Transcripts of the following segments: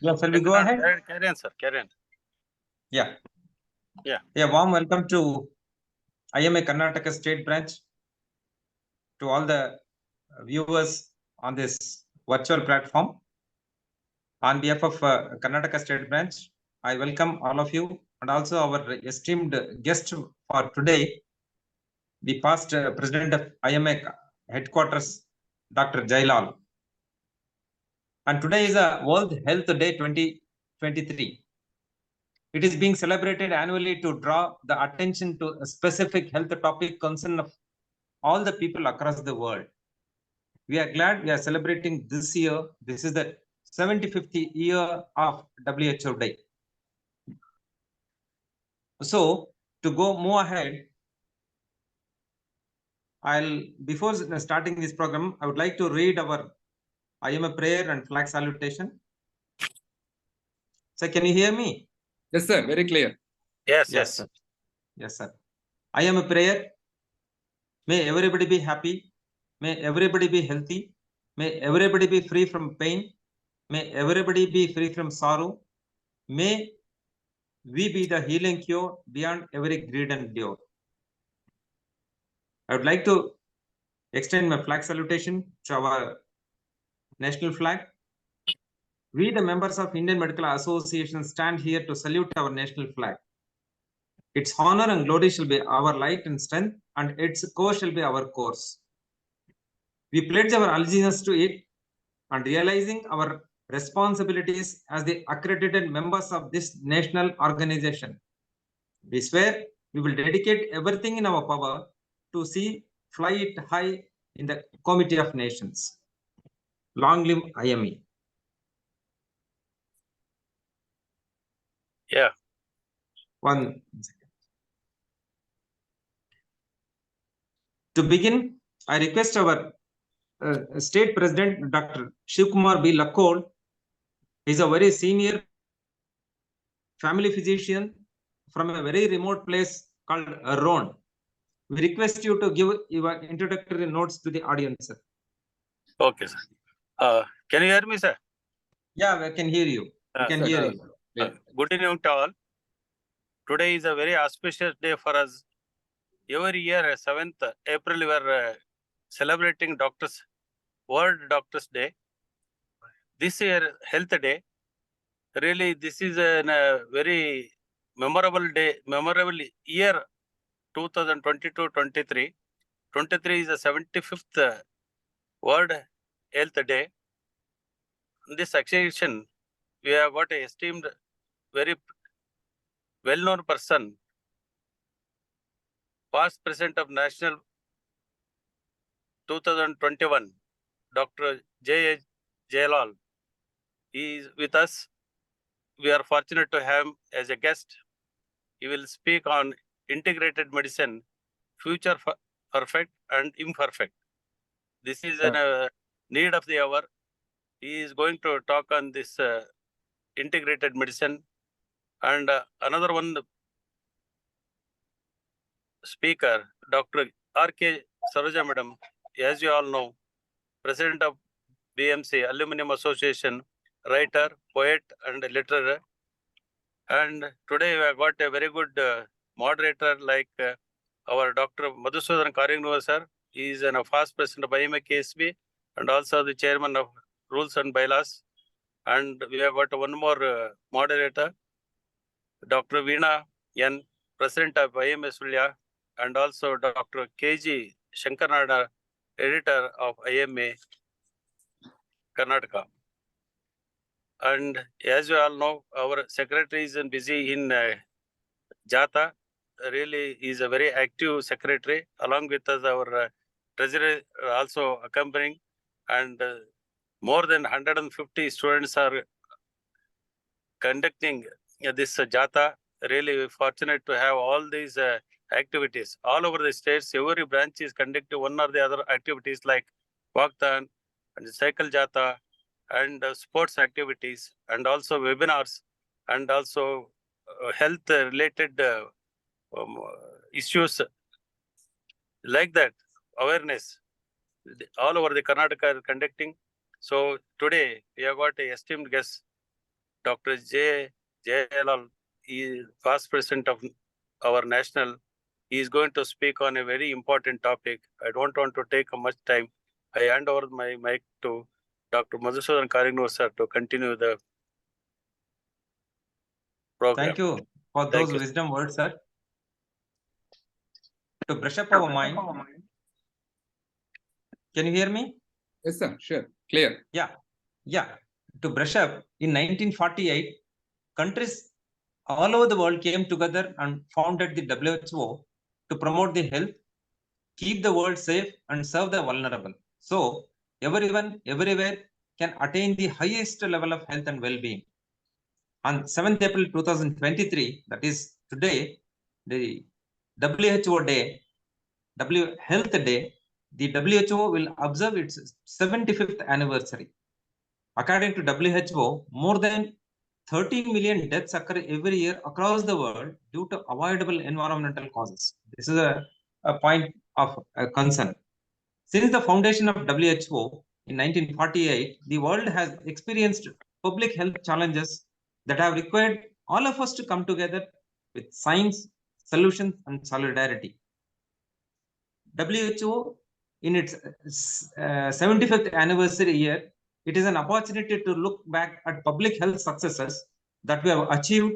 Yeah, shall we go ahead? Carry on, sir. Carry on. Yeah. Yeah. A warm welcome to IMA Karnataka State Branch, to all the viewers on this virtual platform. On behalf of Karnataka State Branch, I welcome all of you and also our esteemed guest for today, the past President of IMA Headquarters, Dr. Jailal. And today is a World Health Day 2023. It is being celebrated annually to draw the attention to a specific health topic concern of all the people across the world. We are glad we are celebrating this year. This is the 75th year of WHO Day. So to move ahead, before starting this program, I would like to read our IMA prayer and flag salutation. So can you hear me? Yes, sir. Very clear. Yes, Sir. Yes, sir. I am a prayer. May everybody be happy. May everybody be healthy. May everybody be free from pain. May everybody be free from sorrow. May we be the healing cure beyond every greed and lure. I would like to extend my flag salutation to our national flag. We, the members of Indian Medical Association, stand here to salute our national flag. Its honor and glory shall be our light and strength, and its course shall be our course. We pledge our allegiance to it, and realizing our responsibilities as the accredited members of this national organization, we swear we will dedicate everything in our power to see fly it high in the Committee of Nations. Long live IME. Yeah. 1 second. To begin, I request our State President, Dr. Shivkumar B. Lakkod. He is a very senior family physician from a very remote place called Roan. We request you to give your introductory notes to the audience, sir. Okay, sir. Can you hear me, sir? Yeah, we can hear you. We can hear you. Good evening to all. Today is a very auspicious day for us. Every year, 7th April, we are celebrating World Doctors Day. This year, Health Day. Really, this is a very memorable day, memorable year, 2022-23. 23 is the 75th World Health Day. In this occasion, we have got an esteemed, very well-known person, past President of National 2021, Dr. J. Jailal. He is with us. We are fortunate to have him as a guest. He will speak on integrated medicine, future perfect and imperfect. This is a need of the hour. He is going to talk on this integrated medicine. And another one speaker, Dr. R.K. Saroja Madam, as you all know, President of BMC, Aluminum Association, writer, poet, and letterer. And today we have got a very good moderator like our Dr. Madhusudan Karingnuva sir. He is a past president of IMA KSB and also the chairman of Rules and Bylaws. And we have got one more moderator, Dr. Veena N, president of IMA Sulya, and also Dr. KG Shankarnada, editor of IMA Karnataka. And as you all know, our secretary is busy in Jata. Really is a very active secretary. Along with us, our treasurer also accompanying. And more than 150 students are conducting this Jata. Really fortunate to have all these activities. All over the states, every branch is conducting one or the other activities like Walkathon and Cycle Jata, and sports activities, and also webinars, and also health related issues like that, awareness all over the Karnataka are conducting. So today we have got a esteemed guest, Dr. Jayalal, he is past president of our national. He is going to speak on a very important topic. I don't want to take much time. I hand over my mic to Dr. Madhusudan Karinur sir to continue the program. Thank you for Thank those you. wisdom words, sir. To brush up our mind, can you hear me? Yes, sir. Sure. Clear. Yeah. To brush up, in 1948, countries all over the world came together and founded the WHO to promote the health, keep the world safe, and serve the vulnerable. So everyone, everywhere can attain the highest level of health and well-being. On 7th April 2023, that is today, the WHO Day, Health Day, the WHO will observe its 75th anniversary. According to WHO, more than 30 million deaths occur every year across the world due to avoidable environmental causes. This is a point of concern. Since the foundation of WHO in 1948, the world has experienced public health challenges that have required all of us to come together with science, solutions, and solidarity. WHO, in its 75th anniversary year, it is an opportunity to look back at public health successes that we have achieved,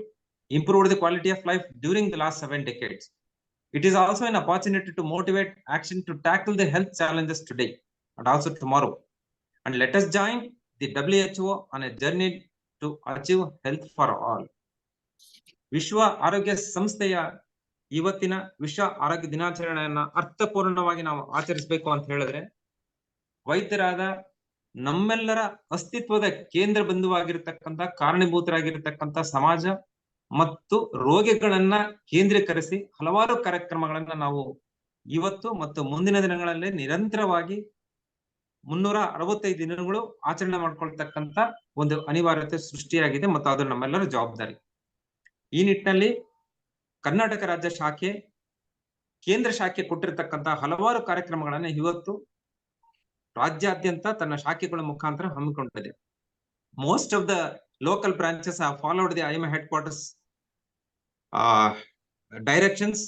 improved the quality of life during the last 7 decades. It is also an opportunity to motivate action to tackle the health challenges today and also tomorrow. And let us join the WHO on a journey to achieve health for all. ವಿಶ್ವ ಆರೋಗ್ಯ ಸಂಸ್ಥೆಯ ಇವತ್ತಿನ ವಿಶ್ವ ಆರೋಗ್ಯ ದಿನಾಚರಣೆಯನ್ನ ಅರ್ಥಪೂರ್ಣವಾಗಿ ನಾವು ಆಚರಿಸಬೇಕು ಅಂತ ಹೇಳಿದ್ರೆ, ವೈದ್ಯರಾದ ನಮ್ಮೆಲ್ಲರ ಅಸ್ತಿತ್ವದ ಕೇಂದ್ರ ಬಿಂದುವಾಗಿರತಕ್ಕಂತ ಕಾರಣೀಭೂತರಾಗಿರತಕ್ಕಂತ ಸಮಾಜ ಮತ್ತು ರೋಗಿಗಳನ್ನ ಕೇಂದ್ರೀಕರಿಸಿ ಹಲವಾರು ಕಾರ್ಯಕ್ರಮಗಳನ್ನ ನಾವು ಇವತ್ತು ಮತ್ತು ಮುಂದಿನ ದಿನಗಳಲ್ಲಿ ನಿರಂತರವಾಗಿ 365 ದಿನಗಳು ಆಚರಣೆ ಮಾಡ್ಕೊಳ್ತಕ್ಕಂತ ಒಂದು ಅನಿವಾರ್ಯತೆ ಸೃಷ್ಟಿಯಾಗಿದೆ ಮತ್ತು ಅದು ನಮ್ಮೆಲ್ಲರ ಜವಾಬ್ದಾರಿ. ಈ ನಿಟ್ಟಿನಲ್ಲಿ ಕರ್ನಾಟಕ ರಾಜ್ಯ ಶಾಖೆ ಕೇಂದ್ರ ಶಾಖೆ ಕೊಟ್ಟಿರತಕ್ಕಂತ ಹಲವಾರು ಕಾರ್ಯಕ್ರಮಗಳನ್ನ ಇವತ್ತು ರಾಜ್ಯಾದ್ಯಂತ ತನ್ನ ಶಾಖೆಗಳ ಮುಖಾಂತರ ಹಮ್ಮಿಕೊಂಡಿದೆ. Most of the local branches have followed the IMA headquarters directions,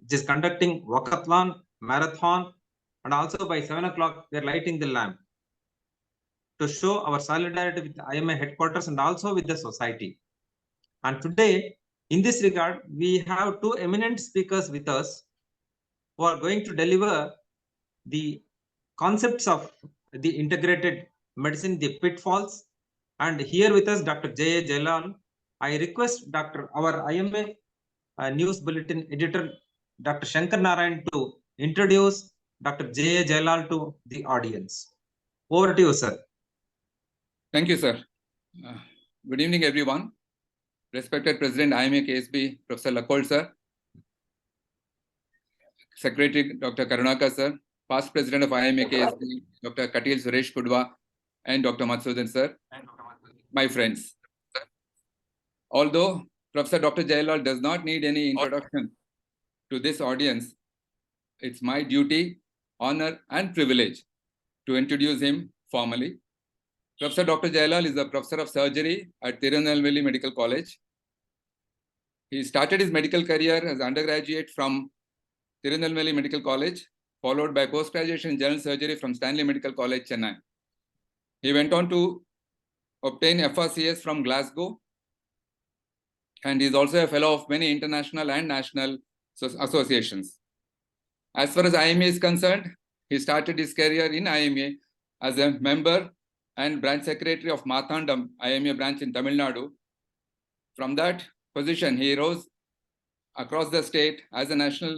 which is conducting walkathon, marathon, and also by 7 o'clock we are lighting the lamp to show our solidarity with the IMA headquarters and also with the society. And today, in this regard, we have two eminent speakers with us who are going to deliver the concepts of the integrated medicine, the pitfalls. And here with us, Dr. J.A. Jayalal. I request our IMA News Bulletin editor, Dr. Shankar Narayan, to introduce Dr. J.A. Jayalal to the audience. Over to you, sir. Thank you, sir. Good evening, everyone. Respected President IMA KSB, Professor Lakold, sir. Secretary Dr. Karunakar, sir. Past President of IMA KSB, Dr. Katil Suresh Kudwa, and Dr. Madhusudan, sir. My friends. Although Professor Dr. Jayalal does not need any introduction to this audience, it's my duty, honor, and privilege to introduce him formally. Professor Dr. Jayalal is a professor of surgery at Tirunelveli Medical College. He started his medical career as undergraduate from Tirunelveli Medical College, followed by post-graduation in general surgery from Stanley Medical College, Chennai. He went on to obtain FRCS from Glasgow, and he is also a fellow of many international and national associations. As far as IMA is concerned, he started his career in IMA as a member and branch secretary of Mathandam IMA branch in Tamil Nadu. From that position, he rose across the state as a national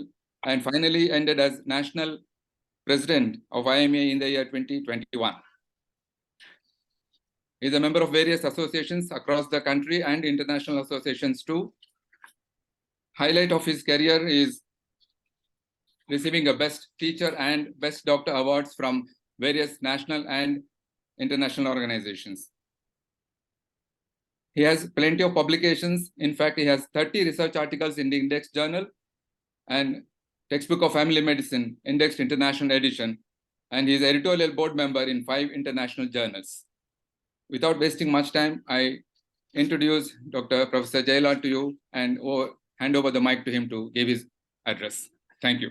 and finally ended as national president of IMA in the year 2021. He is a member of various associations across the country and international associations too. Highlight of his career is receiving a Best Teacher and Best Doctor awards from various national and international organizations. He has plenty of publications. In fact, he has 30 research articles in the Index Journal and Textbook of Family Medicine, Indexed International Edition, and he is editorial board member in 5 international journals. Without wasting much time, I introduce Dr. Professor Jailal to you and hand over the mic to him to give his address. Thank you.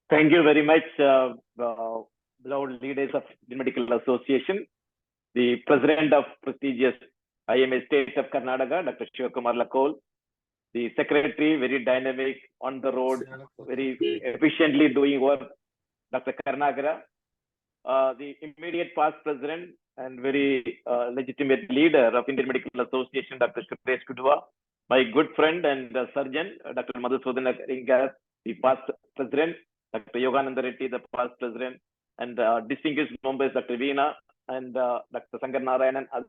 Thank you very much, beloved leaders of the Medical Association, the President of prestigious IMA State of Karnataka, Dr. Shivakumar Lakol, the Secretary, very dynamic, on the road, very efficiently doing work, Dr. Karnagara, the immediate past President and very legitimate leader of Indian Medical Association, Dr. Suresh Kudua, my good friend and surgeon, Dr. Madhusudana Karinga, the past President, Dr. Yogananda Reddy, the past President, and distinguished members, Dr. Veena and Dr. Sankar Narayanan, and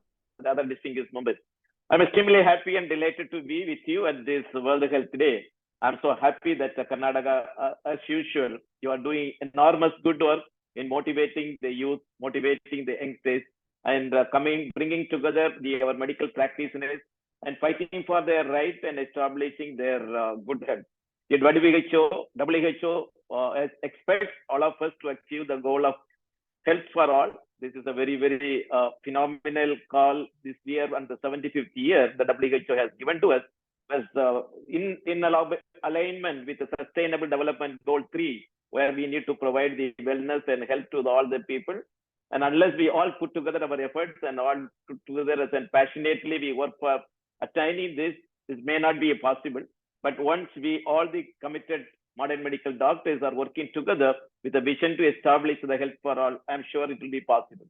other distinguished members. I'm extremely happy and delighted to be with you at this World Health Day. I'm so happy that Karnataka, as usual, you are doing enormous good work in motivating the youth, motivating the youngsters, and bringing together our medical practitioners and fighting for their rights and establishing their good health. The WHO expects all of us to achieve the goal of health for all. This is a very, very phenomenal call this year, and the 75th year the WHO has given to us, as in alignment with the Sustainable Development Goal 3, where we need to provide the wellness and health to all the people. And unless we all put together our efforts and all put together and passionately we work for attaining this may not be possible. But once we all the committed modern medical doctors are working together with a vision to establish the health for all, I'm sure it will be possible.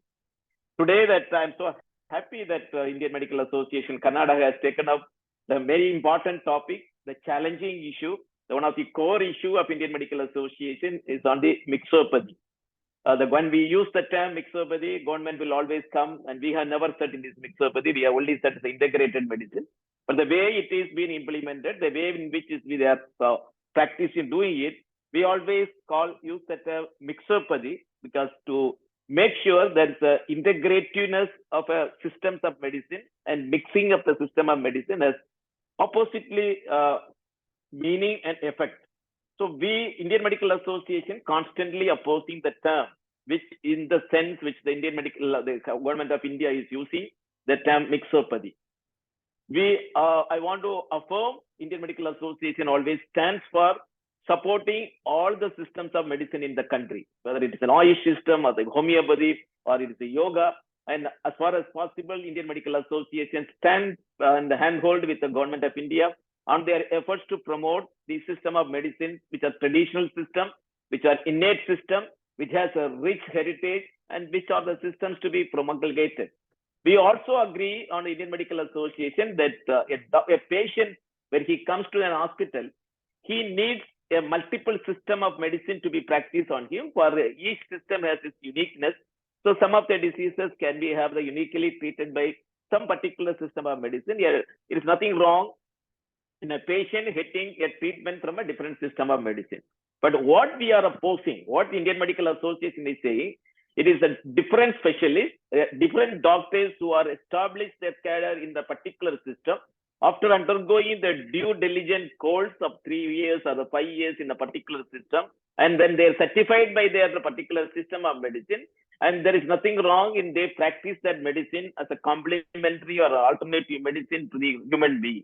Today, that I'm so happy that Indian Medical Association Karnataka has taken up the very important topic, the challenging issue. One of the core issue of Indian Medical Association is on the mixopathy. When we use the term mixopathy, government will always come, and we have never said it is mixopathy. We have only said it's integrated medicine. But the way it is being implemented, the way in which we are practicing doing it, we always use the term mixopathy, because to make sure there's the integrativeness of systems of medicine, and mixing of the system of medicine has oppositely meaning and effect. So we, Indian Medical Association, constantly opposing the term, which in the sense which the the government of India is using, the term mixopathy. I want to affirm Indian Medical Association always stands for supporting all the systems of medicine in the country, whether it is an Ayush system or the homeopathy or it is the yoga. And as far as possible, Indian Medical Association stands and handhold with the government of India on their efforts to promote the system of medicine, which are traditional system, which are innate system, which has a rich heritage, and which are the systems to be promulgated. We also agree on the Indian Medical Association that a patient, when he comes to an hospital, he needs a multiple system of medicine to be practiced on him, for each system has its uniqueness. So some of the diseases can be uniquely treated by some particular system of medicine. It is nothing wrong in a patient getting a treatment from a different system of medicine. But what we are opposing, what the Indian Medical Association is saying, it is a different specialists, different doctors who are established their career in the particular system, after undergoing the due diligence course of 3 years or 5 years in a particular system, and then they are certified by their particular system of medicine, and there is nothing wrong in they practice that medicine as a complementary or alternative medicine to the human being.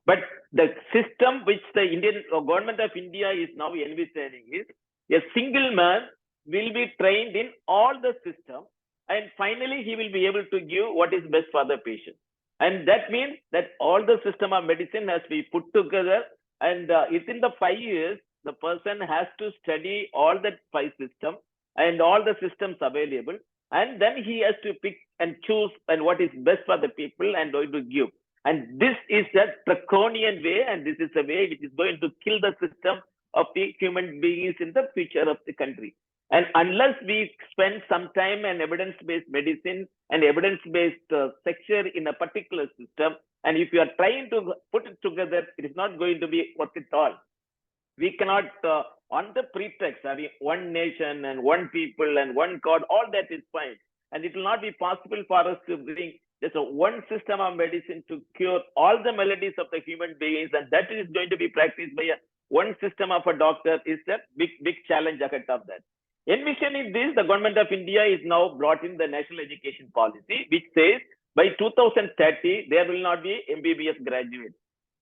But the system which the Indian government of India is now envisaging is a single man will be trained in all the system, and finally he will be able to give what is best for the patient. And that means that all the system of medicine has to be put together, and within the 5 years, the person has to study all the 5 systems and all the systems available, and then he has to pick and choose and what is best for the people and going to give. And this is the draconian way, and this is a way which is going to kill the system of the human beings in the future of the country. And unless we spend some time on evidence-based medicine and evidence-based sector in a particular system, and if you are trying to put it together, it is not going to be worth it all. We cannot, on the pretext having one nation and one people and one God, all that is fine. And it will not be possible for us to bring just one system of medicine to cure all the maladies of the human beings, and that is going to be practiced by one system of a doctor is a big challenge ahead of that. Envisioning this, the government of India is now brought in the national education policy, which says by 2030, there will not be MBBS graduates.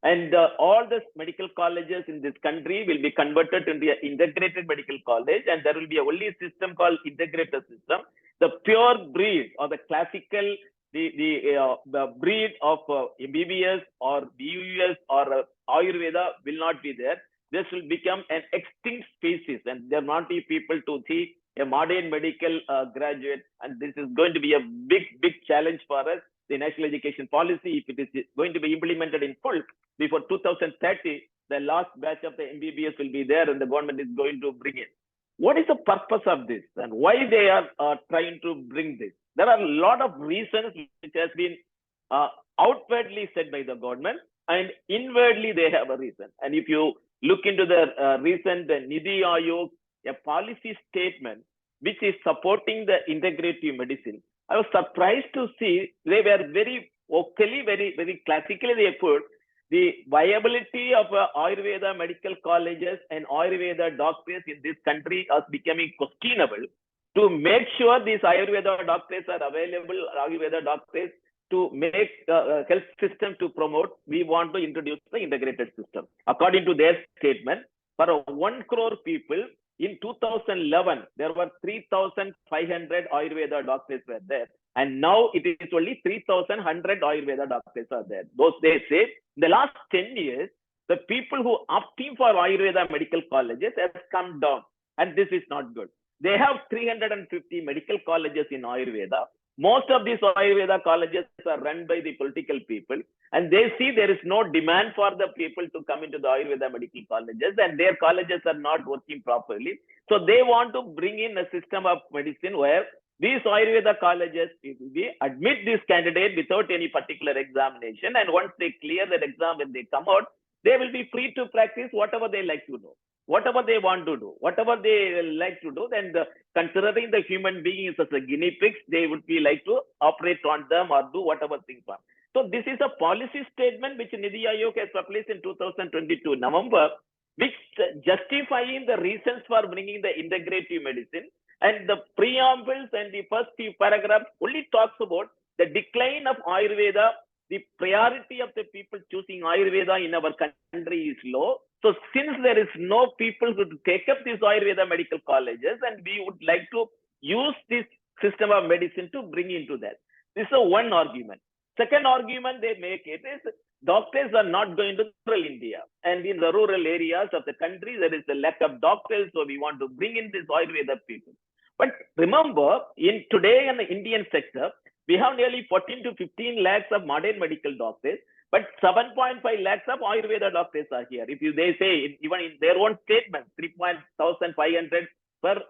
And all the medical colleges in this country will be converted into an integrated medical college, and there will be only a system called integrated system. The pure breed or the classical, the breed of MBBS or BUS or Ayurveda will not be there. This will become an extinct species, and there will not be people to see a modern medical graduate. And this is going to be a big challenge for us. The national education policy, if it is going to be implemented in full before 2030, the last batch of the MBBS will be there, and the government is going to bring it. What is the purpose of this, and why they are trying to bring this? There are a lot of reasons which has been outwardly said by the government, and inwardly they have a reason. And if you look into the recent Niti Aayog, a policy statement which is supporting the integrative medicine, I was surprised to see they were very vocally, very classically they put the viability of Ayurveda medical colleges and Ayurveda doctors in this country as becoming questionable. To make sure these Ayurveda doctors are available, Ayurveda doctors to make health system to promote, we want to introduce the integrated system. According to their statement, for 1 crore people, in 2011, there were 3,500 Ayurveda doctors were there. And now it is only 3,100 Ayurveda doctors are there. Those they say, in the last 10 years, the people who opting for Ayurveda medical colleges have come down. And this is not good. They have 350 medical colleges in Ayurveda. Most of these Ayurveda colleges are run by the political people, and they see there is no demand for the people to come into the Ayurveda medical colleges, and their colleges are not working properly. So they want to bring in a system of medicine where these Ayurveda colleges admit this candidate without any particular examination, and once they clear that exam, when they come out, they will be free to practice whatever they like to do. Whatever they want to do, whatever they like to do, then considering the human beings as a guinea pigs, they would be like to operate on them or do whatever things are. So this is a policy statement which Niti Aayog has published in 2022 November, which justifying the reasons for bringing the integrative medicine. And the preambles and the first few paragraphs only talks about the decline of Ayurveda. The priority of the people choosing Ayurveda in our country is low. So since there is no people who take up these Ayurveda medical colleges, and we would like to use this system of medicine to bring into that. This is one argument. Second argument they make it is doctors are not going to rural India. And in the rural areas of the country, there is a lack of doctors. So we want to bring in this Ayurveda people. But remember, in today in the Indian sector, we have nearly 14 to 15 lakhs of modern medical doctors, but 7.5 lakhs of Ayurveda doctors are here. If you, they say, even in their own statement, 3,500 per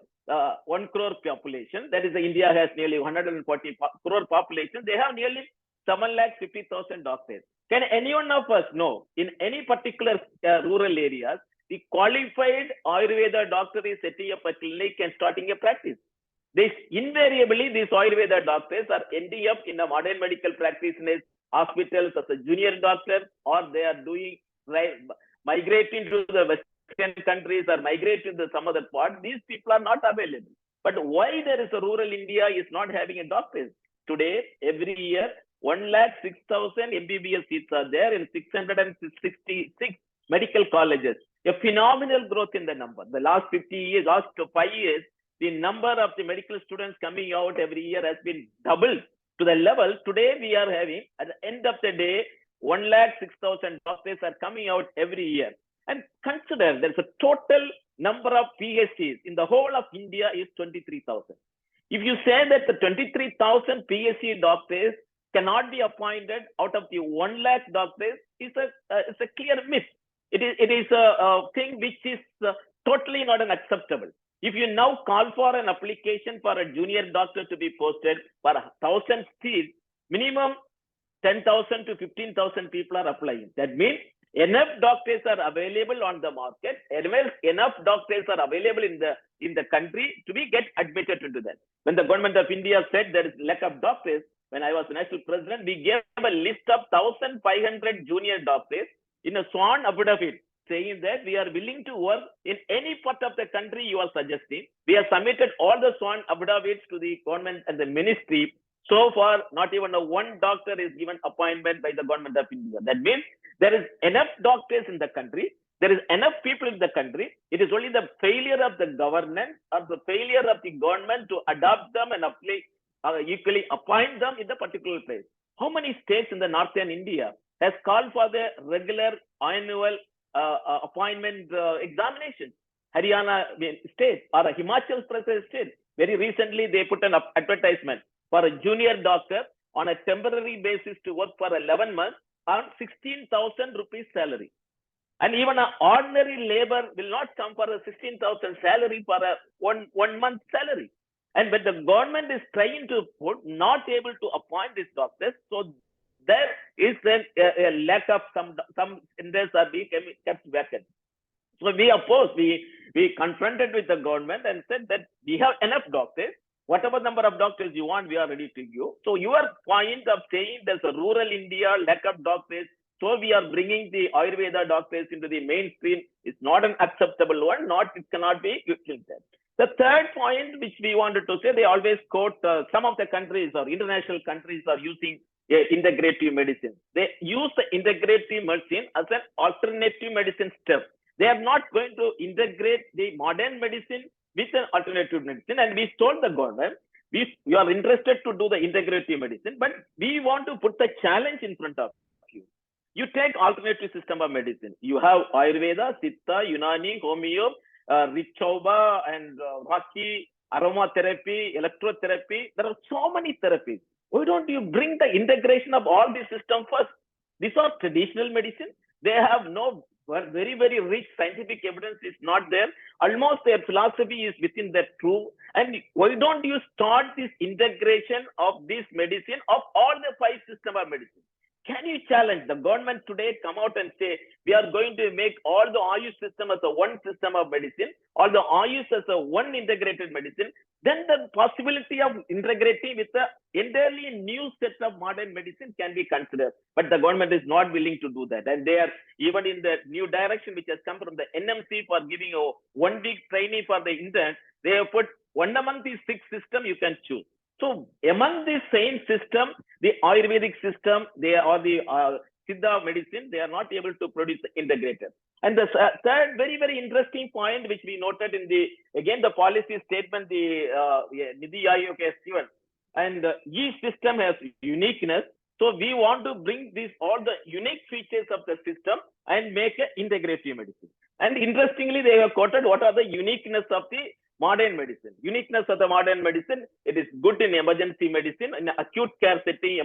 1 crore population, that is, India has nearly 140 crore population. They have nearly 7,50,000 doctors. Can any one of us know, in any particular rural areas, the qualified Ayurveda doctor is setting up a clinic and starting a practice? This invariably, these Ayurveda doctors are ending up in a modern medical practice in hospitals as a junior doctor, or they are doing migrating to the Western countries or migrating to some other part. These people are not available. But why there is a rural India is not having a doctor? Today, every year, 106,000 MBBS seats are there in 666 medical colleges. A phenomenal growth in the number. The last 50 years, last 5 years, the number of the medical students coming out every year has been doubled to the level today we are having. At the end of the day, 106,000 doctors are coming out every year. And consider there's a total number of PhDs in the whole of India is 23,000. If you say that the 23,000 PhD doctors cannot be appointed out of the 1 lakh doctors, it's a clear myth. It is a thing which is totally not unacceptable. If you now call for an application for a junior doctor to be posted for 1,000 seats, minimum 10,000 to 15,000 people are applying. That means enough doctors are available on the market, enough doctors are available in the country to be get admitted into that. When the government of India said there is lack of doctors, when I was national president, we gave a list of 1,500 junior doctors in a sworn affidavit saying that we are willing to work in any part of the country you are suggesting. We have submitted all the sworn affidavits to the government and the ministry. So far, not even one doctor is given appointment by the government of India. That means there is enough doctors in the country. There is enough people in the country. It is only the failure of the government or the failure of the government to adopt them and apply, equally appoint them in the particular place. How many states in the northern India has called for the regular annual appointment examination? Haryana state or Himachal Pradesh state. Very recently, they put an advertisement for a junior doctor on a temporary basis to work for 11 months on 16,000 rupees salary. And even an ordinary labor will not come for a 16,000 salary for a one month salary. And when the government is trying to put, not able to appoint these doctors, so there is a lack of some centers are being kept vacant. So we oppose, we confronted with the government and said that we have enough doctors. Whatever number of doctors you want, we are ready to give. So your point of saying there's a rural India, lack of doctors, so we are bringing the Ayurveda doctors into the mainstream is not an acceptable one, it cannot be accepted. The third point which we wanted to say, they always quote some of the countries or international countries are using integrative medicine. They use the integrative medicine as an alternative medicine step. They are not going to integrate the modern medicine with an alternative medicine. And we told the government, we are interested to do the integrative medicine, but we want to put the challenge in front of you. You take alternative system of medicine. You have Ayurveda, Siddha, Unani, Homeo, Richova, and Raki, aromatherapy, electrotherapy. There are so many therapies. Why don't you bring the integration of all these systems first? These are traditional medicine. They have no very, very rich scientific evidence is not there. Almost their philosophy is within that true. And why don't you start this integration of this medicine of all the 5 systems of medicine? Can you challenge the government today, come out and say, we are going to make all the Ayush system as a one system of medicine, all the Ayush as a one integrated medicine, then the possibility of integrating with the entirely new set of modern medicine can be considered. But the government is not willing to do that. And they are even in the new direction, which has come from the NMC for giving a 1 week training for the interns, they have put one among these 6 systems you can choose. So among the same system, the Ayurvedic system, they are the Siddha medicine, they are not able to produce the integrated. And the third very, very interesting point, which we noted in the, again, the policy statement, the Niti Aayog has given, and each system has uniqueness. So we want to bring these, all the unique features of the system and make an integrative medicine. And interestingly, they have quoted what are the uniqueness of the modern medicine. Uniqueness of the modern medicine, it is good in emergency medicine. In acute care setting,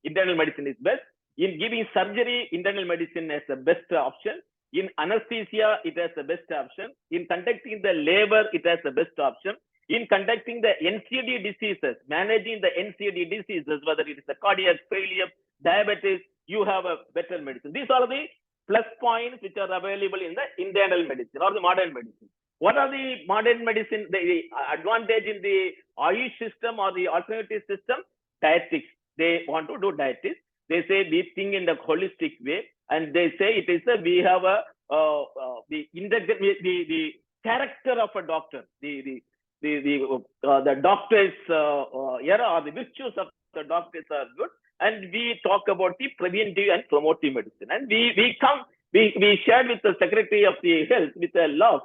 internal medicine is best. In giving surgery, internal medicine is the best option. In anesthesia, it has the best option. In conducting the labor, it has the best option. In conducting the NCD diseases, managing the NCD diseases, whether it is a cardiac failure, diabetes, you have a better medicine. These are the plus points which are available in the internal medicine or the modern medicine. What are the modern medicine, the advantage in the Ayush system or the alternative system? Dietetics. They want to do dietetics. They say we think in the holistic way, and they say it is we have a the character of a doctor, the doctor's era or the virtues of the doctors are good, and we talk about the preventive and promotive medicine, and we shared with the Secretary of the Health with a law.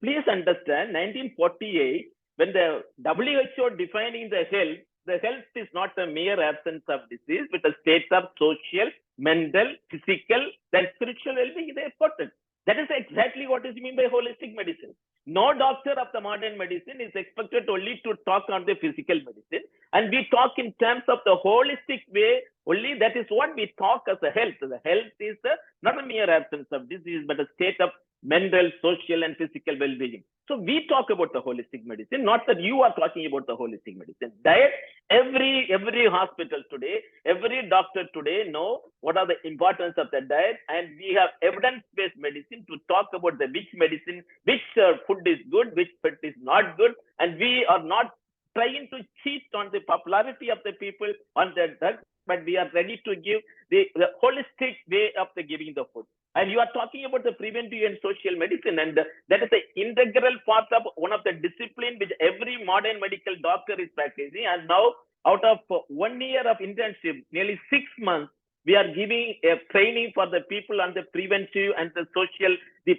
Please understand, 1948, when the WHO defining the health is not a mere absence of disease, but a state of social, mental, physical, and spiritual well-being. They put it. That is exactly what is meant by holistic medicine. No doctor of the modern medicine is expected only to talk on the physical medicine. And we talk in terms of the holistic way, only that is what we talk as a health. The health is not a mere absence of disease, but a state of mental, social, and physical well-being. So we talk about the holistic medicine, not that you are talking about the holistic medicine. Diet, every hospital today, every doctor today know what are the importance of the diet, and we have evidence-based medicine to talk about the which medicine, which food is good, which food is not good, and we are not trying to cheat on the popularity of the people on their drug, but we are ready to give the holistic way of the giving the food. And you are talking about the preventive and social medicine, and that is the integral part of one of the discipline which every modern medical doctor is practicing. And now, out of 1 year of internship, nearly 6 months, we are giving a training for the people on the preventive and the social, the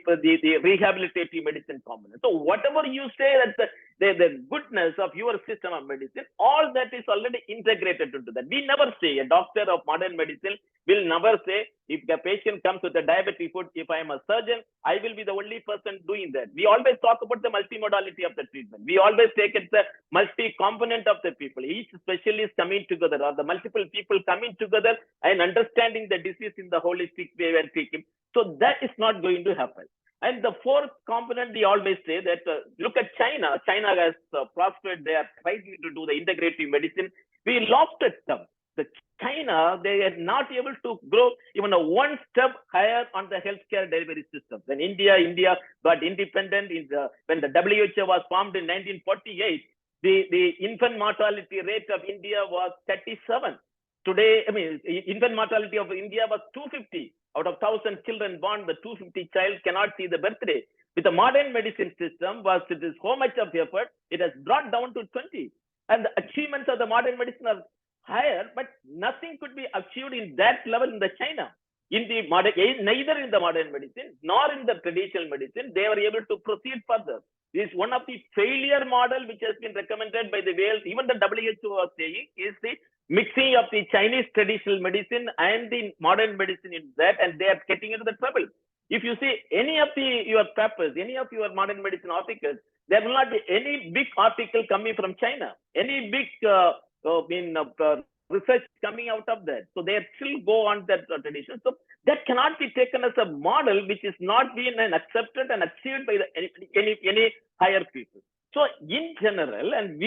rehabilitative medicine component. So whatever you say that the goodness of your system of medicine, all that is already integrated into that. We never say, a doctor of modern medicine will never say, if the patient comes with a diabetic foot, if I am a surgeon, I will be the only person doing that. We always talk about the multimodality of the treatment. We always take it the multi-component of the people, each specialist coming together, or the multiple people coming together and understanding the disease in the holistic way and treating. So that is not going to happen. And the fourth component, we always say that, look at China. China has prospered. They are trying to do the integrative medicine. We lost at them. The China, they are not able to grow even a one step higher on the healthcare delivery system. When India got independent when the WHO was formed in 1948, the infant mortality rate of India was 37. Today, I mean, infant mortality of India was 250. Out of 1,000 children born, the 250 child cannot see the birthday. With the modern medicine system, it is so much of effort, it has brought down to 20. And the achievements of the modern medicine are higher, but nothing could be achieved in that level in the China. In the modern, neither in the modern medicine nor in the traditional medicine, they were able to proceed further. This is one of the failure model which has been recommended by the world. Even the WHO was saying is the mixing of the Chinese traditional medicine and the modern medicine in that, and they are getting into the trouble. If you see any of your papers, any of your modern medicine articles, there will not be any big article coming from China, any big research coming out of that. So they still go on that tradition. So that cannot be taken as a model which is not being accepted and achieved by any higher people. So in general, and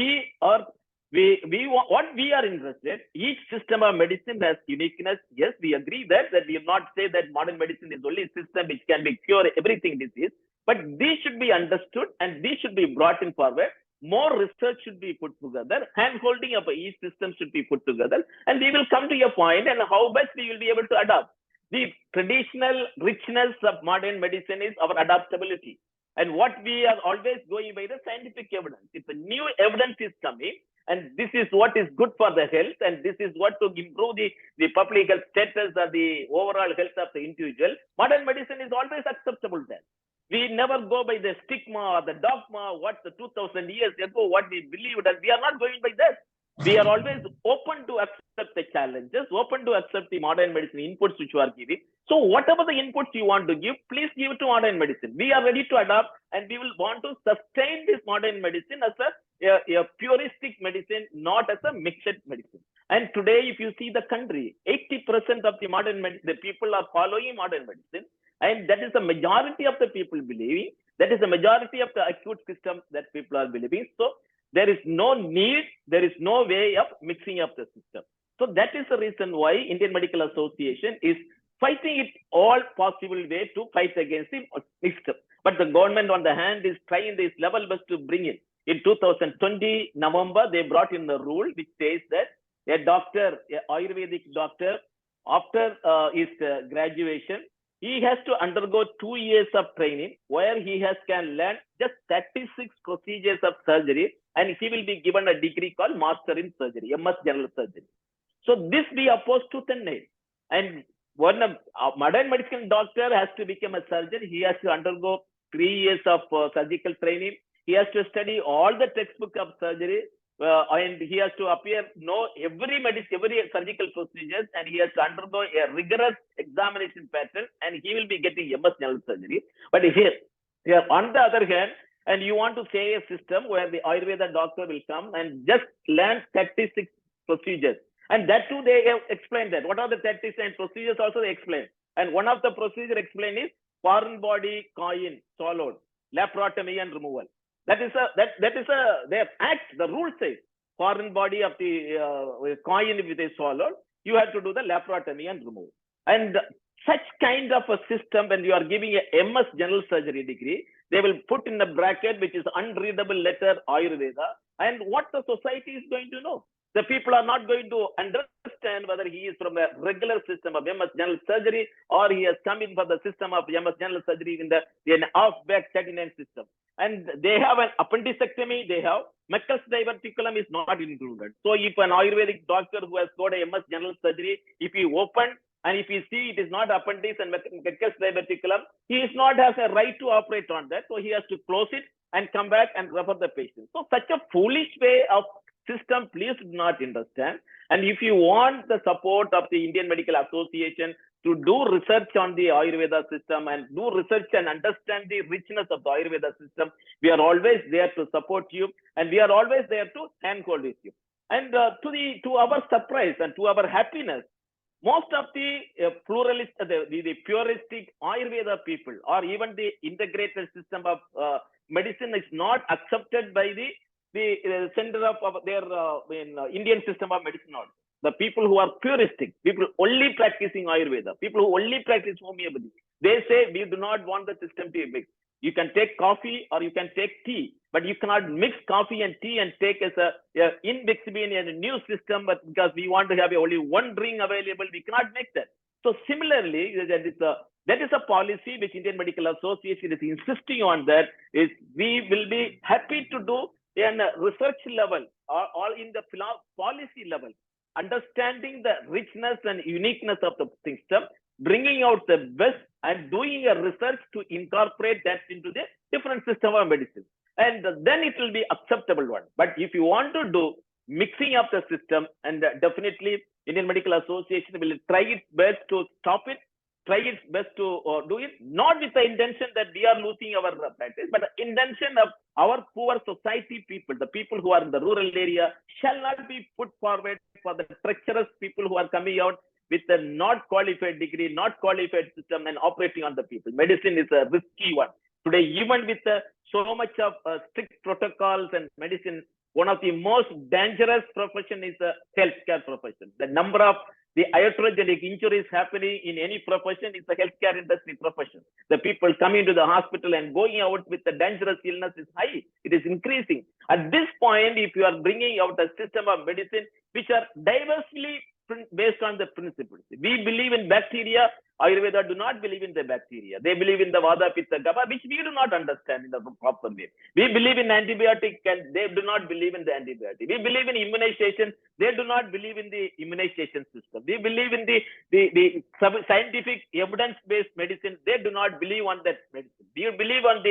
what we are interested, each system of medicine has uniqueness. Yes, we agree that we will not say that modern medicine is only a system which can be cure everything disease, but these should be understood and these should be brought in forward. More research should be put together, hand-holding of each system should be put together, and we will come to your point and how best we will be able to adapt. The traditional richness of modern medicine is our adaptability. And what we are always going by the scientific evidence. If a new evidence is coming, and this is what is good for the health, and this is what to improve the public health status or the overall health of the individual, modern medicine is always acceptable then. We never go by the stigma or the dogma, what the 2000 years ago, what we believed, and we are not going by that. We are always open to accept the challenges, open to accept the modern medicine inputs which you are giving. So whatever the inputs you want to give, please give it to modern medicine. We are ready to adapt, and we will want to sustain this modern medicine as a puristic medicine, not as a mixed medicine. And today, if you see the country, 80% of the people are following modern medicine. And that is the majority of the people believing. That is the majority of the acute system that people are believing. So there is no need, there is no way of mixing up the system. So that is the reason why Indian Medical Association is fighting it all possible way to fight against the mixed up. But the government on the hand is trying this level best to bring it. In 2020 November, they brought in the rule which says that a doctor, an Ayurvedic doctor, after his graduation, he has to undergo 2 years of training where he can learn just 36 procedures of surgery, and he will be given a degree called Master in Surgery, MS General Surgery. So this we oppose tooth and nail. And when a modern medical doctor has to become a surgeon, he has to undergo 3 years of surgical training. He has to study all the textbook of surgery, and he has to know every surgical procedures, and he has to undergo a rigorous examination pattern, and he will be getting MS General Surgery. But here on the other hand, and you want to say a system where the Ayurveda doctor will come and just learn 36 procedures. And that too, they have explained that. What are the 36 procedures also they explain. And one of the procedure explained is foreign body coin swallowed, laparotomy and removal. Their act, the rule says foreign body of the coin if it is swallowed, you have to do the laparotomy and removal. And such kind of a system, when you are giving a MS General Surgery degree, they will put in the bracket which is unreadable letter Ayurveda, and what the society is going to know. the people are not going to understand whether he is from a regular system of MS general surgery or he has come in for the system of MS general surgery in an off-back 39 system. And they have an appendicectomy, they have Meckel's diverticulum is not included. So if an Ayurvedic doctor who has got a MS general surgery, if he open and if you see it is not appendix and Meckel's diverticulum, he is not has a right to operate on that. So he has to close it and come back and refer the patient. So such a foolish way of system, please do not understand. And if you want the support of the Indian Medical Association to do research on the Ayurveda system and do research and understand the richness of the Ayurveda system, we are always there to support you and we are always there to handhold with you. And to our surprise and to our happiness, most of the pluralist, the puristic Ayurveda people or even the integrated system of medicine is not accepted by the center of their Indian system of medicine. The people who are puristic, people only practicing Ayurveda, people who only practice homeopathy, they say we do not want the system to be mixed. You can take coffee or you can take tea, but you cannot mix coffee and tea and take as in between a new system, but because we want to have only one drink available, we cannot make that. So similarly, that is a policy which Indian Medical Association is insisting on, that is we will be happy to do in a research level or in the policy level, understanding the richness and uniqueness of the system, bringing out the best and doing a research to incorporate that into the different system of medicine. And then it will be acceptable one. But if you want to do mixing up the system, and definitely Indian Medical Association will try its best to stop it, try its best to do it, not with the intention that we are losing our practice, but the intention of our poor society people, the people who are in the rural area, shall not be put forward for the treacherous people who are coming out with a not qualified degree, not qualified system and operating on the people. Medicine is a risky one. Today, even with so much of strict protocols and medicine, one of the most dangerous profession is the healthcare profession. The number of the iatrogenic injuries happening in any profession is the healthcare industry profession. The people coming to the hospital and going out with the dangerous illness is high. It is increasing. At this point, if you are bringing out a system of medicine which are diversely based on the principles. We believe in bacteria. Ayurveda do not believe in the bacteria. They believe in the Vata, Pitta, Kapha, which we do not understand in the proper way. We believe in antibiotic and they do not believe in the antibiotic. We believe in immunization. They do not believe in the immunization system. We believe in the scientific evidence-based medicine. They do not believe on that medicine. We believe on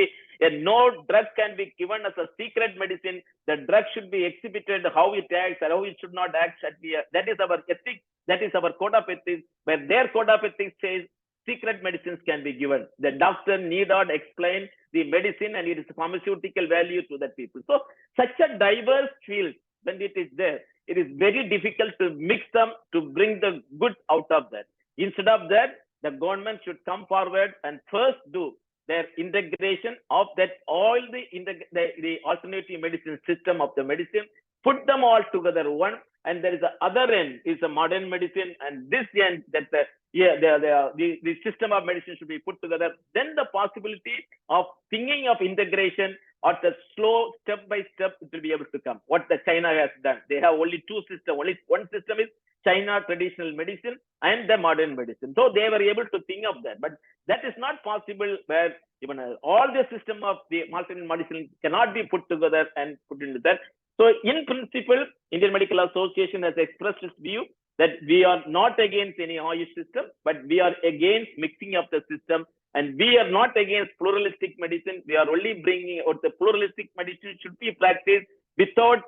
no drug can be given as a secret medicine. The drug should be exhibited, how it acts and how it should not act. That is our ethics. That is our code of ethics, where their code of ethics says secret medicines can be given. The doctor need not explain the medicine and it is pharmaceutical value to the people. So such a diverse field, when it is there, it is very difficult to mix them to bring the good out of that. Instead of that, the government should come forward and first do their integration of that, all the alternative medicine system of the medicine, put them all together one. And there is the other end is the modern medicine, and this end that the system of medicine should be put together. Then the possibility of thinking of integration or the slow step by step it will be able to come. What the China has done, they have only two systems. Only one system is China traditional medicine and the modern medicine. So they were able to think of that, but that is not possible where even all the system of the modern medicine cannot be put together and put into that. So in principle, Indian Medical Association has expressed its view that we are not against any Ayush system, but we are against mixing up the system. And we are not against pluralistic medicine. We are only bringing out the pluralistic medicine should be practiced without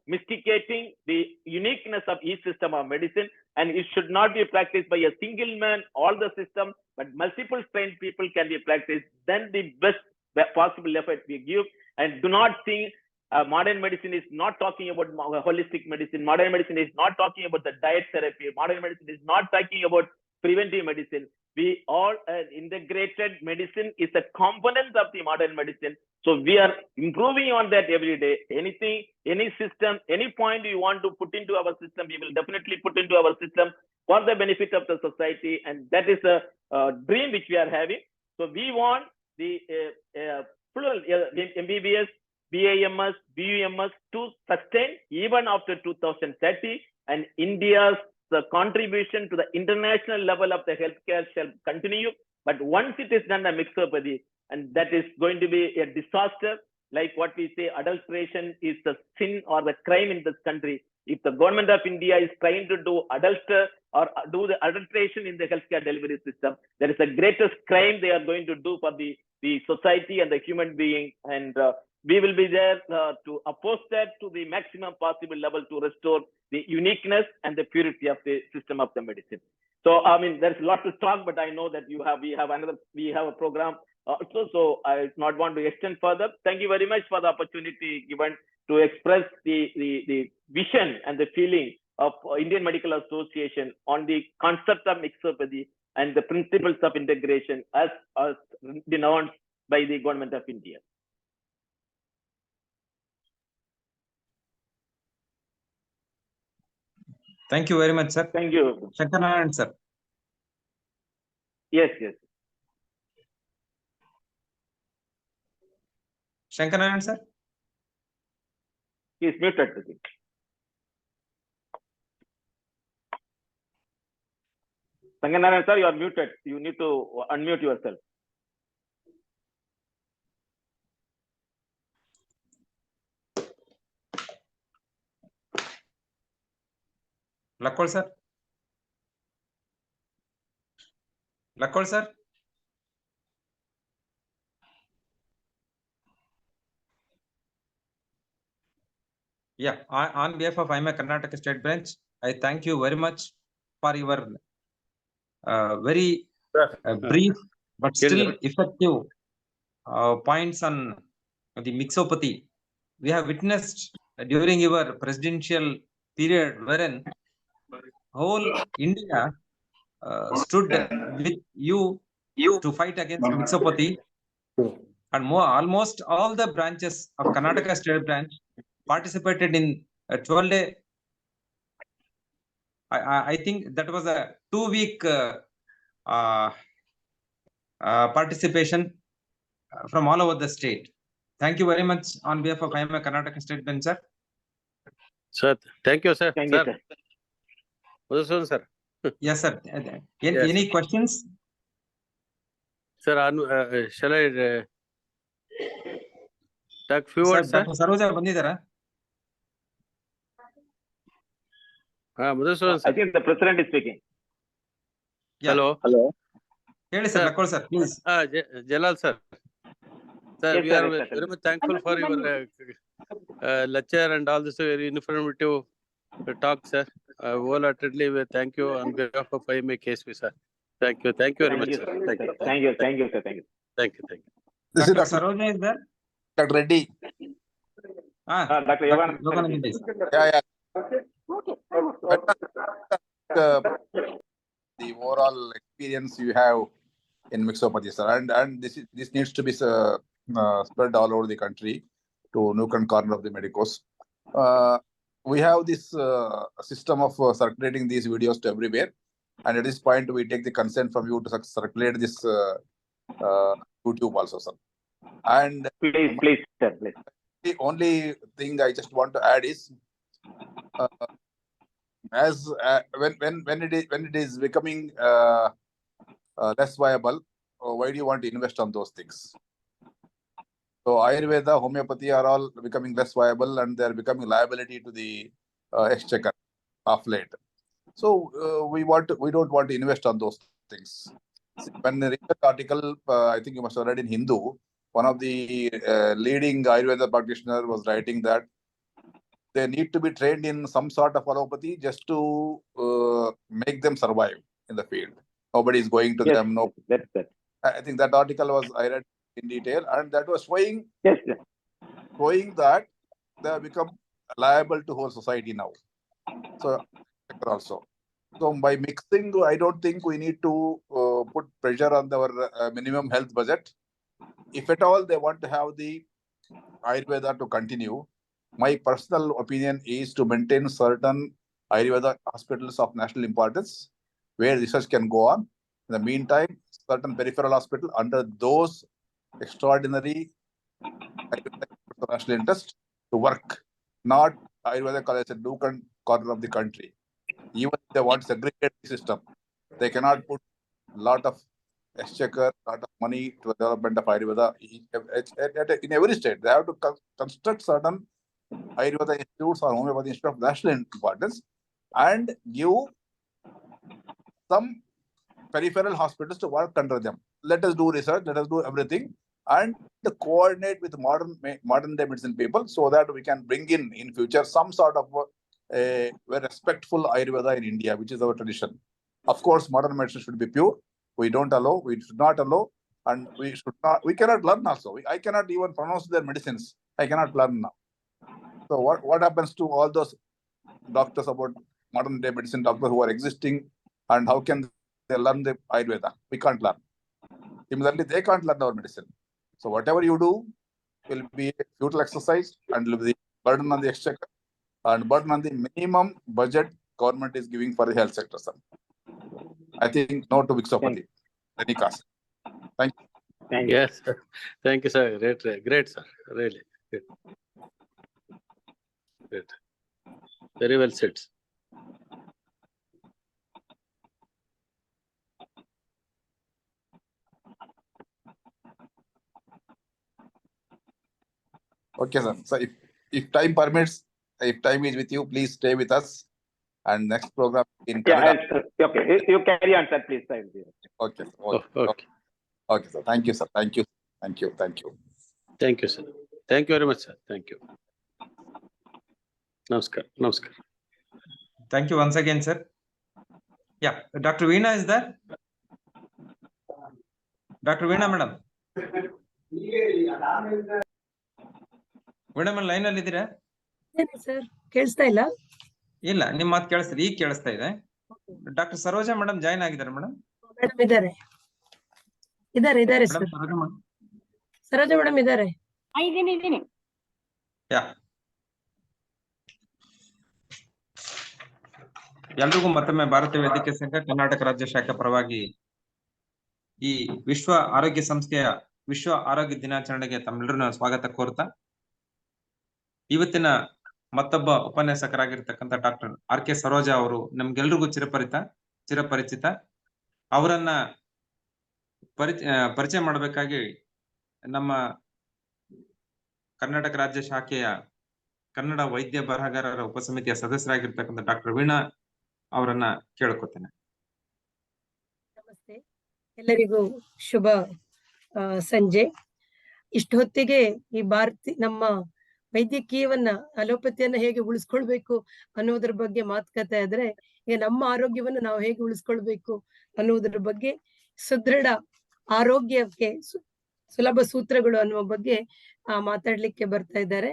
mysticating the uniqueness of each system of medicine. And it should not be practiced by a single man, all the system, but multiple trained people can be practiced. Then the best possible effort we give, and do not think modern medicine is not talking about holistic medicine. Modern medicine is not talking about the diet therapy. Modern medicine is not talking about preventive medicine. We all integrated medicine is a component of the modern medicine. So we are improving on that every day. Anything, any system, any point you want to put into our system, we will definitely put into our system for the benefit of the society. And that is a dream which we are having. So we want the plural MBBS BAMS, BUMS to sustain even after 2030, and India's contribution to the international level of the healthcare shall continue. But once it is done a mixopathy, and that is going to be a disaster, like what we say, adulteration is the sin or the crime in this country. If the government of India is trying to do adulter or do the adulteration in the healthcare delivery system, that is the greatest crime they are going to do for the society and the human being. And we will be there to oppose that to the maximum possible level to restore the uniqueness and the purity of the system of the medicine. So, I mean, there's a lot to talk, but I know that we have a program also, so I not want to extend further. Thank you very much for the opportunity given to express the vision and the feeling of Indian Medical Association on the concept of mixopathy and the principles of integration as denounced by the government of India. Thank you very much, sir. Thank you. Shankar Narayan, sir. Yes. Shankar Narayan, sir. He is muted. Shankar Narayan, sir, you are muted. You need to unmute yourself. Lakol, sir. Lakol, sir. Yeah, on behalf of IMA Karnataka State Branch, I thank you very much for your very brief but still effective points on the mixopathy. We have witnessed during your presidential period wherein whole India stood with you to fight against mixopathy, and almost all the branches of Karnataka State Branch participated in a 12-day. I think that was a 2-week participation from all over the state. Thank you very much on behalf of IMA Karnataka State Branch, sir. Sir, thank you, sir. Thank you, sir. Madhusudan, sir. Yes, sir. Yes, Any questions? Sir, shall I talk few Sir, words, sir? Dr. Saroja ಬಂದಿದ್ದಾರಾ? Madhusudan, I sir. think the president is speaking. Yeah. Hello. ಹೇಳಿ sir, Sir. Lakol sir, please. Jalal, sir. Sir, Yes, we sir, are yes, sir. very much thankful for your lecture and all this very informative talk, sir. Wholeheartedly, we thank you on behalf of IMA KSP, sir. Thank you very much, sir. Thank you. Thank you, sir. Thank you. Thank you. This is Dr. Dr. Saroja is there? Dr. Reddy. Dr. Yogananda. Yogananda is. Yeah. The overall experience you have in mixopathy, sir, and this needs to be spread all over the country to nook and corner of the medicos. We have this system of circulating these videos to everywhere, and at this point we take the consent from you to circulate this YouTube also, sir. And Please, sir, please. the only thing I just want to add is, when it is becoming less viable, why do you want to invest on those things? So Ayurveda, homeopathy are all becoming less viable, and they are becoming liability to the exchequer of late. So we don't want to invest on those things. When the recent article, I think you must have read in Hindu, one of the leading Ayurveda practitioner was writing that they need to be trained in some sort of allopathy just to make them survive in the field. Nobody is going to Yes, them. No, that's it. I think that article I read in detail, and that was showing Yes, sir. that they have become liable to whole society now. So also. So by mixing, I don't think we need to put pressure on our minimum health budget. If at all they want to have the Ayurveda to continue, my personal opinion is to maintain certain Ayurveda hospitals of national importance where research can go on. In the meantime, certain peripheral hospital under those extraordinary the national interest to work, not Ayurveda college at Dukan corner of the country. Even if they want segregated system, they cannot put lot of exchequer, lot of money to the development of Ayurveda in every state. They have to construct certain Ayurveda institutes or homeopathy institute of national importance and give some peripheral hospitals to work under them. Let us do research, let us do everything, and to coordinate with modern day medicine people so that we can bring in future some sort of a very respectful Ayurveda in India, which is our tradition. Of course, modern medicine should be pure. We should not allow, and we cannot learn also. I cannot even pronounce their medicines. I cannot learn now. So what happens to all those doctors about modern day medicine doctors who are existing, and how can they learn the Ayurveda? We can't learn. Similarly, they can't learn our medicine. So whatever you do will be a futile exercise and will be burden on the exchequer and burden on the minimum budget government is giving for the health sector, sir. I think no to Vixopathy. Any cost. Thank you. Thank you. Yes, sir. Thank you, sir. Great, sir. Really. Great. Very well said. Okay, sir. So if time permits, if time is with you, please stay with us. And next program in Kannada. Okay. You carry on, sir, please. Okay. Okay. Okay, sir. Thank you, sir. Thank you. Thank you, sir. Thank you very much, sir. Thank you. Namaskar. Thank you once again, sir. Yeah, Dr. Veena is there? Dr. Veena, madam. Madam line ಅಲ್ಲಿ ಇದ್ದೀರಾ? Sir ಕೇಳಿಸ್ತಾ ಇಲ್ಲ? ಇಲ್ಲ, ನಿಮ್ಮ ಮಾತು ಕೇಳಿಸ್ತಿದೆ, ಈಗ ಕೇಳಿಸ್ತಾ ಇದೆ. ಡಾಕ್ಟರ್ ಸರೋಜಾ ಮೇಡಮ್ ಜಾಯಿನ್ ಆಗಿದ್ದಾರೆ ಮೇಡಮ್? ಮೇಡಮ್ ಇದ್ದಾರೆ ಸರ್. ಸರೋಜಾ ಮೇಡಮ್ ಇದ್ದಾರೆ. ಇದ್ದೀನಿ. ಯಾ, ಎಲ್ರಿಗೂ ಮತ್ತೊಮ್ಮೆ ಭಾರತೀಯ ವೈದ್ಯಕೀಯ ಸಂಘ ಕರ್ನಾಟಕ ರಾಜ್ಯ ಶಾಖೆ ಪರವಾಗಿ ಈ ವಿಶ್ವ ಆರೋಗ್ಯ ಸಂಸ್ಥೆಯ ವಿಶ್ವ ಆರೋಗ್ಯ ದಿನಾಚರಣೆಗೆ ತಮ್ಮೆಲ್ಲರನ್ನ ಸ್ವಾಗತ ಕೋರ್ತಾ, ಇವತ್ತಿನ ಮತ್ತೊಬ್ಬ ಉಪನ್ಯಾಸಕರಾಗಿರ್ತಕ್ಕಂಥ ಡಾಕ್ಟರ್ RK ಸರೋಜಾ ಅವರು ನಮ್ಗೆಲ್ರಿಗೂ ಚಿರಪರಿಚಿತ. ಅವರನ್ನ ಪರಿಚಯ ಮಾಡಬೇಕಾಗಿ ನಮ್ಮ ಕರ್ನಾಟಕ ರಾಜ್ಯ ಶಾಖೆಯ ಕನ್ನಡ ವೈದ್ಯ ಬರಹಗಾರರ ಉಪಸಮಿತಿಯ ಸದಸ್ಯರಾಗಿರ್ತಕ್ಕಂಥ ಡಾಕ್ಟರ್ ವೀಣಾ ಅವರನ್ನ ಕೇಳ್ಕೊತೇನೆ. ನಮಸ್ತೆ, ಎಲ್ಲರಿಗೂ ಶುಭ ಸಂಜೆ. ಇಷ್ಟು ಹೊತ್ತಿಗೆ ಈ ನಮ್ಮ ವೈದ್ಯಕೀಯವನ್ನ, ಅಲೋಪತಿಯನ್ನ ಹೇಗೆ ಉಳಿಸ್ಕೊಳ್ಬೇಕು ಅನ್ನೋದ್ರ ಬಗ್ಗೆ ಮಾತುಕತೆ ಆದ್ರೆ, ಈಗ ನಮ್ಮ ಆರೋಗ್ಯವನ್ನು ನಾವು ಹೇಗೆ ಉಳಿಸ್ಕೊಳ್ಬೇಕು ಅನ್ನೋದ್ರ ಬಗ್ಗೆ, ಸುದೃಢ ಆರೋಗ್ಯಕ್ಕೆ ಸುಲಭ ಸೂತ್ರಗಳು ಅನ್ನುವ ಬಗ್ಗೆ ಮಾತಾಡ್ಲಿಕ್ಕೆ ಬರ್ತಾ ಇದ್ದಾರೆ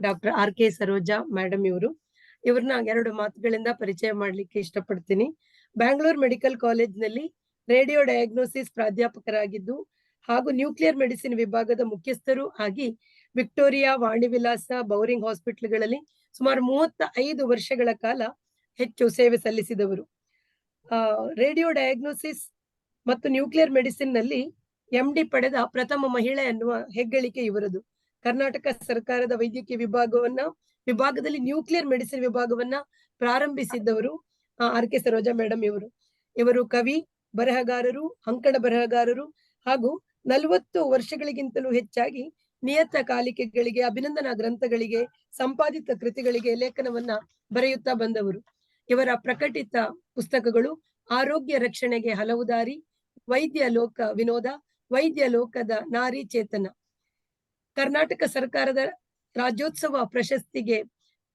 ಡಾಕ್ಟರ್ RK ಸರೋಜಾ ಮೇಡಮ್ ಇವರು. ಇವ್ರನ್ನ 2 ಮಾತುಗಳಿಂದ ಪರಿಚಯ ಮಾಡ್ಲಿಕ್ಕೆ ಇಷ್ಟಪಡ್ತೀನಿ. ಬ್ಯಾಂಗ್ಳೂರ್ ಮೆಡಿಕಲ್ ಕಾಲೇಜ್ನಲ್ಲಿ ರೇಡಿಯೋ ಡಯಾಗ್ನೋಸಿಸ್ ಪ್ರಾಧ್ಯಾಪಕರಾಗಿದ್ದು ಹಾಗೂ ನ್ಯೂಕ್ಲಿಯರ್ ಮೆಡಿಸಿನ್ ವಿಭಾಗದ ಮುಖ್ಯಸ್ಥರು ಆಗಿ ವಿಕ್ಟೋರಿಯಾ, ವಾಣಿವಿಲಾಸ, ಬೌರಿಂಗ್ ಹಾಸ್ಪಿಟಲ್ಗಳಲ್ಲಿ ಸುಮಾರು 35 ವರ್ಷಗಳ ಕಾಲ ಹೆಚ್ಚು ಸೇವೆ ಸಲ್ಲಿಸಿದವರು. ರೇಡಿಯೋ ಡಯಾಗ್ನೋಸಿಸ್ ಮತ್ತು ನ್ಯೂಕ್ಲಿಯರ್ ಮೆಡಿಸಿನ್ ನಲ್ಲಿ MD ಪಡೆದ ಪ್ರಥಮ ಮಹಿಳೆ ಅನ್ನುವ ಹೆಗ್ಗಳಿಕೆ ಇವರದು. ಕರ್ನಾಟಕ ಸರ್ಕಾರದ ವೈದ್ಯಕೀಯ ವಿಭಾಗದಲ್ಲಿ ನ್ಯೂಕ್ಲಿಯರ್ ಮೆಡಿಸಿನ್ ವಿಭಾಗವನ್ನ ಪ್ರಾರಂಭಿಸಿದ್ದವರು RK ಸರೋಜಾ ಮೇಡಮ್ ಇವರು ಕವಿ, ಬರಹಗಾರರು, ಅಂಕಣ ಬರಹಗಾರರು ಹಾಗೂ 40 ವರ್ಷಗಳಿಗಿಂತಲೂ ಹೆಚ್ಚಾಗಿ ನಿಯತಕಾಲಿಕೆಗಳಿಗೆ, ಅಭಿನಂದನಾ ಗ್ರಂಥಗಳಿಗೆ, ಸಂಪಾದಿತ ಕೃತಿಗಳಿಗೆ ಲೇಖನವನ್ನ ಬರೆಯುತ್ತಾ ಬಂದವರು. ಇವರ ಪ್ರಕಟಿತ ಪುಸ್ತಕಗಳು ಆರೋಗ್ಯ ರಕ್ಷಣೆಗೆ ಹಲವು ದಾರಿ, ವೈದ್ಯ ಲೋಕ ವಿನೋದ, ವೈದ್ಯ ಲೋಕದ ನಾರಿ ಚೇತನ. ಕರ್ನಾಟಕ ಸರ್ಕಾರದ ರಾಜ್ಯೋತ್ಸವ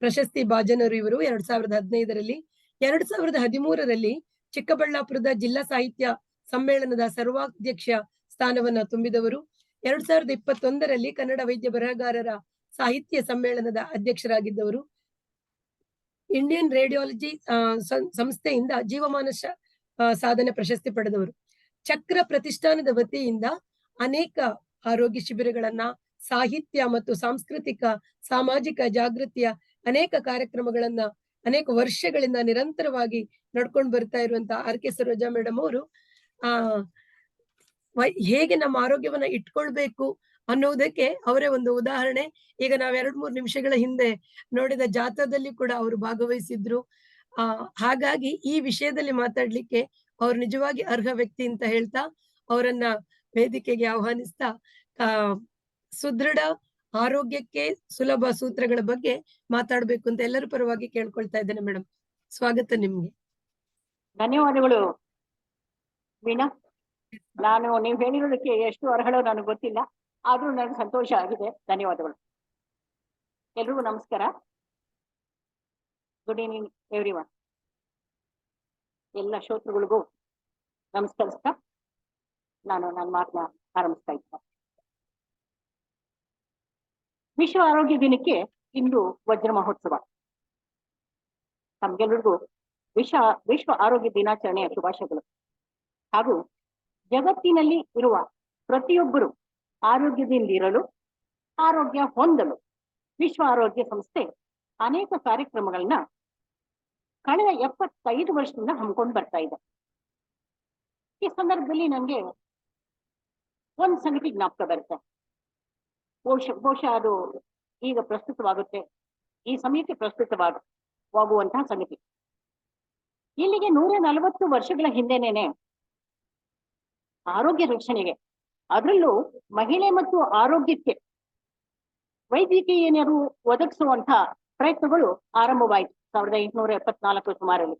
ಪ್ರಶಸ್ತಿ ಭಾಜನರು ಇವರು 2015ರಲ್ಲಿ. 2013ರಲ್ಲಿ ಚಿಕ್ಕಬಳ್ಳಾಪುರದ ಜಿಲ್ಲಾ ಸಾಹಿತ್ಯ ಸಮ್ಮೇಳನದ ಸರ್ವಾಧ್ಯಕ್ಷ ಸ್ಥಾನವನ್ನ ತುಂಬಿದವರು. 2021ರಲ್ಲಿ ಕನ್ನಡ ವೈದ್ಯ ಬರಹಗಾರರ ಸಾಹಿತ್ಯ ಸಮ್ಮೇಳನದ ಅಧ್ಯಕ್ಷರಾಗಿದ್ದವರು. ಇಂಡಿಯನ್ ರೇಡಿಯಾಲಜಿ ಸಂಸ್ಥೆಯಿಂದ ಜೀವಮಾನ ಸಾಧನೆ ಪ್ರಶಸ್ತಿ ಪಡೆದವರು. ಚಕ್ರ ಪ್ರತಿಷ್ಠಾನದ ವತಿಯಿಂದ ಅನೇಕ ಆರೋಗ್ಯ ಶಿಬಿರಗಳನ್ನ, ಸಾಹಿತ್ಯ ಮತ್ತು ಸಾಂಸ್ಕೃತಿಕ ಸಾಮಾಜಿಕ ಜಾಗೃತಿಯ ಅನೇಕ ಕಾರ್ಯಕ್ರಮಗಳನ್ನ ಅನೇಕ ವರ್ಷಗಳಿಂದ ನಿರಂತರವಾಗಿ ನಡ್ಕೊಂಡು ಬರ್ತಾ ಇರುವಂತಹ RK ಸರೋಜಾ ಮೇಡಮ್ ಅವರು ಹೇಗೆ ನಮ್ಮ ಆರೋಗ್ಯವನ್ನ ಇಟ್ಕೊಳ್ಬೇಕು ಅನ್ನುವುದಕ್ಕೆ ಅವರೇ ಒಂದು ಉದಾಹರಣೆ. ಈಗ ನಾವ್ 2-3 ನಿಮಿಷಗಳ ಹಿಂದೆ ನೋಡಿದ ಜಾಥಾದಲ್ಲಿ ಕೂಡ ಅವರು ಭಾಗವಹಿಸಿದ್ರು. ಹಾಗಾಗಿ ಈ ವಿಷಯದಲ್ಲಿ ಮಾತಾಡ್ಲಿಕ್ಕೆ ಅವ್ರು ನಿಜವಾಗಿ ಅರ್ಹ ವ್ಯಕ್ತಿ ಅಂತ ಹೇಳ್ತಾ ಅವರನ್ನ ವೇದಿಕೆಗೆ ಆಹ್ವಾನಿಸ್ತಾ ಸುದೃಢ ಆರೋಗ್ಯಕ್ಕೆ ಸುಲಭ ಸೂತ್ರಗಳ ಬಗ್ಗೆ ಮಾತಾಡ್ಬೇಕು ಅಂತ ಎಲ್ಲರ ಪರವಾಗಿ ಕೇಳ್ಕೊಳ್ತಾ ಇದ್ದೇನೆ. ಮೇಡಮ್, ಸ್ವಾಗತ ನಿಮ್ಗೆ. ಧನ್ಯವಾದಗಳು ವೀಣಾ. ನೀವು ಹೇಳಿರೋದಕ್ಕೆ ಎಷ್ಟು ಅರ್ಹಳೋ ನನಗೆ ಗೊತ್ತಿಲ್ಲ, ಆದ್ರೂ ನನಗೆ ಸಂತೋಷ ಆಗಿದೆ. ಧನ್ಯವಾದಗಳು. ಎಲ್ರಿಗೂ ನಮಸ್ಕಾರ. Good evening everyone. ಎಲ್ಲ ಶ್ರೋತೃಗಳಿಗೂ ನಮಸ್ಕರಿಸ್ತಾ ನಾನು ನನ್ನ ಮಾತನ್ನ ಆರಂಭಿಸ್ತಾ ಇದ್ದೆ. ವಿಶ್ವ ಆರೋಗ್ಯ ದಿನಕ್ಕೆ ಇಂದು ವಜ್ರ ಮಹೋತ್ಸವ. ನಮ್ಗೆಲ್ರಿಗೂ ವಿಶ್ವ ಆರೋಗ್ಯ ದಿನಾಚರಣೆಯ ಶುಭಾಶಯಗಳು. ಹಾಗೂ ಜಗತ್ತಿನಲ್ಲಿ ಇರುವ ಪ್ರತಿಯೊಬ್ಬರು ಆರೋಗ್ಯದಿಂದಿರಲು, ಆರೋಗ್ಯ ಹೊಂದಲು ವಿಶ್ವ ಆರೋಗ್ಯ ಸಂಸ್ಥೆ ಅನೇಕ ಕಾರ್ಯಕ್ರಮಗಳನ್ನ ಕಳೆದ 75 ವರ್ಷದಿಂದ ಹಮ್ಮಿಕೊಂಡು ಬರ್ತಾ ಇದೆ. ಈ ಸಂದರ್ಭದಲ್ಲಿ ನನಗೆ ಒಂದು ಸಂಗತಿ ಜ್ಞಾಪಕ ಬರುತ್ತೆ. ಬಹುಶಃ ಅದು ಈಗ ಪ್ರಸ್ತುತವಾಗುತ್ತೆ, ಈ ಸಮಯಕ್ಕೆ ಪ್ರಸ್ತುತವಾಗುವಂತಹ ಸಂಗತಿ. ಇಲ್ಲಿಗೆ 140 ವರ್ಷಗಳ ಹಿಂದೆನೇನೆ ಆರೋಗ್ಯ ರಕ್ಷಣೆಗೆ, ಅದರಲ್ಲೂ ಮಹಿಳೆ ಮತ್ತು ಆರೋಗ್ಯಕ್ಕೆ ವೈದ್ಯಕೀಯ ನೆರವು ಒದಗಿಸುವಂತ ಪ್ರಯತ್ನಗಳು ಆರಂಭವಾಯಿತು 1874 ಸುಮಾರಲ್ಲಿ.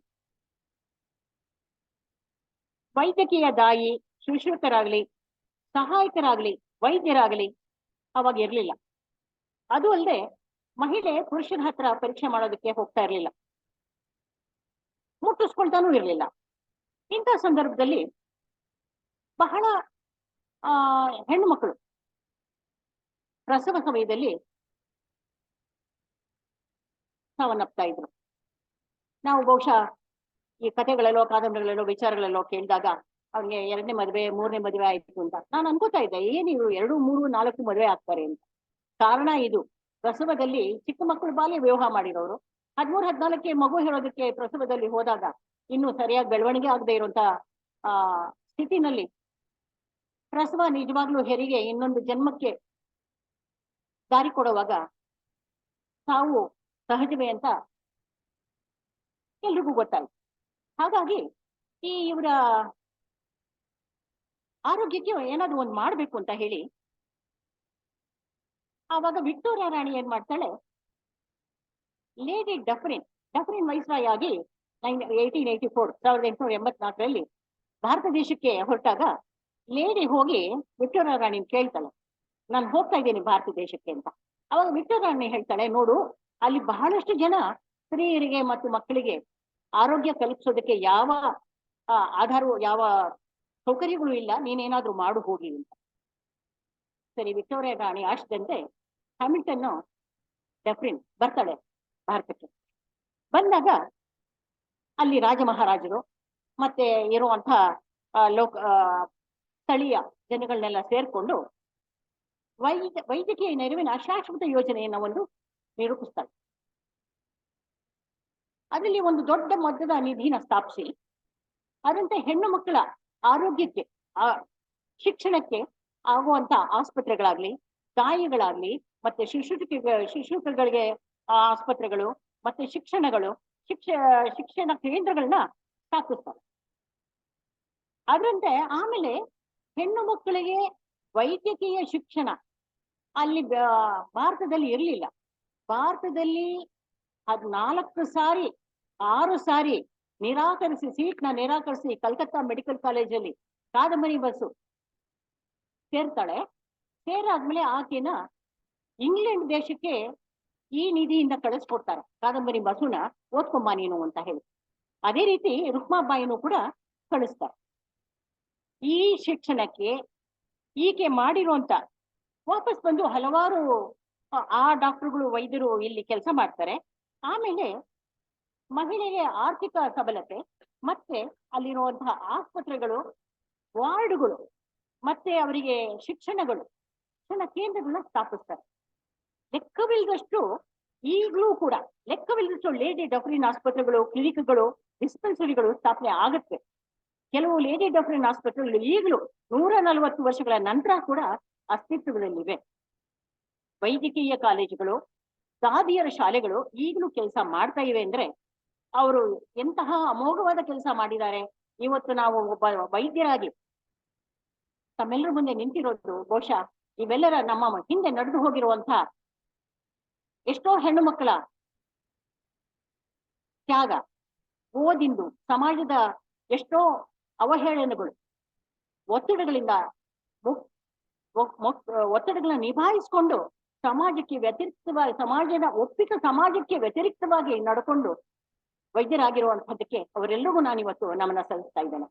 ವೈದ್ಯಕೀಯ ದಾಯಿ, ಶುಶ್ರೂಷಕರಾಗ್ಲಿ, ಸಹಾಯಕರಾಗ್ಲಿ, ವೈದ್ಯರಾಗ್ಲಿ ಅವಾಗ ಇರ್ಲಿಲ್ಲ. ಅದು ಅಲ್ಲದೆ ಮಹಿಳೆ ಪುರುಷರ ಹತ್ರ ಪರೀಕ್ಷೆ ಮಾಡೋದಕ್ಕೆ ಹೋಗ್ತಾ ಇರ್ಲಿಲ್ಲ, ಮುಟ್ಟಿಸ್ಕೊಳ್ತಾನೂ ಇರ್ಲಿಲ್ಲ. ಇಂಥ ಸಂದರ್ಭದಲ್ಲಿ ಬಹಳ ಹೆಣ್ಣು ಮಕ್ಕಳು ಪ್ರಸವ ಸಮಯದಲ್ಲಿ ಸಾವನ್ನಪ್ತಾ ಇದ್ರು. ನಾವು ಬಹುಶಃ ಈ ಕಥೆಗಳಲ್ಲೋ, ಕಾದಂಬರಿಗಳಲ್ಲೋ, ವಿಚಾರಗಳಲ್ಲೋ ಕೇಳಿದಾಗ ಅವ್ರಿಗೆ 2ನೇ ಮದುವೆ, 3ನೇ ಮದುವೆ ಆಯ್ತು ಅಂತ ನಾನು ಅನ್ಕೋತಾ ಇದ್ದೆ, ಏನಿವ್ರು 2, 3, 4 ಮದುವೆ ಆಗ್ತಾರೆ ಅಂತ. ಕಾರಣ ಇದು, ಪ್ರಸವದಲ್ಲಿ ಚಿಕ್ಕ ಮಕ್ಕಳು ಬಾಲ್ಯ ವಿವಾಹ ಮಾಡಿರೋರು 13, 14ಕ್ಕೆ ಮಗು ಹೇಳೋದಕ್ಕೆ ಪ್ರಸವದಲ್ಲಿ ಹೋದಾಗ ಇನ್ನು ಸರಿಯಾಗಿ ಬೆಳವಣಿಗೆ ಆಗದೆ ಇರುವಂತ ಸ್ಥಿತಿನಲ್ಲಿ ಪ್ರಸವ ನಿಜವಾಗ್ಲೂ ಹೆರಿಗೆ ಇನ್ನೊಂದು ಜನ್ಮಕ್ಕೆ ದಾರಿ ಕೊಡುವಾಗ ಸಾವು ಸಹಜವೇ ಅಂತ ಎಲ್ರಿಗೂ ಗೊತ್ತಾಯ್ತು. ಹಾಗಾಗಿ ಇವರ ಆರೋಗ್ಯಕ್ಕೆ ಏನಾದ್ರು ಒಂದು ಮಾಡ್ಬೇಕು ಅಂತ ಹೇಳಿ ಆವಾಗ ವಿಕ್ಟೋರಿಯಾ ರಾಣಿ ಏನ್ ಮಾಡ್ತಾಳೆ, ಲೇಡಿ ಡಫ್ರಿನ್ ವೈಸ್ರಾಯ್ ಆಗಿ 1884 ಭಾರತ ದೇಶಕ್ಕೆ ಹೊರಟಾಗ ಲೇಡಿ ಹೋಗಿ ವಿಕ್ಟೋರಿಯಾ ರಾಣಿ ಕೇಳ್ತಾಳೆ, ನಾನು ಹೋಗ್ತಾ ಇದ್ದೀನಿ ಭಾರತ ದೇಶಕ್ಕೆ ಅಂತ. ಅವಾಗ ವಿಕ್ಟೋರಿಯಾ ರಾಣಿ ಹೇಳ್ತಾಳೆ, ನೋಡು ಅಲ್ಲಿ ಬಹಳಷ್ಟು ಜನ ಸ್ತ್ರೀಯರಿಗೆ ಮತ್ತು ಮಕ್ಕಳಿಗೆ ಆರೋಗ್ಯ ಕಲ್ಪಿಸೋದಕ್ಕೆ ಯಾವ ಆಧಾರವೂ, ಯಾವ ಸೌಕರ್ಯಗಳು ಇಲ್ಲ, ನೀನೇನಾದ್ರೂ ಮಾಡು ಹೋಗಿ ಅಂತ. ಸರಿ, ವಿಕ್ಟೋರಿಯಾ ರಾಣಿ ಆಶದಂತೆ ಹ್ಯಾಮಿಲ್ಟನ್ ಡಫ್ರಿನ್ ಬರ್ತಾಳೆ ಭಾರತಕ್ಕೆ. ಬಂದಾಗ ಅಲ್ಲಿ ರಾಜ ಮಹಾರಾಜರು ಮತ್ತೆ ಇರುವಂತ ಸ್ಥಳೀಯ ಜನಗಳನ್ನೆಲ್ಲ ಸೇರ್ಕೊಂಡು ವೈದ್ಯಕೀಯ ನೆರವಿನ ಶಾಶ್ವತ ಯೋಜನೆಯನ್ನ ಒಂದು ನಿರೂಪಿಸ್ತಾರೆ. ಅದರಲ್ಲಿ ಒಂದು ದೊಡ್ಡ ಮೊತ್ತದ ನಿಧಿನ ಸ್ಥಾಪಿಸಿ ಅದಂತೆ ಹೆಣ್ಣು ಮಕ್ಕಳ ಆರೋಗ್ಯಕ್ಕೆ, ಶಿಕ್ಷಣಕ್ಕೆ ಆಗುವಂತ ಆಸ್ಪತ್ರೆಗಳಾಗ್ಲಿ, ದಾಯಿಗಳಾಗ್ಲಿ, ಮತ್ತೆ ಶಿಶುಗಳಿಗೆ ಆಸ್ಪತ್ರೆಗಳು, ಮತ್ತೆ ಶಿಕ್ಷಣ ಕೇಂದ್ರಗಳನ್ನ ಸ್ಥಾಪಿಸ್ತಾರೆ. ಅದರಂತೆ ಆಮೇಲೆ ಹೆಣ್ಣು ಮಕ್ಕಳಿಗೆ ವೈದ್ಯಕೀಯ ಶಿಕ್ಷಣ ಅಲ್ಲಿ ಭಾರತದಲ್ಲಿ ಇರಲಿಲ್ಲ. ಭಾರತದಲ್ಲಿ 14 ಸಾರಿ 6 ಸಾರಿ ಸೀಟ್ನ ನಿರಾಕರಿಸಿ ಕಲ್ಕತ್ತಾ ಮೆಡಿಕಲ್ ಕಾಲೇಜಲ್ಲಿ ಕಾದಂಬರಿ ಬಸ್ಸು ಸೇರ್ತಾಳೆ. ಸೇರಾದ್ಮೇಲೆ ಆಕೆನ ಇಂಗ್ಲೆಂಡ್ ದೇಶಕ್ಕೆ ಈ ನಿಧಿಯಿಂದ ಕಳಿಸ್ಕೊಡ್ತಾರೆ, ಕಾದಂಬರಿ ಬಸ್ಸುನ ಓದ್ಕೊಂಬ ನೀನು ಅಂತ ಹೇಳಿ. ಅದೇ ರೀತಿ ರುಕ್ಮಾಬಾಯಿನೂ ಕೂಡ ಕಳಿಸ್ತಾರೆ. ಈ ಶಿಕ್ಷಣಕ್ಕೆ ಈಕೆ ಮಾಡಿರುವಂತ ವಾಪಸ್ ಬಂದು ಹಲವಾರು ಡಾಕ್ಟರ್ಗಳು, ವೈದ್ಯರು ಇಲ್ಲಿ ಕೆಲಸ ಮಾಡ್ತಾರೆ. ಆಮೇಲೆ ಮಹಿಳೆಗೆ ಆರ್ಥಿಕ ಸಬಲತೆ, ಮತ್ತೆ ಅಲ್ಲಿರುವಂತಹ ಆಸ್ಪತ್ರೆಗಳು, ವಾರ್ಡ್ಗಳು, ಮತ್ತೆ ಅವರಿಗೆ ಶಿಕ್ಷಣ ಕೇಂದ್ರಗಳನ್ನ ಸ್ಥಾಪಿಸ್ತಾರೆ. ಲೆಕ್ಕವಿಲ್ಲದಷ್ಟು ಈಗಲೂ ಕೂಡ ಲೆಕ್ಕವಿಲ್ಲದಷ್ಟು ಲೇಡಿ ಡಫ್ರಿನ್ ಆಸ್ಪತ್ರೆಗಳು, ಕ್ಲಿನಿಕ್ಗಳು, ಡಿಸ್ಪೆನ್ಸರಿಗಳು ಸ್ಥಾಪನೆ ಆಗುತ್ತೆ. ಕೆಲವು ಲೇಡಿ ಡಫ್ರಿನ್ ಆಸ್ಪತ್ರೆಗಳು ಈಗಲೂ 140 ವರ್ಷಗಳ ನಂತರ ಕೂಡ ಅಸ್ತಿತ್ವದಲ್ಲಿವೆ. ವೈದ್ಯಕೀಯ ಕಾಲೇಜುಗಳು, ದಾದಿಯರ ಶಾಲೆಗಳು ಈಗಲೂ ಕೆಲಸ ಮಾಡ್ತಾ ಇವೆ ಅಂದ್ರೆ ಅವರು ಎಂತಹ ಅಮೋಘವಾದ ಕೆಲಸ ಮಾಡಿದ್ದಾರೆ. ಇವತ್ತು ನಾವು ಒಬ್ಬ ವೈದ್ಯರಾಗಿ ತಮ್ಮೆಲ್ಲರ ಮುಂದೆ ನಿಂತಿರೋದು ಬಹುಶಃ ಇವೆಲ್ಲರ ನಮ್ಮ ಹಿಂದೆ ನಡೆದು ಹೋಗಿರುವಂತಹ ಎಷ್ಟೋ ಹೆಣ್ಣು ಮಕ್ಕಳ ತ್ಯಾಗ, ಓದಿಂದು, ಸಮಾಜದ ಎಷ್ಟೋ ಅವಹೇಳನಗಳು, ಒತ್ತಡಗಳಿಂದ ಒತ್ತಡಗಳನ್ನ ನಿಭಾಯಿಸಿಕೊಂಡು ಸಮಾಜಕ್ಕೆ ವ್ಯತಿರಿಕ್ತವಾಗಿ, ಸಮಾಜಕ್ಕೆ ವ್ಯತಿರಿಕ್ತವಾಗಿ ನಡ್ಕೊಂಡು ವೈದ್ಯರಾಗಿರುವಂತಹದ್ದಕ್ಕೆ ಅವರೆಲ್ಲರಿಗೂ ನಾನು ಇವತ್ತು ನಮನ ಸಲ್ಲಿಸ್ತಾ ಇದ್ದೇನೆ.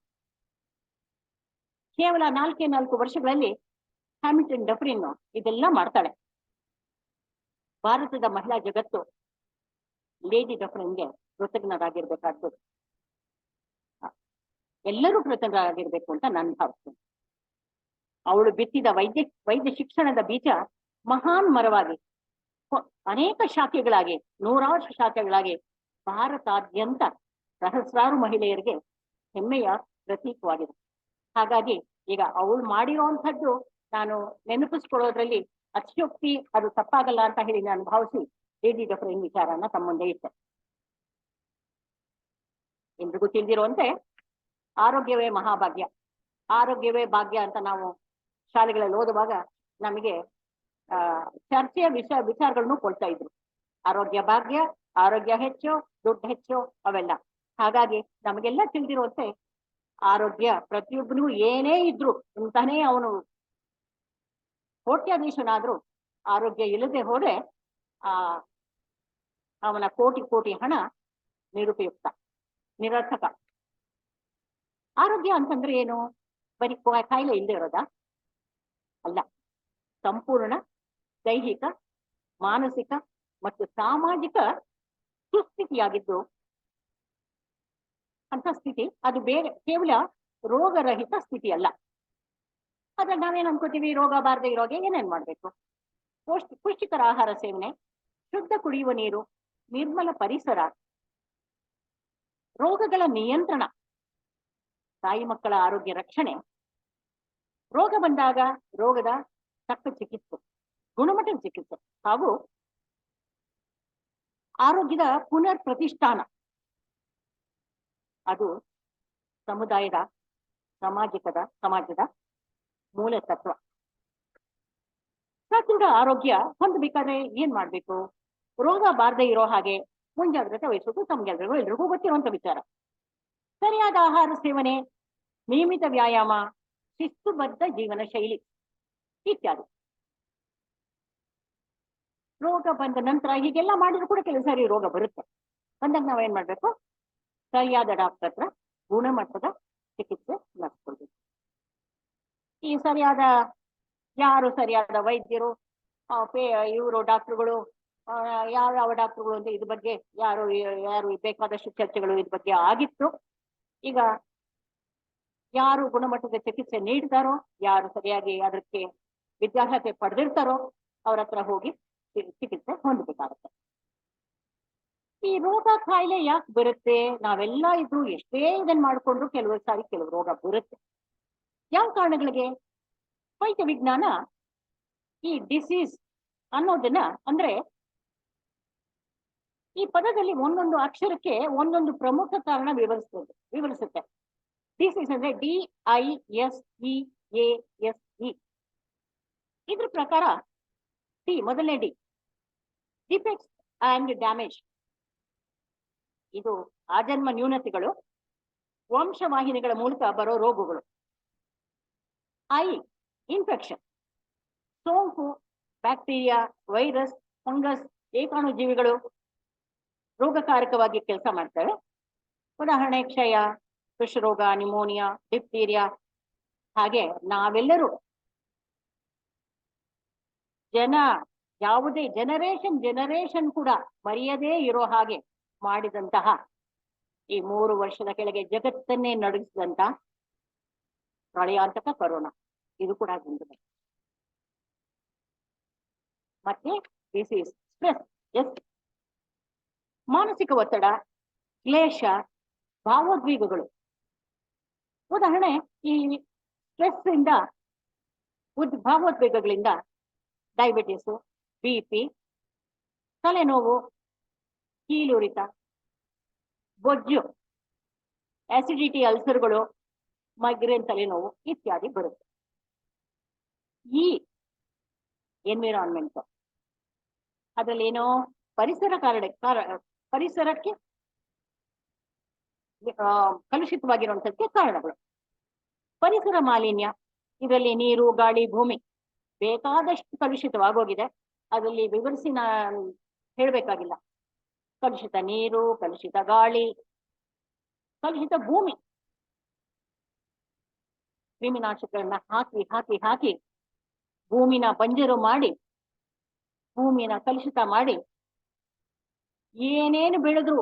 ಕೇವಲ 4 ವರ್ಷಗಳಲ್ಲಿ ಹ್ಯಾಮಿಲ್ಟನ್ ಡಫ್ರಿನ್ ಇದೆಲ್ಲ ಮಾಡ್ತಾಳೆ. ಭಾರತದ ಮಹಿಳಾ ಜಗತ್ತು ಲೇಡಿ ಡಫ್ರಿನ್ಗೆ ಕೃತಜ್ಞರಾಗಿರ್ಬೇಕಾದ್ದು, ಎಲ್ಲರೂ ಕೃತಜ್ಞರಾಗಿರ್ಬೇಕು ಅಂತ ನಾನು ಭಾವಿಸ್ತೇನೆ. ಅವಳು ಬಿತ್ತಿದ ವೈದ್ಯ ಶಿಕ್ಷಣದ ಬೀಜ ಮಹಾನ್ ಮರವಾಗಿ ಅನೇಕ ಶಾಖೆಗಳಾಗಿ, ನೂರಾರು ಶಾಖೆಗಳಾಗಿ ಭಾರತಾದ್ಯಂತ ಸಹಸ್ರಾರು ಮಹಿಳೆಯರಿಗೆ ಹೆಮ್ಮೆಯ ಪ್ರತೀಕವಾಗಿದೆ. ಹಾಗಾಗಿ ಈಗ ಅವಳು ಮಾಡಿರುವಂಥದ್ದು ನಾನು ನೆನಪಿಸ್ಕೊಳ್ಳೋದ್ರಲ್ಲಿ ಅತಿಶಯೋಕ್ತಿ, ಅದು ತಪ್ಪಾಗಲ್ಲ ಅಂತ ಹೇಳಿ ನಾನು ಭಾವಿಸಿ ಲೇಡಿ ಡಫ್ರಿನ್ ವಿಚಾರನ ತಮ್ಮ ಮುಂದೆ ಇಟ್ಟೆ. ಎಲ್ರಿಗೂ ತಿಳಿದಿರುವಂತೆ ಆರೋಗ್ಯವೇ ಮಹಾಭಾಗ್ಯ, ಆರೋಗ್ಯವೇ ಭಾಗ್ಯ ಅಂತ ನಾವು ಶಾಲೆಗಳಲ್ಲಿ ಓದುವಾಗ ನಮಗೆ ಚರ್ಚೆಯ ವಿಚಾರಗಳನ್ನು ಕೊಡ್ತಾ ಇದ್ರು. ಆರೋಗ್ಯ ಭಾಗ್ಯ, ಆರೋಗ್ಯ ಹೆಚ್ಚು, ದುಡ್ಡು ಹೆಚ್ಚು, ಅವೆಲ್ಲ. ಹಾಗಾಗಿ ನಮಗೆಲ್ಲ ತಿಳಿದಿರುವಂತೆ ಆರೋಗ್ಯ ಪ್ರತಿಯೊಬ್ಬನಿಗೂ ಏನೇ ಇದ್ರು ಅಂತಾನೆ ಅವನು ಕೋಟ್ಯಾಧೀಶನಾದ್ರೂ ಆರೋಗ್ಯ ಇಲ್ಲದೆ ಹೋದ್ರೆ ಅವನ ಕೋಟಿ ಹಣ ನಿರುಪಯುಕ್ತ, ನಿರರ್ಥಕ. ಆರೋಗ್ಯ ಅಂತಂದ್ರೆ ಏನು? ಬರೀ ಕಾಯಿಲೆ ಇಲ್ಲದೆ ಇರೋದಾ? ಅಲ್ಲ, ಸಂಪೂರ್ಣ ದೈಹಿಕ, ಮಾನಸಿಕ ಮತ್ತು ಸಾಮಾಜಿಕ ಸುಸ್ಥಿತಿಯಾಗಿದ್ದು ಅಂತ ಸ್ಥಿತಿ. ಅದು ಬೇರೆ ಕೇವಲ ರೋಗರಹಿತ ಸ್ಥಿತಿ ಅಲ್ಲ. ಆದ್ರೆ ನಾವೇನ್ ಅನ್ಕೋತೀವಿ, ರೋಗ ಬಾರದೆ ಇರೋಗೆ ಏನೇನ್ ಮಾಡ್ಬೇಕು? ಪುಷ್ಟಿಕರ ಆಹಾರ ಸೇವನೆ, ಶುದ್ಧ ಕುಡಿಯುವ ನೀರು, ನಿರ್ಮಲ ಪರಿಸರ, ರೋಗಗಳ ನಿಯಂತ್ರಣ, ತಾಯಿ ಮಕ್ಕಳ ಆರೋಗ್ಯ ರಕ್ಷಣೆ, ರೋಗ ಬಂದಾಗ ರೋಗದ ತಕ್ಕ ಚಿಕಿತ್ಸೆ, ಗುಣಮಟ್ಟದ ಚಿಕಿತ್ಸೆ ಹಾಗೂ ಆರೋಗ್ಯದ ಪುನರ್ ಪ್ರತಿಷ್ಠಾನ. ಅದು ಸಮಾಜದ ಮೂಲ ತತ್ವ. ಸದೃಢ ಆರೋಗ್ಯ ಹೊಂದಬೇಕಾದ್ರೆ ಏನ್ ಮಾಡ್ಬೇಕು? ರೋಗ ಬಾರದೆ ಇರೋ ಹಾಗೆ ಮುಂಜಾಗ್ರತೆ ವಹಿಸೋದು ಎಲ್ರಿಗೂ ಗೊತ್ತಿರುವಂತ ವಿಚಾರ. ಸರಿಯಾದ ಆಹಾರ ಸೇವನೆ, ನಿಯಮಿತ ವ್ಯಾಯಾಮ, ಶಿಸ್ತುಬದ್ಧ ಜೀವನ ಶೈಲಿ ಇತ್ಯಾದಿ. ರೋಗ ಬಂದ ನಂತರ ಹೀಗೆಲ್ಲ ಮಾಡಿದ್ರು ಕೂಡ ಕೆಲವು ಸಾರಿ ರೋಗ ಬರುತ್ತೆ. ಬಂದಾಗ ನಾವೇನ್ ಮಾಡ್ಬೇಕು? ಸರಿಯಾದ ಡಾಕ್ಟರ್ ಹತ್ರ ಗುಣಮಟ್ಟದ ಚಿಕಿತ್ಸೆ ನಡೆಸ್ಕೊಳ್ಬೇಕು. ಈ ಸರಿಯಾದ ವೈದ್ಯರು, ಇವರು ಡಾಕ್ಟರ್ಗಳು, ಯಾವ ಡಾಕ್ಟರ್ಗಳು ಅಂತ ಇದ್ರ ಬಗ್ಗೆ ಯಾರು ಬೇಕಾದಷ್ಟು ಚರ್ಚೆಗಳು ಇದ್ರ ಬಗ್ಗೆ ಆಗಿತ್ತು. ಈಗ ಯಾರು ಗುಣಮಟ್ಟದ ಚಿಕಿತ್ಸೆ ನೀಡ್ತಾರೋ, ಯಾರು ಸರಿಯಾಗಿ ಅದಕ್ಕೆ ವಿದ್ಯಾರ್ಹತೆ ಪಡೆದಿರ್ತಾರೋ ಅವ್ರ ಹತ್ರ ಹೋಗಿ ಚಿಕಿತ್ಸೆ ಹೊಂದಬೇಕಾಗುತ್ತೆ. ಈ ರೋಗ ಕಾಯಿಲೆ ಯಾಕೆ ಬರುತ್ತೆ? ನಾವೆಲ್ಲ ಇದ್ರು ಎಷ್ಟೇ ಇದನ್ನ ಮಾಡ್ಕೊಂಡ್ರು ಕೆಲವು ರೋಗ ಬರುತ್ತೆ. ಯಾವ ಕಾರಣಗಳಿಗೆ? ವೈದ್ಯ ವಿಜ್ಞಾನ ಈ ಡಿಸೀಸ್ ಅನ್ನೋದನ್ನ, ಅಂದ್ರೆ ಈ ಪದದಲ್ಲಿ ಒಂದೊಂದು ಅಕ್ಷರಕ್ಕೆ ಒಂದೊಂದು ಪ್ರಮುಖ ಕಾರಣ ವಿವರಿಸುತ್ತೆ. ಡಿಸೀಸ್ ಅಂದ್ರೆ DISEASE. ಇದ್ರ ಪ್ರಕಾರ ಮೊದಲನೇ ಡಿ, ಡಿಫೆಕ್ಟ್ಸ್ ಅಂಡ್ ಡ್ಯಾಮೇಜ್. ಇದು ಆಜನ್ಮ ನ್ಯೂನತೆಗಳು, ವಂಶವಾಹಿನಿಗಳ ಮೂಲಕ ಬರೋ ರೋಗಗಳು. ಇನ್ಫೆಕ್ಷನ್, ಸೋಂಕು, ಬ್ಯಾಕ್ಟೀರಿಯಾ, ವೈರಸ್, ಫಂಗಸ್, ಏಕಾಣುಜೀವಿಗಳು ರೋಗಕಾರಕವಾಗಿ ಕೆಲಸ ಮಾಡ್ತವೆ. ಉದಾಹರಣೆ ಕ್ಷಯ, ಕೃಷಿರೋಗ, ನಿಮೋನಿಯಾ, ಡಿಫ್ತೀರಿಯಾ. ಹಾಗೆ ನಾವೆಲ್ಲರೂ ಯಾವುದೇ ಜನರೇಷನ್ ಕೂಡ ಮರೆಯದೇ ಇರೋ ಹಾಗೆ ಮಾಡಿದಂತಹ ಈ 3 ವರ್ಷದ ಕೆಳಗೆ ಜಗತ್ತನ್ನೇ ನಡುಗಿಸಿದಂತ ಪ್ರಳಯಾಂತಕ ಕೊರೋನಾ, ಇದು ಕೂಡ ಬಂದಿದೆ. ಮತ್ತೆ ಸ್ಟ್ರೆಸ್, ಮಾನಸಿಕ ಒತ್ತಡ, ಕ್ಲೇಶ, ಭಾವೋದ್ವೇಗಗಳು. ಉದಾಹರಣೆ, ಈ ಸ್ಟ್ರೆಸ್ ಇಂದ ಭಾವೋದ್ವೇಗಗಳಿಂದ ಡಯಾಬಿಟಿಸು, BP, ತಲೆನೋವು, ಕೀಲುರಿತ, ಬೊಜ್ಜು, ಆಸಿಡಿಟಿ, ಅಲ್ಸರ್ಗಳು, ಮೈಗ್ರೇನ್ ತಲೆನೋವು ಇತ್ಯಾದಿ ಬರುತ್ತೆ. ಈ ಎನ್ವಿರಾನ್ಮೆಂಟ್ ಅದರಲ್ಲಿ ಏನೋ ಪರಿಸರಕ್ಕೆ ಕಲುಷಿತವಾಗಿರುವಂತಕ್ಕೆ ಕಾರಣಗಳು. ಪರಿಸರ ಮಾಲಿನ್ಯ, ಇದರಲ್ಲಿ ನೀರು, ಗಾಳಿ, ಭೂಮಿ ಬೇಕಾದಷ್ಟು ಕಲುಷಿತವಾಗೋಗಿದೆ. ಅದರಲ್ಲಿ ವಿವರಿಸಿ ನಾನು ಹೇಳ್ಬೇಕಾಗಿಲ್ಲ. ಕಲುಷಿತ ನೀರು, ಕಲುಷಿತ ಗಾಳಿ, ಕಲುಷಿತ ಭೂಮಿ, ಕ್ರಿಮಿನಾಶಕಗಳನ್ನ ಹಾಕಿ ಹಾಕಿ ಹಾಕಿ ಭೂಮಿನ ಬಂಜರು ಮಾಡಿ, ಭೂಮಿನ ಕಲುಷಿತ ಮಾಡಿ, ಏನೇನು ಬೆಳೆದ್ರು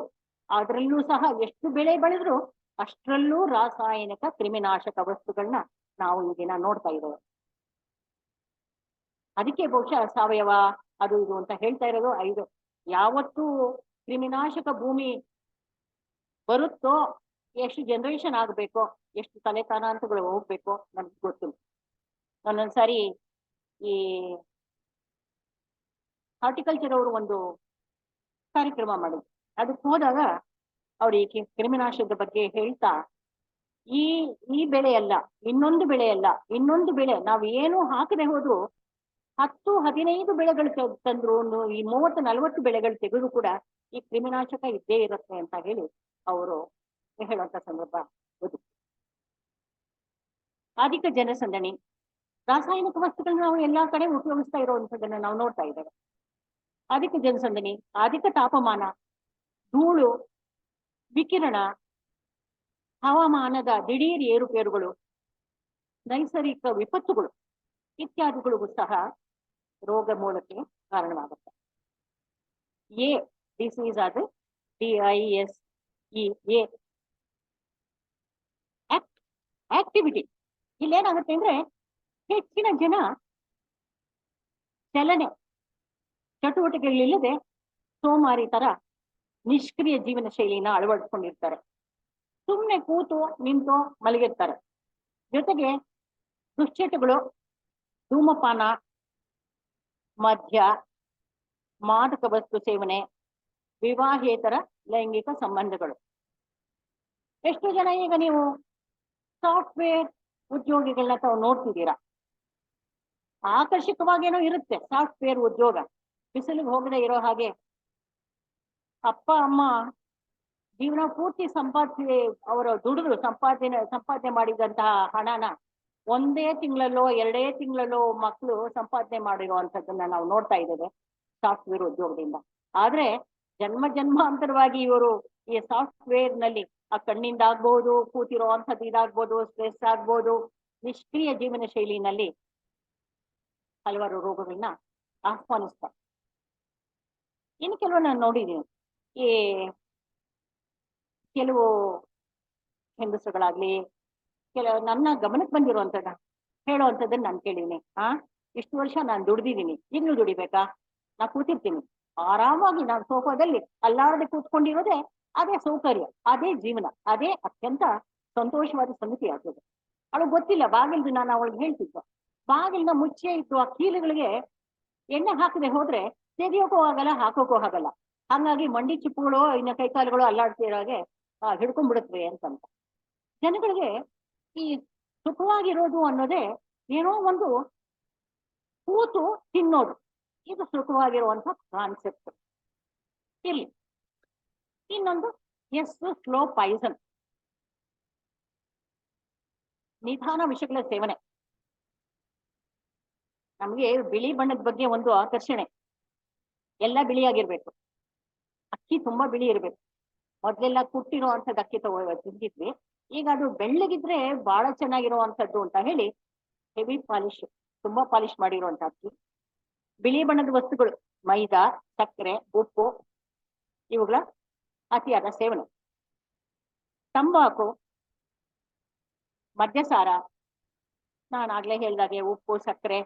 ಅದರಲ್ಲೂ ಸಹ ಎಷ್ಟು ಬೆಳೆ ಬೆಳೆದ್ರು ಅಷ್ಟರಲ್ಲೂ ರಾಸಾಯನಿಕ ಕ್ರಿಮಿನಾಶಕ ವಸ್ತುಗಳನ್ನ ನಾವು ಈ ದಿನ ನೋಡ್ತಾ ಇದ್ದೇವೆ. ಅದಕ್ಕೆ ಬಹುಶಃ ಸಾವಯವ ಅದು ಇದು ಅಂತ ಹೇಳ್ತಾ ಇರೋದು. ಯಾವತ್ತೂ ಕ್ರಿಮಿನಾಶಕ ಭೂಮಿ ಬರುತ್ತೋ, ಎಷ್ಟು ಜನರೇಷನ್ ಆಗ್ಬೇಕೋ, ಎಷ್ಟು ತಲೆಕಾನಾಂತಗಳು ಹೋಗ್ಬೇಕೋ ನನ್ಗೆ ಗೊತ್ತಿಲ್ಲ. ಒಂದೊಂದ್ಸಾರಿ ಈ ಹಾರ್ಟಿಕಲ್ಚರ್ ಅವರು ಒಂದು ಕಾರ್ಯಕ್ರಮ ಮಾಡಿದ್ರು. ಅದಕ್ಕೆ ಹೋದಾಗ ಅವ್ರು ಈ ಕ್ರಿಮಿನಾಶಕದ ಬಗ್ಗೆ ಹೇಳ್ತಾ, ಈ ಬೆಳೆ ಅಲ್ಲ, ಇನ್ನೊಂದು ಬೆಳೆ ಅಲ್ಲ, ಇನ್ನೊಂದು ಬೆಳೆ ನಾವು ಏನು ಹಾಕದೆ ಹೋದ್ರು 10-15 ಬೆಳೆಗಳು ತಂದ್ರು, ಈ 30-40 ಬೆಳೆಗಳು ತೆಗೆದು ಕೂಡ ಈ ಕ್ರಿಮಿನಾಶಕ ಇದ್ದೇ ಇರುತ್ತೆ ಅಂತ ಹೇಳಿ ಅವರು ಹೇಳುವಂತ ಸಂದರ್ಭ ಇದು. ಅಧಿಕ ಜನಸಂದಣಿ, ರಾಸಾಯನಿಕ ವಸ್ತುಗಳನ್ನ ನಾವು ಎಲ್ಲಾ ಕಡೆ ಉಪಯೋಗಿಸ್ತಾ ಇರುವಂತದನ್ನ ನಾವು ನೋಡ್ತಾ ಇದ್ದೇವೆ. ಅಧಿಕ ಜನಸಂದಣಿ, ಅಧಿಕ ತಾಪಮಾನ, ಧೂಳು, ವಿಕಿರಣ, ಹವಾಮಾನದ ದಿಢೀರ್ ಏರುಪೇರುಗಳು, ನೈಸರ್ಗಿಕ ವಿಪತ್ತುಗಳು ಇತ್ಯಾದಿಗಳಿಗೂ ಸಹ ರೋಗ ಮೂಲಕ್ಕೆ ಕಾರಣವಾಗುತ್ತೆ. ಡಿಸೀಸ್ ಅದು DISE ಆಕ್ಟಿವಿಟಿ. ಇಲ್ಲೇನಾಗುತ್ತೆ ಅಂದ್ರೆ ಹೆಚ್ಚಿನ ಜನ ಚಲನೆ ಚಟುವಟಿಕೆಗಳಿಲ್ಲದೆ ಸೋಮಾರಿ ತರ ನಿಷ್ಕ್ರಿಯ ಜೀವನ ಶೈಲಿನ ಅಳವಡಿಸ್ಕೊಂಡಿರ್ತಾರೆ. ಸುಮ್ಮನೆ ಕೂತು ನಿಂತು ಮಲಗಿರ್ತಾರೆ. ಜೊತೆಗೆ ದುಶ್ಚಟಗಳು, ಧೂಮಪಾನ, ಮದ್ಯ, ಮಾದಕ ವಸ್ತು ಸೇವನೆ, ವಿವಾಹೇತರ ಲೈಂಗಿಕ ಸಂಬಂಧಗಳು. ಎಷ್ಟು ಜನ ಈಗ ನೀವು ಸಾಫ್ಟ್ವೇರ್ ಉದ್ಯೋಗಿಗಳನ್ನ ತಾವು ನೋಡ್ತಿದ್ದೀರಾ. ಆಕರ್ಷಕವಾಗೇನೋ ಇರುತ್ತೆ ಸಾಫ್ಟ್ವೇರ್ ಉದ್ಯೋಗ, ಬಿಸಿಲಿಗೆ ಹೋಗದೆ ಇರೋ ಹಾಗೆ. ಅಪ್ಪ ಅಮ್ಮ ಜೀವನ ಪೂರ್ತಿ ಅವರ ದುಡಿದು ಸಂಪಾದನೆ ಮಾಡಿದಂತಹ ಹಣನ ಒಂದೇ ತಿಂಗಳಲ್ಲೋ 2 ತಿಂಗಳಲ್ಲೋ ಮಕ್ಕಳು ಸಂಪಾದನೆ ಮಾಡಿರುವಂತದ್ದನ್ನ ನಾವು ನೋಡ್ತಾ ಇದ್ದೇವೆ ಸಾಫ್ಟ್ವೇರ್ ಉದ್ಯೋಗದಿಂದ. ಆದ್ರೆ ಜನ್ಮಾಂತರವಾಗಿ ಇವರು ಈ ಸಾಫ್ಟ್ವೇರ್ ನಲ್ಲಿ ಆ ಕಣ್ಣಿಂದ ಆಗ್ಬಹುದು, ಕೂತಿರುವಂತದ್ದು ಇದಾಗ್ಬೋದು, ಸ್ಟ್ರೆಸ್ ಆಗ್ಬೋದು, ನಿಷ್ಕ್ರಿಯ ಜೀವನ ಶೈಲಿನಲ್ಲಿ ಹಲವಾರು ರೋಗಗಳನ್ನ ಆಹ್ವಾನಿಸ್ತಾರೆ. ಇನ್ನು ಕೆಲವು ನಾನು ನೋಡಿದ್ದೀನಿ, ಈ ಕೆಲವು ಹೆಂಗಸರುಗಳಾಗ್ಲಿ, ನನ್ನ ಗಮನಕ್ಕೆ ಬಂದಿರುವಂತದ ಹೇಳುವಂಥದ್ದನ್ನ ನಾನು ಕೇಳಿದ್ದೀನಿ. ಇಷ್ಟು ವರ್ಷ ನಾನು ದುಡ್ದಿದ್ದೀನಿ, ಈಗಲೂ ದುಡಿಬೇಕಾ? ನಾ ಕೂತಿರ್ತೀನಿ ಆರಾಮಾಗಿ, ನಾನು ಸೋಫಾದಲ್ಲಿ ಅಲ್ಲಾಡದೆ ಕೂತ್ಕೊಂಡಿರೋದೇ ಅದೇ ಸೌಕರ್ಯ, ಅದೇ ಜೀವನ, ಅದೇ ಅತ್ಯಂತ ಸಂತೋಷವಾದ ಸಂಗತಿ ಆಗ್ತದೆ. ಅವಳು ಗೊತ್ತಿಲ್ಲ ಬಾಗಿಲ್ದು. ನಾನು ಅವಳಿಗೆ ಹೇಳ್ತಿದ್ದೆ, ಬಾಗಿಲ್ನ ಮುಚ್ಚೆ ಇದ್ದು ಆ ಕೀಲುಗಳಿಗೆ ಎಣ್ಣೆ ಹಾಕದೆ ಹೋದ್ರೆ ತೆಗಿಯೋಕೂ ಆಗಲ್ಲ, ಹಾಕೋಕೂ ಆಗಲ್ಲ. ಹಾಗಾಗಿ ಮಂಡಿ ಚಿಪ್ಪುಗಳು, ಇನ್ನು ಕೈಕಾಲುಗಳು ಅಲ್ಲಾಡ್ತಿರೋಗೆ ಹಿಡ್ಕೊಂಡ್ಬಿಡುತ್ತವೆ ಅಂತಂತ. ಜನಗಳಿಗೆ ಈ ಸುಖವಾಗಿರೋದು ಅನ್ನೋದೇ ಏನೋ ಒಂದು ಕೂತು ತಿನ್ನೋದು, ಇದು ಸುಖವಾಗಿರುವಂತ ಕಾನ್ಸೆಪ್ಟ್ ಇಲ್ಲಿ. ಇನ್ನೊಂದು ಸ್ಲೋ ಪಾಯ್ಸನ್, ನಿಧಾನ ವಿಷಗಳ ಸೇವನೆ. ನಮ್ಗೆ ಬಿಳಿ ಬಣ್ಣದ ಬಗ್ಗೆ ಒಂದು ಆಕರ್ಷಣೆ, ಎಲ್ಲ ಬಿಳಿಯಾಗಿರ್ಬೇಕು, ಅಕ್ಕಿ ತುಂಬಾ ಬಿಳಿ ಇರ್ಬೇಕು. ಮೊದ್ಲೆಲ್ಲ ಕುಟ್ಟಿರುವಂತದ್ದು ಅಕ್ಕಿ ತಿಂದಿದ್ವಿ, ಈಗ ಅದು ಬೆಳ್ಳಗಿದ್ರೆ ಬಹಳ ಚೆನ್ನಾಗಿರುವಂತದ್ದು ಅಂತ ಹೇಳಿ ಹೆವಿ ಪಾಲಿಶ್, ತುಂಬಾ ಪಾಲಿಶ್ ಮಾಡಿರುವಂತ ಅಕ್ಕಿ. ಬಿಳಿ ಬಣ್ಣದ ವಸ್ತುಗಳು, ಮೈದಾ, ಸಕ್ಕರೆ, ಉಪ್ಪು ಇವುಗಳ ಅತಿಯಾದ ಸೇವನೆ. ತಂಬಾಕು, ಮದ್ಯಸಾರ, ನಾನಾಗ್ಲೇ ಹೇಳ್ದಾಗೆ ಉಪ್ಪು, ಸಕ್ಕರೆ,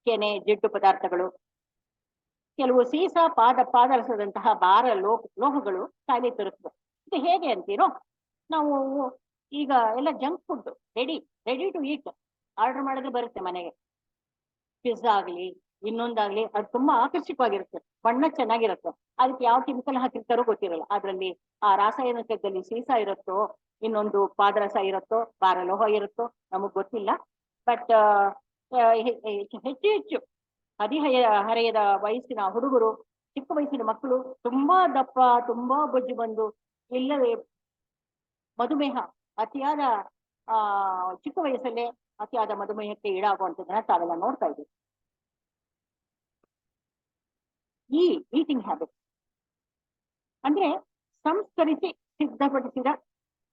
ಕೆನೆ, ಜಿಡ್ಡು ಪದಾರ್ಥಗಳು, ಕೆಲವು ಸೀಸ, ಪಾದರಸದಂತಹ ಭಾರ ಲೋಹಗಳು ಕಾಯಿಲೆ ತರುತ್ತವೆ. ಇದು ಹೇಗೆ ಅಂತೀರೋ, ನಾವು ಈಗ ಎಲ್ಲ junk food ready to eat order ಮಾಡಿದ್ರೆ ಬರುತ್ತೆ ಮನೆಗೆ. ಪಿಜ್ಜಾ ಆಗ್ಲಿ ಇನ್ನೊಂದಾಗ್ಲಿ ಅದು ತುಂಬಾ ಆಕರ್ಷಕವಾಗಿರುತ್ತೆ, ಬಣ್ಣ ಚೆನ್ನಾಗಿರುತ್ತೆ. ಅದಕ್ಕೆ ಯಾವ ಕೆಮಿಕಲ್ ಹಾಕಿರ್ತಾರೋ ಗೊತ್ತಿರಲ್ಲ. ಅದ್ರಲ್ಲಿ ಆ ರಾಸಾಯನಿಕದಲ್ಲಿ ಸೀಸ ಇರುತ್ತೋ, ಇನ್ನೊಂದು ಪಾದರಸ ಇರುತ್ತೋ, ಬಾರಲೋಹ ಇರುತ್ತೋ, ನಮಗ್ ಗೊತ್ತಿಲ್ಲ. ಬಟ್ ಹೆಚ್ಚು ಹೆಚ್ಚು ಹರೆಯದ ವಯಸ್ಸಿನ ಹುಡುಗರು, ಚಿಕ್ಕ ವಯಸ್ಸಿನ ಮಕ್ಕಳು ತುಂಬಾ ದಪ್ಪ, ತುಂಬಾ ಬೊಜ್ಜು ಬಂದು, ಇಲ್ಲವೇ ಮಧುಮೇಹ, ಅತಿಯಾದ ಚಿಕ್ಕ ವಯಸ್ಸಲ್ಲೇ ಅತಿಯಾದ ಮಧುಮೇಹಕ್ಕೆ ಈಡಾಗುವಂಥದ್ದನ್ನ ತಾವೆಲ್ಲ ನೋಡ್ತಾ ಇದ್ದೀವಿ. ಈ ಈಟಿಂಗ್ ಹ್ಯಾಬಿಟ್ ಅಂದ್ರೆ ಸಂಸ್ಕರಿಸಿ ಸಿದ್ಧಪಡಿಸಿದ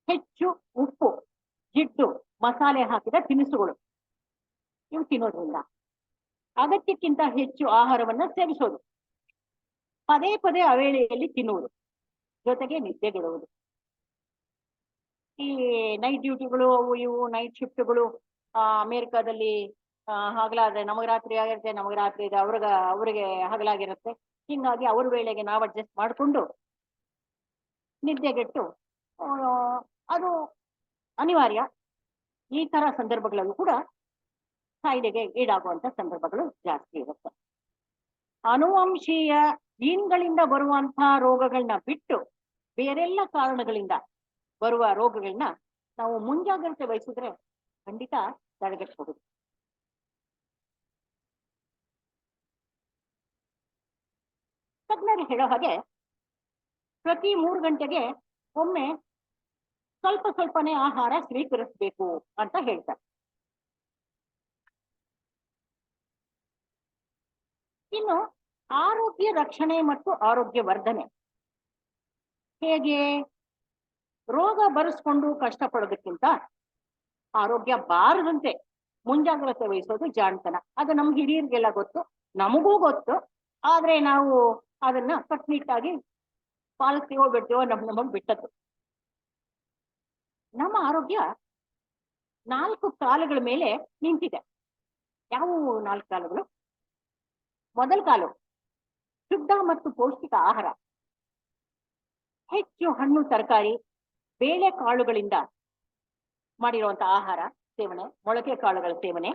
ಹೆಚ್ಚು ಉಪ್ಪು, ಜಿಡ್ಡು, ಮಸಾಲೆ ಹಾಕಿದ ತಿನಿಸುಗಳು ಇವು ತಿನ್ನೋದ್ರಿಂದ ಅಗತ್ಯಕ್ಕಿಂತ ಹೆಚ್ಚು ಆಹಾರವನ್ನ ಸೇವಿಸೋದು, ಪದೇ ಪದೇ ಅವೇಳೆಯಲ್ಲಿ ತಿನ್ನುವುದು, ಜೊತೆಗೆ ನಿದ್ದೆಗೆಡುವುದು. ಈ ನೈಟ್ ಡ್ಯೂಟಿಗಳು, ಅವು ಇವು ನೈಟ್ ಶಿಫ್ಟ್ಗಳು, ಅಮೆರಿಕಾದಲ್ಲಿ ಹಗಲಾದ್ರೆ ನಮಗ್ ರಾತ್ರಿ ಆಗಿರುತ್ತೆ, ನಮಗ್ ರಾತ್ರಿ ಇದೆ, ಅವ್ರಿಗೆ ಹಗಲಾಗಿರುತ್ತೆ. ಹಿಂಗಾಗಿ ಅವ್ರ ವೇಳೆಗೆ ನಾವು ಅಡ್ಜಸ್ಟ್ ಮಾಡಿಕೊಂಡು ನಿದ್ದೆಗೆಟ್ಟು ಅದು ಅನಿವಾರ್ಯ. ಈ ತರ ಸಂದರ್ಭಗಳಲ್ಲೂ ಕೂಡ ಕಾಯಿಲೆಗೆ ಈಡಾಗುವಂತ ಸಂದರ್ಭಗಳು ಜಾಸ್ತಿ ಇರುತ್ತೆ. ಅನುವಂಶೀಯ ಜೀನ್ಗಳಿಂದ ಬರುವಂತಹ ರೋಗಗಳನ್ನ ಬಿಟ್ಟು ಬೇರೆಲ್ಲ ಕಾರಣಗಳಿಂದ ಬರುವ ರೋಗಗಳನ್ನ ನಾವು ಮುಂಜಾಗ್ರತೆ ವಹಿಸಿದ್ರೆ ಖಂಡಿತ ತಡೆಗಟ್ಟಬಹುದು. ತಜ್ಞರು ಹೇಳೋ ಹಾಗೆ ಪ್ರತಿ 3 ಗಂಟೆಗೆ ಒಮ್ಮೆ ಸ್ವಲ್ಪನೇ ಆಹಾರ ಸ್ವೀಕರಿಸಬೇಕು ಅಂತ ಹೇಳ್ತಾರೆ. ಇನ್ನು ಆರೋಗ್ಯ ರಕ್ಷಣೆ ಮತ್ತು ಆರೋಗ್ಯ ವರ್ಧನೆ ಹೇಗೆ? ರೋಗ ಬರೆಸ್ಕೊಂಡು ಕಷ್ಟಪಡೋದಕ್ಕಿಂತ ಆರೋಗ್ಯ ಬಾರದಂತೆ ಮುಂಜಾಗ್ರತೆ ವಹಿಸೋದು ಜಾಣತನ. ಅದು ನಮ್ ಹಿರಿಯರಿಗೆಲ್ಲ ಗೊತ್ತು, ನಮಗೂ ಗೊತ್ತು. ಆದ್ರೆ ನಾವು ಅದನ್ನ ಕಟ್ನಿಟ್ಟಾಗಿ ಪಾಲಿಸ್ತೀವೋ ಬಿಡ್ತೀವೋ ನಮಗ್ ಬಿಟ್ಟದ್ದು. ನಮ್ಮ ಆರೋಗ್ಯ 4 ಕಾಲುಗಳ ಮೇಲೆ ನಿಂತಿದೆ. ಯಾವುವು 4 ಕಾಲುಗಳು? ಮೊದಲ ಕಾಲು ಶುದ್ಧ ಮತ್ತು ಪೌಷ್ಟಿಕ ಆಹಾರ, ಹೆಚ್ಚು ಹಣ್ಣು ತರಕಾರಿ, ಬೇಳೆ ಕಾಳುಗಳಿಂದ ಮಾಡಿರುವಂತಹ ಆಹಾರ ಸೇವನೆ, ಮೊಳಕೆ ಕಾಳುಗಳ ಸೇವನೆ,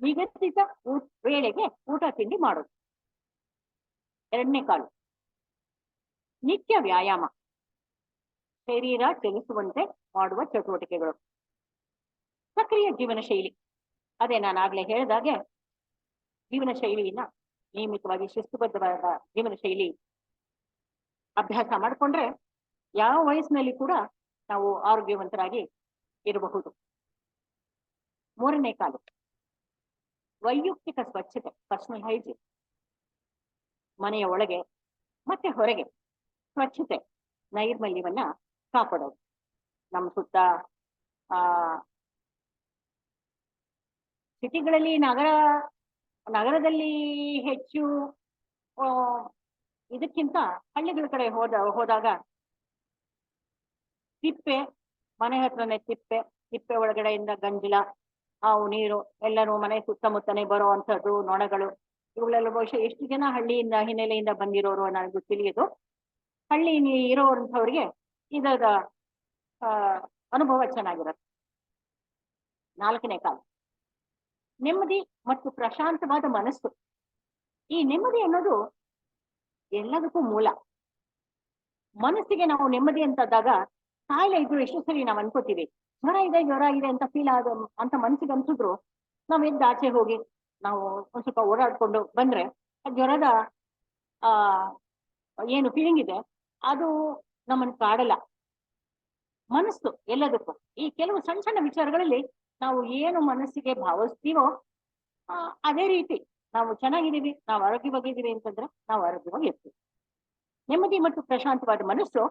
ನಿಗದಿತ ವೇಳೆಗೆ ಊಟ ತಿಂಡಿ ಮಾಡೋದು. 2ನೇ ಕಾಲು ನಿತ್ಯ ವ್ಯಾಯಾಮ, ಶರೀರ ಚಲಿಸುವಂತೆ ಮಾಡುವ ಚಟುವಟಿಕೆಗಳು. ಸಕ್ರಿಯ ಜೀವನ ಶೈಲಿ, ಅದೇ ನಾನು ಆಗ್ಲೇ ಹೇಳಿದಾಗೆ ಜೀವನ ಶೈಲಿಯನ್ನ ನಿಯಮಿತವಾಗಿ ಶಿಸ್ತುಬದ್ಧವಾದ ಜೀವನ ಶೈಲಿ ಅಭ್ಯಾಸ ಮಾಡಿಕೊಂಡ್ರೆ ಯಾವ ವಯಸ್ಸಿನಲ್ಲಿ ಕೂಡ ನಾವು ಆರೋಗ್ಯವಂತರಾಗಿ ಇರಬಹುದು. 3ನೇ ಕಾಲು ವೈಯಕ್ತಿಕ ಸ್ವಚ್ಛತೆ, ಪರ್ಸನಲ್ ಹೈಜೀನ್. ಮನೆಯ ಒಳಗೆ ಮತ್ತೆ ಹೊರಗೆ ಸ್ವಚ್ಛತೆ, ನೈರ್ಮಲ್ಯವನ್ನ ಕಾಪಾಡೋದು. ನಮ್ಮ ಸುತ್ತ ಸಿಟಿಗಳಲ್ಲಿ, ನಗರದಲ್ಲಿ ಹೆಚ್ಚು ಇದಕ್ಕಿಂತ ಹಳ್ಳಿಗಳ ಕಡೆ ಹೋದಾಗ ತಿಪ್ಪೆ, ಮನೆ ಹತ್ರನೇ ತಿಪ್ಪೆ ಒಳಗಡೆಯಿಂದ ಗಂಜಲ, ಹಾವು ನೀರು ಎಲ್ಲರೂ ಮನೆ ಸುತ್ತಮುತ್ತನೇ ಬರೋ ಅಂಥದ್ದು, ನೊಣಗಳು, ಇವುಗಳೆಲ್ಲ ಬಹುಶಃ ಎಷ್ಟು ಜನ ಹಳ್ಳಿಯಿಂದ ಹಿನ್ನೆಲೆಯಿಂದ ಬಂದಿರೋರು ನನಗೂ ತಿಳಿಯೋದು. ಹಳ್ಳಿ ಇರೋವಂಥವ್ರಿಗೆ ಇದರ ಅನುಭವ ಚೆನ್ನಾಗಿರುತ್ತೆ. 4ನೇ ಕಾಲ ನೆಮ್ಮದಿ ಮತ್ತು ಪ್ರಶಾಂತವಾದ ಮನಸ್ಸು. ಈ ನೆಮ್ಮದಿ ಅನ್ನೋದು ಎಲ್ಲದಕ್ಕೂ ಮೂಲ. ಮನಸ್ಸಿಗೆ ನಾವು ನೆಮ್ಮದಿ ಅಂತಂದಾಗ ಕಾಯಿಲೆ ಇದ್ರು ಎಷ್ಟು ಸರಿ ನಾವು ಅನ್ಕೋತೀವಿ, ಜ್ವರ ಇದೆ ಅಂತ ಫೀಲ್ ಅಂತ ಮನಸ್ಸಿಗೆ ಅನ್ಸಿದ್ರು ನಾವು ಎದ್ದು ಆಚೆ ಹೋಗಿ ನಾವು ಒಂದ್ ಸ್ವಲ್ಪ ಓಡಾಡ್ಕೊಂಡು ಬಂದ್ರೆ ಜ್ವರದ ಏನು ಫೀಲಿಂಗ್ ಇದೆ ಅದು ನಮ್ಮನ್ನು ಕಾಡಲ್ಲ. ಮನಸ್ಸು ಎಲ್ಲದಕ್ಕೂ ಈ ಕೆಲವು ಸಣ್ಣ ಸಣ್ಣ ವಿಚಾರಗಳಲ್ಲಿ ನಾವು ಏನು ಮನಸ್ಸಿಗೆ ಭಾವಿಸ್ತೀವೋ ಅದೇ ರೀತಿ ನಾವು ಚೆನ್ನಾಗಿದ್ದೀವಿ, ನಾವು ಆರೋಗ್ಯವಾಗಿದ್ದೀವಿ ಅಂತಂದ್ರೆ ನಾವು ಆರೋಗ್ಯವಾಗಿ ಇರ್ತೀವಿ. ನೆಮ್ಮದಿ ಮತ್ತು ಪ್ರಶಾಂತವಾದ ಮನಸ್ಸು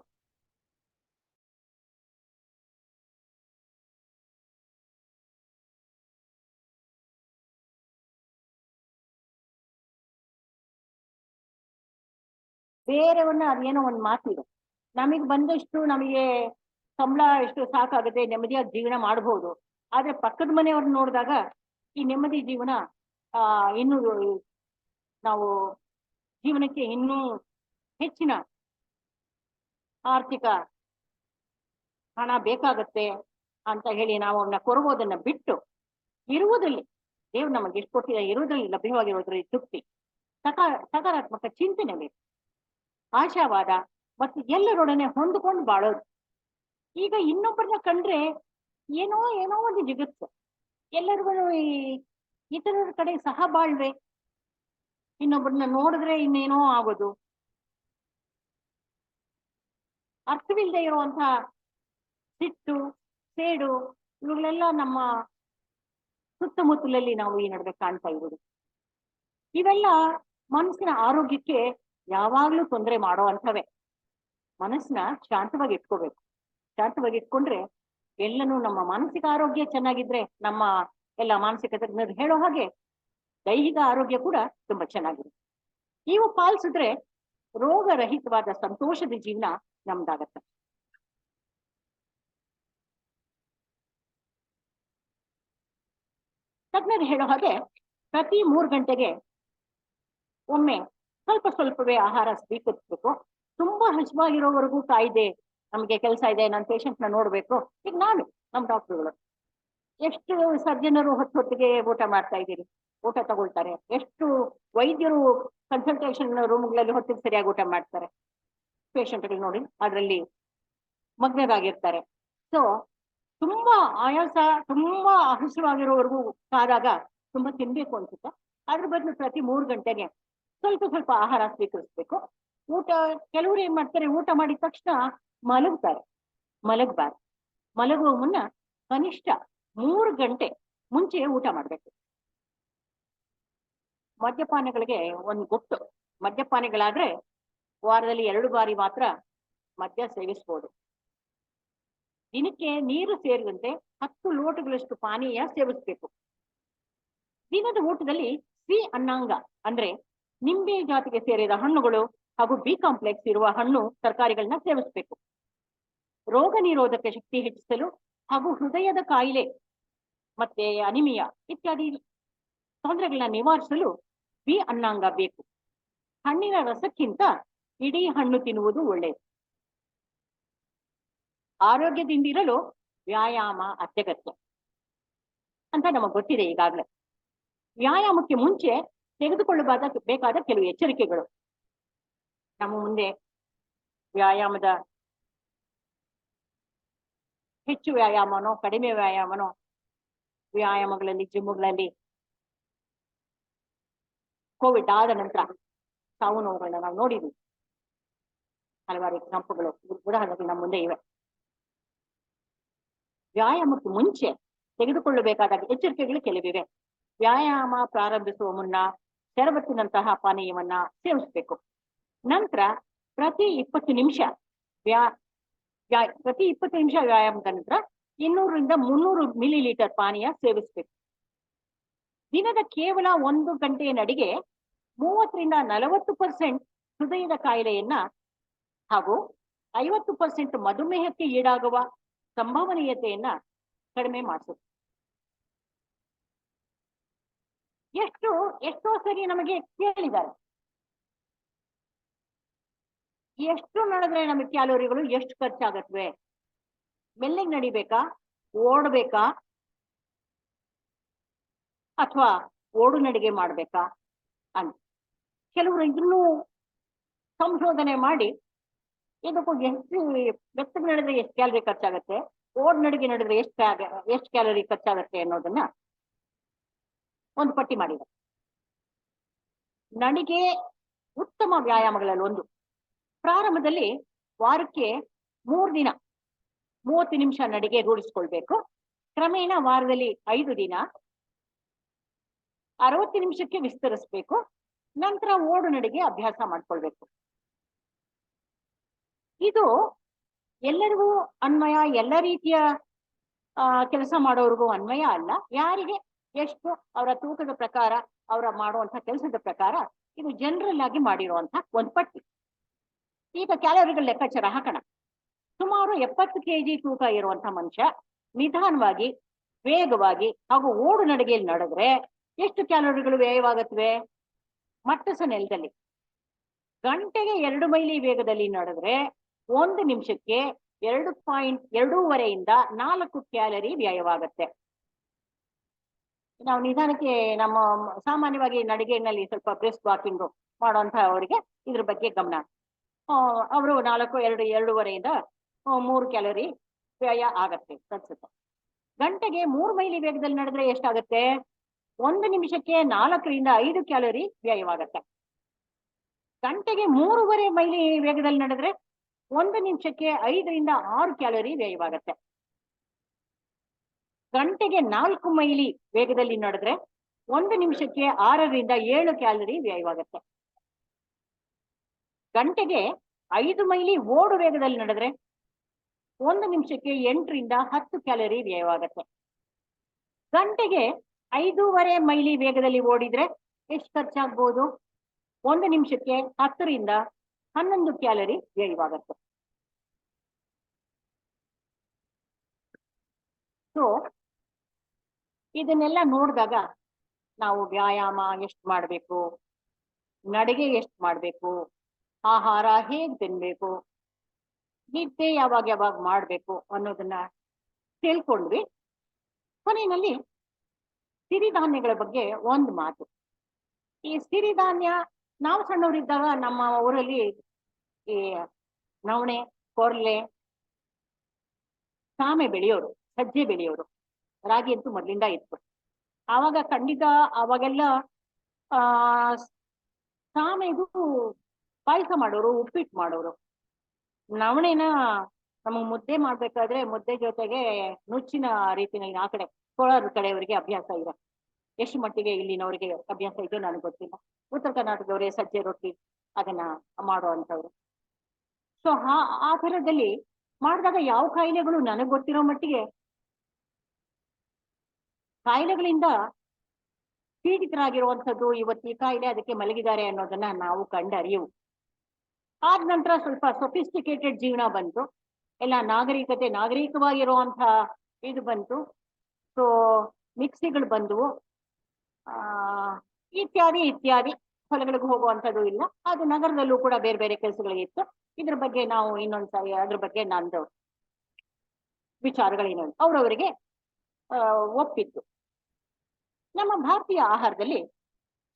ಬೇರೆಯವ್ರನ್ನ ಅದೇನೋ ಒಂದು ಮಾತಿದೆ, ನಮಗೆ ಬಂದಷ್ಟು ನಮಗೆ ಸಂಬಳ ಎಷ್ಟು ಸಾಕಾಗುತ್ತೆ, ನೆಮ್ಮದಿಯಾಗಿ ಜೀವನ ಮಾಡಬಹುದು. ಆದ್ರೆ ಪಕ್ಕದ ಮನೆಯವ್ರನ್ನ ನೋಡಿದಾಗ ಈ ನೆಮ್ಮದಿ ಜೀವನ ಇನ್ನೂ ನಾವು ಜೀವನಕ್ಕೆ ಇನ್ನೂ ಹೆಚ್ಚಿನ ಆರ್ಥಿಕ ಹಣ ಬೇಕಾಗತ್ತೆ ಅಂತ ಹೇಳಿ ನಾವು ಅವನ್ನ ಕೊರಗೋದನ್ನ ಬಿಟ್ಟು ಇರುವುದಲ್ಲಿ ದೇವ್ರು ನಮಗೆ ಎಷ್ಟು ಕೊಟ್ಟಿದ ಇರುವುದಲ್ಲಿ ಲಭ್ಯವಾಗಿರೋದ್ರಲ್ಲಿ ತೃಪ್ತಿ, ಸಕಾರಾತ್ಮಕ ಚಿಂತನೆ ಬೇಕು, ಆಶಾವಾದ ಮತ್ತು ಎಲ್ಲರೊಡನೆ ಹೊಂದಿಕೊಂಡು ಬಾಳೋದು. ಈಗ ಇನ್ನೊಬ್ಬರನ್ನ ಕಂಡ್ರೆ ಏನೋ ಒಂದು ಜಗತ್ತು, ಎಲ್ಲರಿಗೂ ಇತರರ ಕಡೆ ಸಹ ಬಾಳ್ವೆ, ಇನ್ನೊಬ್ಬರನ್ನ ನೋಡಿದ್ರೆ ಇನ್ನೇನೋ ಆಗೋದು, ಅರ್ಥವಿಲ್ಲದೆ ಇರುವಂತಹ ಸಿಟ್ಟು, ಸೇಡು, ಇವುಗಳೆಲ್ಲ ನಮ್ಮ ಸುತ್ತಮುತ್ತಲಲ್ಲಿ ನಾವು ಈ ನಡುವೆ ಕಾಣ್ತಾ ಇರೋದು. ಇವೆಲ್ಲ ಮನಸ್ಸಿನ ಆರೋಗ್ಯಕ್ಕೆ ಯಾವಾಗ್ಲೂ ತೊಂದರೆ ಮಾಡೋ ಅಂಥವೇ. ಮನಸ್ಸನ್ನ ಶಾಂತವಾಗಿ ಇಟ್ಕೋಬೇಕು. ಶಾಂತವಾಗಿ ಇಟ್ಕೊಂಡ್ರೆ ಎಲ್ಲನೂ ನಮ್ಮ ಮಾನಸಿಕ ಆರೋಗ್ಯ ಚೆನ್ನಾಗಿದ್ರೆ, ನಮ್ಮ ಎಲ್ಲ ಮಾನಸಿಕ ತಜ್ಞರು ಹೇಳೋ ಹಾಗೆ ದೈಹಿಕ ಆರೋಗ್ಯ ಕೂಡ ತುಂಬಾ ಚೆನ್ನಾಗಿದೆ. ಇವು ಪಾಲಿಸಿದ್ರೆ ರೋಗರಹಿತವಾದ ಸಂತೋಷದ ಜೀವನ ನಮ್ದಾಗತ್ತೆ. ತಜ್ಞರು ಹೇಳೋ ಹಾಗೆ ಪ್ರತಿ 3 ಗಂಟೆಗೆ ಒಮ್ಮೆ ಸ್ವಲ್ಪವೇ ಆಹಾರ ಸ್ವೀಕರಿಸ್ಬೇಕು. ತುಂಬಾ ಹಸಿವಾಗಿರೋವರೆಗೂ ಕಾಯ್ದೆ, ನಮ್ಗೆ ಕೆಲಸ ಇದೆ, ನಾನು ಪೇಷಂಟ್ ನ ನೋಡ್ಬೇಕು. ಈಗ ನಮ್ಮ ಡಾಕ್ಟರ್ಗಳು ಎಷ್ಟು ಸರ್ಜನರು ಹೊತ್ತಿಗೆ ಊಟ ಮಾಡ್ತಾ ಇದ್ದೀರಿ, ಊಟ ತಗೊಳ್ತಾರೆ. ಎಷ್ಟು ವೈದ್ಯರು ಕನ್ಸಲ್ಟೇಷನ್ ರೂಮ್ಗಳಲ್ಲಿ ಹೊತ್ತಿಗೆ ಸರಿಯಾಗಿ ಊಟ ಮಾಡ್ತಾರೆ. ಪೇಷಂಟ್ಗಳು ನೋಡಿ ಅದರಲ್ಲಿ ಮಗ್ನರಾಗಿರ್ತಾರೆ. ಸೊ ತುಂಬಾ ಆಯಾಸ, ತುಂಬಾ ಹಸಿವಾಗಿರೋವರೆಗೂ ಕಾದಾಗ ತುಂಬಾ ತಿನ್ಬೇಕು ಅನ್ಸುತ್ತೆ. ಅದ್ರ ಬದಲು ಪ್ರತಿ 3 ಗಂಟೆಗೆ ಸ್ವಲ್ಪ ಆಹಾರ ಸ್ವೀಕರಿಸ್ಬೇಕು. ಕೆಲವರು ಏನ್ ಮಾಡ್ತಾರೆ, ಊಟ ಮಾಡಿದ ತಕ್ಷಣ ಮಲಗಬಾರ್ದು. ಮಲಗುವ ಮುನ್ನ ಕನಿಷ್ಠ 3 ಗಂಟೆ ಮುಂಚೆ ಊಟ ಮಾಡ್ಬೇಕು. ಮದ್ಯಪಾನಗಳಿಗೆ ಒಂದು ಗುಟ್ಟು, ಮದ್ಯಪಾನಿಗಳಾದ್ರೆ ವಾರದಲ್ಲಿ 2 ಬಾರಿ ಮಾತ್ರ ಮದ್ಯ ಸೇವಿಸಬಹುದು. ದಿನಕ್ಕೆ ನೀರು ಸೇರಿದಂತೆ 10 ಲೋಟಗಳಷ್ಟು ಪಾನೀಯ ಸೇವಿಸಬೇಕು. ದಿನದ ಊಟದಲ್ಲಿ ಸಿ ಅನ್ನಾಂಗ ಅಂದ್ರೆ ನಿಂಬೆ ಜಾತಿಗೆ ಸೇರಿದ ಹಣ್ಣುಗಳು ಹಾಗೂ ಬಿ ಕಾಂಪ್ಲೆಕ್ಸ್ ಇರುವ ಹಣ್ಣು ತರಕಾರಿಗಳನ್ನ ಸೇವಿಸಬೇಕು. ರೋಗ ನಿರೋಧಕ ಶಕ್ತಿ ಹೆಚ್ಚಿಸಲು ಹಾಗೂ ಹೃದಯದ ಕಾಯಿಲೆ ಮತ್ತೆ ಅನಿಮಿಯಾ ಇತ್ಯಾದಿ ತೊಂದರೆಗಳನ್ನ ನಿವಾರಿಸಲು ಬಿ ಅನ್ನಾಂಗ ಬೇಕು. ಹಣ್ಣಿನ ರಸಕ್ಕಿಂತ ಇಡೀ ಹಣ್ಣು ತಿನ್ನುವುದು ಒಳ್ಳೆಯದು. ಆರೋಗ್ಯದಿಂದಿರಲು ವ್ಯಾಯಾಮ ಅತ್ಯಗತ್ಯ ಅಂತ ನಮಗೆ ಗೊತ್ತಿದೆ ಈಗಾಗಲೇ. ವ್ಯಾಯಾಮಕ್ಕೆ ಮುಂಚೆ ತೆಗೆದುಕೊಳ್ಳಬೇಕಾದ ಕೆಲವು ಎಚ್ಚರಿಕೆಗಳು. ನಮ್ಮ ಮುಂದೆ ವ್ಯಾಯಾಮದ ಹೆಚ್ಚು ವ್ಯಾಯಾಮನೋ ಕಡಿಮೆ ವ್ಯಾಯಾಮಗಳಲ್ಲಿ ಜಿಮ್ಗಳಲ್ಲಿ ಕೋವಿಡ್ ಆದ ನಂತರ ಸಾವು ನೋವುಗಳನ್ನ ನಾವು ನೋಡಿದ್ವಿ. ಹಲವಾರು ಎಕ್ಸಾಂಪಲ್ಗಳು, ಉದಾಹರಣೆಗಳು ನಮ್ಮ ಮುಂದೆ ಇವೆ. ವ್ಯಾಯಾಮಕ್ಕೆ ಮುಂಚೆ ತೆಗೆದುಕೊಳ್ಳಬೇಕಾದ ಎಚ್ಚರಿಕೆಗಳು ಕೆಲವಿವೆ. ವ್ಯಾಯಾಮ ಪ್ರಾರಂಭಿಸುವ ಮುನ್ನ ಶರಬತ್ತಿನಂತಹ ಪಾನೀಯವನ್ನ ಸೇವಿಸಬೇಕು. ನಂತರ ಪ್ರತಿ 20 ನಿಮಿಷ ವ್ಯಾಯಾಮದ ನಂತರ 200 ರಿಂದ 300 ಮಿಲಿಲೀಟರ್ ಪಾನೀಯ ಸೇವಿಸಬೇಕು. ದಿನದ ಕೇವಲ 1 ಗಂಟೆಯ ನಡಿಗೆ 30 ರಿಂದ 40% ಹೃದಯದ ಕಾಯಿಲೆಯನ್ನ ಹಾಗೂ 50% ಮಧುಮೇಹಕ್ಕೆ ಈಡಾಗುವ ಸಂಭವನೀಯತೆಯನ್ನ ಕಡಿಮೆ ಮಾಡಿಸುತ್ತೆ. ಎಷ್ಟೋ ಸರಿ ನಮಗೆ ಕೇಳಿದ್ದಾರೆ, ಎಷ್ಟು ನಡೆದ್ರೆ ನಮಗೆ ಕ್ಯಾಲೋರಿಗಳು ಎಷ್ಟು ಖರ್ಚಾಗತ್ವೆ, ಮೆಲ್ಲಗೆ ನಡಿಬೇಕಾ, ಓಡಬೇಕಾ ಅಥವಾ ಓಡು ನಡಿಗೆ ಮಾಡ್ಬೇಕಾ ಅಂತ. ಕೆಲವರು ಇದನ್ನು ಸಂಶೋಧನೆ ಮಾಡಿ ಇದಕ್ಕೂ ಎಷ್ಟು ಬೆಚ್ಚಗೆ ನಡೆದ್ರೆ ಎಷ್ಟು ಕ್ಯಾಲರಿ ಖರ್ಚಾಗತ್ತೆ, ಓಡ್ ನಡಿಗೆ ನಡೆದ್ರೆ ಎಷ್ಟು ಕ್ಯಾಲರಿ ಖರ್ಚಾಗತ್ತೆ ಅನ್ನೋದನ್ನ ಒಂದು ಪಟ್ಟಿ ಮಾಡಿದೆ. ನಡಿಗೆ ಉತ್ತಮ ವ್ಯಾಯಾಮಗಳಲ್ಲಿ ಒಂದು. ಪ್ರಾರಂಭದಲ್ಲಿ ವಾರಕ್ಕೆ 3 ದಿನ 30 ನಿಮಿಷ ನಡಿಗೆ ರೂಢಿಸ್ಕೊಳ್ಬೇಕು. ಕ್ರಮೇಣ ವಾರದಲ್ಲಿ 5 ದಿನ 60 ನಿಮಿಷಕ್ಕೆ ವಿಸ್ತರಿಸಬೇಕು. ನಂತರ ಓಡು ನಡಿಗೆ ಅಭ್ಯಾಸ ಮಾಡ್ಕೊಳ್ಬೇಕು. ಇದು ಎಲ್ಲರಿಗೂ ಅನ್ವಯ, ಎಲ್ಲ ರೀತಿಯ ಕೆಲಸ ಮಾಡೋರಿಗೂ ಅನ್ವಯ ಅಲ್ಲ. ಯಾರಿಗೆ ಎಷ್ಟು ಅವರ ತೂಕದ ಪ್ರಕಾರ, ಅವರ ಮಾಡುವಂತಹ ಕೆಲಸದ ಪ್ರಕಾರ ಇದು ಜನರಲ್ ಆಗಿ ಮಾಡಿರುವಂತಹ ಒಂದು ಪಟ್ಟಿ. ಈಗ ಕ್ಯಾಲೋರಿಗಳ ಲೆಕ್ಕಾಚಾರ ಹಾಕೋಣ. ಸುಮಾರು 70 kg ತೂಕ ಇರುವಂತಹ ಮನುಷ್ಯ ನಿಧಾನವಾಗಿ, ವೇಗವಾಗಿ ಹಾಗೂ ಓಡು ನಡಿಗೆಯಲ್ಲಿ ನಡೆದ್ರೆ ಎಷ್ಟು ಕ್ಯಾಲೋರಿಗಳು ವ್ಯಯವಾಗತ್ವೆ? ಮಟ್ಟಸ ನೆಲದಲ್ಲಿ ಗಂಟೆಗೆ 2 ಮೈಲಿ ವೇಗದಲ್ಲಿ ನಡೆದ್ರೆ 1 ನಿಮಿಷಕ್ಕೆ 2.5 ರಿಂದ 4 ಕ್ಯಾಲರಿ ವ್ಯಯವಾಗತ್ತೆ. ನಾವು ನಿಧಾನಕ್ಕೆ ನಮ್ಮ ಸಾಮಾನ್ಯವಾಗಿ ನಡಿಗೆಯಲ್ಲಿ ಸ್ವಲ್ಪ ಬ್ರಿಸ್ಕ್ ವಾಕಿಂಗ್ ಮಾಡುವಂತ ಅವರಿಗೆ ಇದ್ರ ಬಗ್ಗೆ ಗಮನ. ಅವರು 2.5 3 ಕ್ಯಾಲೋರಿ ವ್ಯಯ ಆಗತ್ತೆ ಅನ್ಸುತ್ತೆ. ಗಂಟೆಗೆ 3 ಮೈಲಿ ವೇಗದಲ್ಲಿ ನಡೆದ್ರೆ ಎಷ್ಟಾಗುತ್ತೆ? 1 ನಿಮಿಷಕ್ಕೆ 4 ರಿಂದ 5 ಕ್ಯಾಲೋರಿ ವ್ಯಯವಾಗತ್ತೆ. ಗಂಟೆಗೆ 3.5 ಮೈಲಿ ವೇಗದಲ್ಲಿ ನಡೆದ್ರೆ 1 ನಿಮಿಷಕ್ಕೆ 5 ರಿಂದ 6 ಕ್ಯಾಲೋರಿ ವ್ಯಯವಾಗತ್ತೆ. ಗಂಟೆಗೆ 4 ಮೈಲಿ ವೇಗದಲ್ಲಿ ನಡೆದ್ರೆ 1 ನಿಮಿಷಕ್ಕೆ 6 ರಿಂದ 7 ಕ್ಯಾಲೋರಿ ವ್ಯಯವಾಗತ್ತೆ. ಗಂಟೆಗೆ 5 ಮೈಲಿ ಓಡು ವೇಗದಲ್ಲಿ ನಡೆದ್ರೆ 1 ನಿಮಿಷಕ್ಕೆ 8 ರಿಂದ 10 ಕ್ಯಾಲೋರಿ ವ್ಯಯವಾಗತ್ತೆ. ಗಂಟೆಗೆ 5.5 ಮೈಲಿ ವೇಗದಲ್ಲಿ ಓಡಿದ್ರೆ ಎಷ್ಟು ಖರ್ಚಾಗ್ಬೋದು? 1 ನಿಮಿಷಕ್ಕೆ 10 ರಿಂದ 11 ಕ್ಯಾಲೋರಿ ವ್ಯಯವಾಗತ್ತೆ. ಸೊ ಇದನ್ನೆಲ್ಲ ನೋಡಿದಾಗ ನಾವು ವ್ಯಾಯಾಮ ಎಷ್ಟು ಮಾಡಬೇಕು, ನಡಿಗೆ ಎಷ್ಟು ಮಾಡಬೇಕು, ಆಹಾರ ಹೇಗ್ ತಿನ್ಬೇಕು, ನಿದ್ದೆ ಯಾವಾಗ ಮಾಡ್ಬೇಕು ಅನ್ನೋದನ್ನ ತಿಳ್ಕೊಂಡ್ವಿ. ಕೊನೆಯಲ್ಲಿ ಸಿರಿಧಾನ್ಯಗಳ ಬಗ್ಗೆ ಒಂದು ಮಾತು. ಈ ಸಿರಿಧಾನ್ಯ ನಾವು ಸಣ್ಣವರಿದ್ದಾಗ ನಮ್ಮ ಊರಲ್ಲಿ ಈ ನವಣೆ, ಕೊರ್ಲೆ, ಸಾಮೆ ಬೆಳೆಯೋರು, ಸಜ್ಜೆ ಬೆಳೆಯೋರು, ರಾಗಿ ಅಂತೂ ಮೊದಲಿಂದ ಇತ್ತು. ಆವಾಗ ಖಂಡಿತ ಅವಾಗೆಲ್ಲ ಸಾಮೆದು ಪಾಯಸ ಮಾಡೋರು, ಉಪ್ಪಿಟ್ಟು ಮಾಡೋರು. ನವಣೆನ ನಮಗ್ ಮುದ್ದೆ ಮಾಡ್ಬೇಕಾದ್ರೆ ಮುದ್ದೆ ಜೊತೆಗೆ ನುಚ್ಚಿನ ರೀತಿನಲ್ಲಿ ಆ ಕಡೆ ಕೋಲಾರ ಕಡೆಯವರಿಗೆ ಅಭ್ಯಾಸ ಇದೆ. ಎಷ್ಟು ಮಟ್ಟಿಗೆ ಇಲ್ಲಿನವರಿಗೆ ಅಭ್ಯಾಸ ಇದೆಯೋ ನನಗೆ ಗೊತ್ತಿಲ್ಲ. ಉತ್ತರ ಕರ್ನಾಟಕದವರೇ ಸಜ್ಜೆ ರೊಟ್ಟಿ ಅದನ್ನ ಮಾಡುವಂಥವ್ರು. ಸೊ ಆ ಥರದಲ್ಲಿ ಮಾಡಿದಾಗ ಯಾವ ಕಾಯಿಲೆಗಳು ನನಗೆ ಗೊತ್ತಿರೋ ಮಟ್ಟಿಗೆ ಕಾಯಿಲೆಗಳಿಂದ ಪೀಡಿತರಾಗಿರುವಂಥದ್ದು ಇವತ್ತು ಈ ಕಾಯಿಲೆ ಅದಕ್ಕೆ ಮಲಗಿದ್ದಾರೆ ಅನ್ನೋದನ್ನ ನಾವು ಕಂಡರಿಯವು. ಆದ ನಂತರ ಸ್ವಲ್ಪ ಸೊಫಿಸ್ಟಿಕೇಟೆಡ್ ಜೀವನ ಬಂತು, ಎಲ್ಲ ನಾಗರಿಕವಾಗಿರುವಂಥ ಇದು ಬಂತು. ಸೊ ಮಿಕ್ಸಿಗಳು ಬಂದವು, ಇತ್ಯಾದಿ ಹೊಲಗಳಿಗೆ ಹೋಗುವಂಥದ್ದು ಇಲ್ಲ. ಅದು ನಗರದಲ್ಲೂ ಕೂಡ ಬೇರೆ ಬೇರೆ ಕೆಲಸಗಳಿತ್ತು. ಇದ್ರ ಬಗ್ಗೆ ನಾವು ಇನ್ನೊಂದ್ಸಾರಿ ಅದ್ರ ಬಗ್ಗೆ ನಂದು ವಿಚಾರಗಳೇನು ಅವರವರಿಗೆ ಒಪ್ಪಿತ್ತು. ನಮ್ಮ ಭಾರತೀಯ ಆಹಾರದಲ್ಲಿ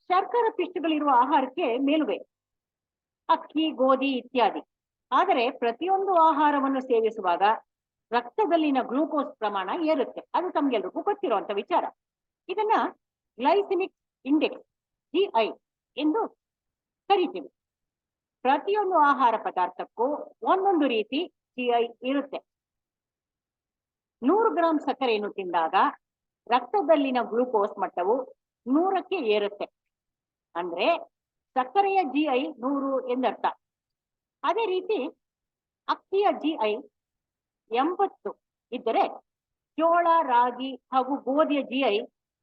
ಶರ್ಕರ ಪಿಷ್ಟಗಳಿರುವ ಆಹಾರಕ್ಕೆ ಮೇಲುವೆ ಅಕ್ಕಿ, ಗೋಧಿ ಇತ್ಯಾದಿ. ಆದರೆ ಪ್ರತಿಯೊಂದು ಆಹಾರವನ್ನು ಸೇವಿಸುವಾಗ ರಕ್ತದಲ್ಲಿನ ಗ್ಲೂಕೋಸ್ ಪ್ರಮಾಣ ಏರುತ್ತೆ. ಅದು ತಮ್ಗೆಲ್ರಿಗೂ ಗೊತ್ತಿರುವಂತ ವಿಚಾರ. ಇದನ್ನ ಗ್ಲೈಸಿಮಿಕ್ ಇಂಡೆಕ್ಸ್ GI ಎಂದು ಕರಿತೀವಿ. ಪ್ರತಿಯೊಂದು ಆಹಾರ ಪದಾರ್ಥಕ್ಕೂ ಒಂದೊಂದು ರೀತಿ GI ಇರುತ್ತೆ. 100 ಗ್ರಾಂ ಸಕ್ಕರೆಯನ್ನು ತಿಂದಾಗ ರಕ್ತದಲ್ಲಿನ ಗ್ಲೂಕೋಸ್ ಮಟ್ಟವು 100ಕ್ಕೆ ಏರುತ್ತೆ. ಅಂದ್ರೆ ಸಕ್ಕರೆಯ GI 100 ಎಂದರ್ಥ. ಅದೇ ರೀತಿ ಅಕ್ಕಿಯ GI 80 ಇದ್ದರೆ ಜೋಳ, ರಾಗಿ ಹಾಗೂ ಗೋಧಿಯ GI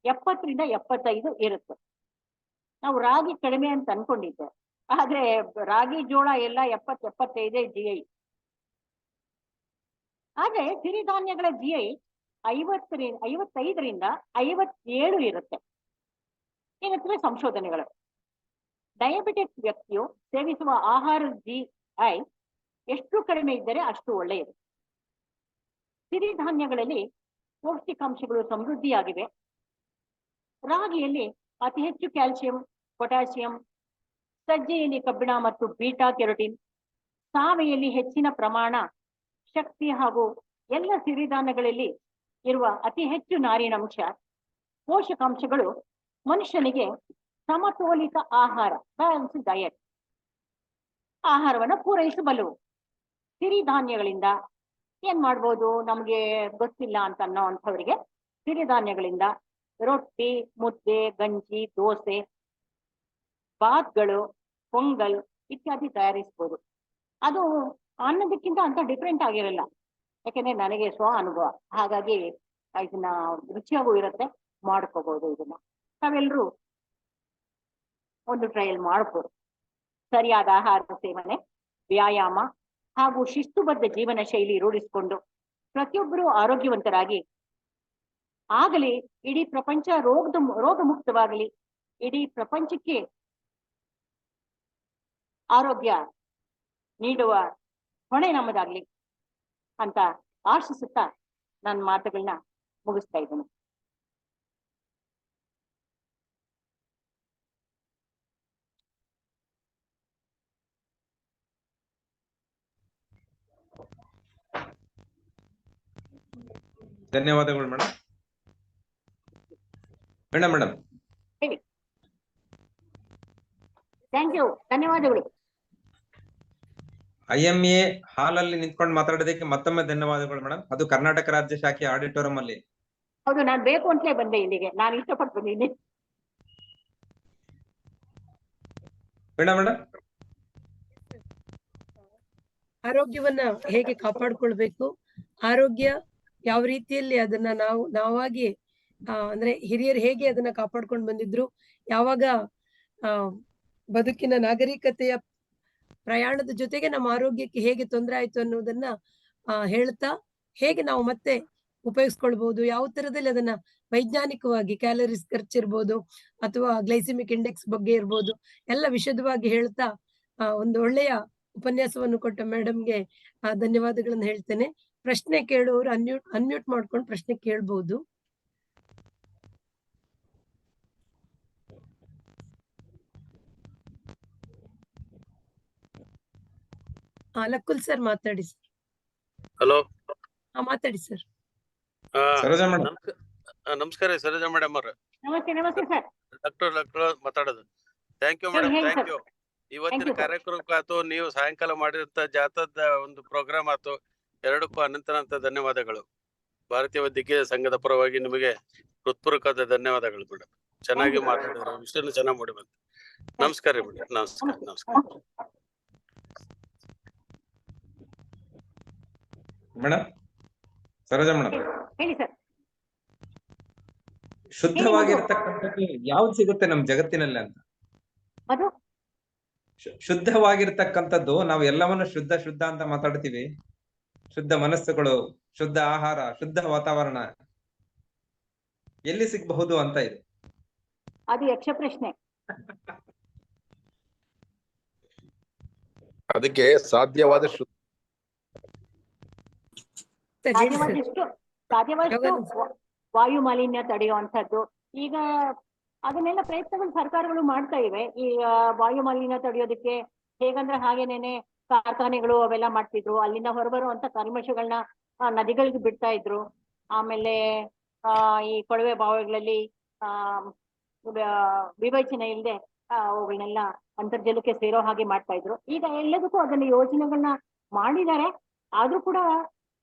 70 ರಿಂದ 75 ಇರುತ್ತೆ. ನಾವು ರಾಗಿ ಕಡಿಮೆ ಅಂತ ಅನ್ಕೊಂಡಿದ್ದೆ, ಆದ್ರೆ ರಾಗಿ, ಜೋಳ ಎಲ್ಲ 70-75 GI. ಆದ್ರೆ ಸಿರಿಧಾನ್ಯಗಳ GI 55 ರಿಂದ 57 ಇರುತ್ತೆ. ಏನಂದ್ರೆ ಸಂಶೋಧನೆಗಳು ಡಯಾಬಿಟಿಕ್ ವ್ಯಕ್ತಿಯು ಸೇವಿಸುವ ಆಹಾರದ GI ಎಷ್ಟು ಕಡಿಮೆ ಇದ್ದರೆ ಅಷ್ಟು ಒಳ್ಳೆಯದು. ಸಿರಿಧಾನ್ಯಗಳಲ್ಲಿ ಪೌಷ್ಟಿಕಾಂಶಗಳು ಸಮೃದ್ಧಿಯಾಗಿವೆ. ರಾಗಿಯಲ್ಲಿ ಅತಿ ಹೆಚ್ಚು ಕ್ಯಾಲ್ಸಿಯಂ, ಪೊಟ್ಯಾಸಿಯಂ, ಸಜ್ಜೆಯಲ್ಲಿ ಕಬ್ಬಿಣ ಮತ್ತು ಬೀಟಾ ಕೆರೋಟಿನ್, ಸಾವೆಯಲ್ಲಿ ಹೆಚ್ಚಿನ ಪ್ರಮಾಣ ಶಕ್ತಿ ಹಾಗೂ ಎಲ್ಲ ಸಿರಿಧಾನ್ಯಗಳಲ್ಲಿ ಇರುವ ಅತಿ ಹೆಚ್ಚು ನಾರಿನಂಶ, ಪೋಷಕಾಂಶಗಳು ಮನುಷ್ಯನಿಗೆ ಸಮತೋಲಿತ ಆಹಾರ, ಬ್ಯಾಲೆನ್ಸ್ ಡಯಟ್ ಆಹಾರವನ್ನು ಪೂರೈಸಬಲ್ಲವು. ಸಿರಿಧಾನ್ಯಗಳಿಂದ ಏನ್ ಮಾಡ್ಬೋದು ನಮ್ಗೆ ಗೊತ್ತಿಲ್ಲ ಅಂತ ಅನ್ನೋ ಅಂಥವರಿಗೆ ಸಿರಿಧಾನ್ಯಗಳಿಂದ ರೊಟ್ಟಿ, ಮುದ್ದೆ, ಗಂಜಿ, ದೋಸೆ, ಬಾತ್ಗಳು, ಪೊಂಗಲ್ ಇತ್ಯಾದಿ ತಯಾರಿಸ್ಬೋದು. ಅದು ಅನ್ನೋದಕ್ಕಿಂತ ಅಂತ ಡಿಫ್ರೆಂಟ್ ಆಗಿರಲ್ಲ, ಯಾಕೆಂದ್ರೆ ನನಗೆ ಸ್ವ ಅನುಭವ. ಹಾಗಾಗಿ ಇದನ್ನ ರುಚಿಯಾಗೂ ಇರುತ್ತೆ, ಮಾಡ್ಕೋಬಹುದು. ಇದನ್ನ ನಾವೆಲ್ಲರೂ ಒಂದು ಟ್ರಯಲ್ ಮಾಡ್ಬೋದು. ಸರಿಯಾದ ಆಹಾರ ಸೇವನೆ, ವ್ಯಾಯಾಮ ಹಾಗೂ ಶಿಸ್ತುಬದ್ಧ ಜೀವನ ಶೈಲಿ ರೂಢಿಸಿಕೊಂಡು ಪ್ರತಿಯೊಬ್ಬರೂ ಆರೋಗ್ಯವಂತರಾಗಿ ಆಗಲಿ ಇಡೀ ಪ್ರಪಂಚ ರೋಗ ಮುಕ್ತವಾಗಲಿ, ಇಡೀ ಪ್ರಪಂಚಕ್ಕೆ ಆರೋಗ್ಯ ನೀಡುವ ಹೊಣೆ ನಮ್ಮದಾಗ್ಲಿ ಅಂತ ಆಶಿಸುತ್ತಾ ನನ್ನ ಮಾತುಗಳನ್ನ ಮುಗಿಸ್ತಾ ಇದ್ದೇನೆ. ಧನ್ಯವಾದಗಳು ಮೇಡಮ್. ಮೇಡಮ್ ಹೇಳಿ. ಥ್ಯಾಂಕ್ ಯು, ಧನ್ಯವಾದಗಳು. IMA ಹಾಲ್ ಅಲ್ಲಿ ನಿಂತ್ಕೊಂಡು ಮಾತಾಡೋದಕ್ಕೆ ಮತ್ತೊಮ್ಮೆ ಧನ್ಯವಾದಗಳು ಮೇಡಮ್. ಅದು ಕರ್ನಾಟಕ ರಾಜ್ಯ ಶಾಖೆ ಆಡಿಟೋರಿಯಂ ಅಲ್ಲಿ. ಹೌದು, ನಾನು ಬೇಕು ಅಂತಲೇ ಬಂದೆ ಇಲ್ಲಿಗೆ, ನಾನು ಇಷ್ಟಪಟ್ಟು ಬಂದಿದ್ದೀನಿ. ಮೇಡಮ್ ಆರೋಗ್ಯವನ್ನ ಹೇಗೆ ಕಾಪಾಡ್ಕೊಳ್ಬೇಕು, ಆರೋಗ್ಯ ಯಾವ ರೀತಿಯಲ್ಲಿ ಅದನ್ನ ನಾವಾಗಿ ಅಂದ್ರೆ ಹಿರಿಯರು ಹೇಗೆ ಅದನ್ನ ಕಾಪಾಡ್ಕೊಂಡು ಬಂದಿದ್ರು, ಯಾವಾಗ ಬದುಕಿನ ನಾಗರಿಕತೆಯ ಪ್ರಯಾಣದ ಜೊತೆಗೆ ನಮ್ಮ ಆರೋಗ್ಯಕ್ಕೆ ಹೇಗೆ ತೊಂದರೆ ಆಯ್ತು ಅನ್ನೋದನ್ನ ಹೇಳ್ತಾ, ಹೇಗೆ ನಾವು ಮತ್ತೆ ಉಪಯೋಗಿಸ್ಕೊಳ್ಬಹುದು, ಯಾವ ತರದಲ್ಲಿ ಅದನ್ನ ವೈಜ್ಞಾನಿಕವಾಗಿ ಕ್ಯಾಲರೀಸ್ ಖರ್ಚಿರ್ಬೋದು ಅಥವಾ ಗ್ಲೈಸಿಮಿಕ್ ಇಂಡೆಕ್ಸ್ ಬಗ್ಗೆ ಇರ್ಬೋದು, ಎಲ್ಲ ವಿಶದವಾಗಿ ಹೇಳ್ತಾ ಒಂದು ಒಳ್ಳೆಯ ಉಪನ್ಯಾಸವನ್ನು ಕೊಟ್ಟ ಮೇಡಮ್ಗೆ ಧನ್ಯವಾದಗಳನ್ನು ಹೇಳ್ತೇನೆ. ಪ್ರಶ್ನೆ ಕೇಳುವವರು ಅನ್ಮ್ಯೂಟ್ ಮಾಡ್ಕೊಂಡು ಪ್ರಶ್ನೆ ಕೇಳ್ಬಹುದು. ಲಕ್ಕುಲ್ ಸರ್ ಮಾತಾಡಿ ಸರ್. ಹಲೋ, ಮಾತಾಡಿ ಸರ್. ಸರೋಜಾ ಮೇಡಮ್ ನಮಸ್ಕಾರ ಸರೋಜಾ ಮೇಡಮ್ ಅವ್ರ. ನಮಸ್ತೆ. ನಮಸ್ತೆ ಸರ್. ಡಾಕ್ಟರ್ ಮಾತಾಡೋದು. ಥ್ಯಾಂಕ್ ಯು ಮೇಡಮ್, ಹೇಳಿ ಥ್ಯಾಂಕ್ sir. ಯು. ಇವತ್ತಿನ Thank you, sir. ಕಾರ್ಯಕ್ರಮಕ್ಕೆ ಆತು, ನೀವು ಸಾಯಂಕಾಲ ಮಾಡಿದಂತ ಜಾಥಾದ ಒಂದು ಪ್ರೋಗ್ರಾಮ್ ಆತು, ಎರಡಕ್ಕೂ ಅನಂತ ಧನ್ಯವಾದಗಳು. ಭಾರತೀಯ ವೈದ್ಯಕೀಯ ಸಂಘದ ಪರವಾಗಿ ನಿಮಗೆ ಹೃತ್ಪೂರ್ವಕವಾದ ಧನ್ಯವಾದಗಳು ಮೇಡಮ್. ಚೆನ್ನಾಗಿ ಮಾತಾಡಿದ್ರು, ವಿಷಯನೂ ಚೆನ್ನಾಗಿ ಮಾಡಿ ಬಂತು. ನಮಸ್ಕಾರ ಮೇಡಮ್. ನಮಸ್ಕಾರ. ಮೇಡಮ್ ಸರೋಜಾ ಮೇಡಮ್, ಹೇಳಿ ಸರ್. ಶುದ್ಧವಾಗಿರ್ತಕ್ಕಂಥದ್ದು ಯಾವ್ದು ಸಿಗುತ್ತೆ ನಮ್ ಜಗತ್ತಿನಲ್ಲಿ ಅಂತ? ಅದು ಶುದ್ಧವಾಗಿರ್ತಕ್ಕಂಥದ್ದು, ನಾವು ಎಲ್ಲವನ್ನು ಶುದ್ಧ ಅಂತ ಮಾತಾಡ್ತೀವಿ. ಶುದ್ಧ ಮನಸ್ಸುಗಳು, ಶುದ್ಧ ಆಹಾರ, ಶುದ್ಧ ವಾತಾವರಣ ಎಲ್ಲಿ ಸಿಗಬಹುದು ಅಂತ ಇದೆ. ಅದು ಯಕ್ಷ ಪ್ರಶ್ನೆ. ಅದಕ್ಕೆ ಸಾಧ್ಯವಾದಷ್ಟು ವಾಯು ಮಾಲಿನ್ಯ ತಡೆಯುವಂಥದ್ದು. ಈಗ ಅದನ್ನೆಲ್ಲ ಪ್ರಯತ್ನಗಳು ಸರ್ಕಾರಗಳು ಮಾಡ್ತಾ ಇವೆ. ಈ ವಾಯು ಮಾಲಿನ್ಯ ತಡೆಯೋದಕ್ಕೆ ಹೇಗಂದ್ರೆ ಹಾಗೇನೇನೆ ಕಾರ್ಖಾನೆಗಳು ಅವೆಲ್ಲ ಮಾಡ್ತಿದ್ರು, ಅಲ್ಲಿಂದ ಹೊರಬರುವಂತ ಕಲ್ಮಶಗಳನ್ನ ನದಿಗಳಿಗೆ ಬಿಡ್ತಾ ಇದ್ರು. ಆಮೇಲೆ ಈ ಕೊಳವೆ ಬಾವಿಗಳಲ್ಲಿ ವಿವೇಚನೆ ಇಲ್ಲದೆ ಅವುಗಳನ್ನೆಲ್ಲ ಅಂತರ್ಜಲಕ್ಕೆ ಸೇರೋ ಹಾಗೆ ಮಾಡ್ತಾ ಇದ್ರು. ಈಗ ಎಲ್ಲದಕ್ಕೂ ಅದನ್ನ ಯೋಜನೆಗಳನ್ನ ಮಾಡಿದ್ದಾರೆ. ಆದ್ರೂ ಕೂಡ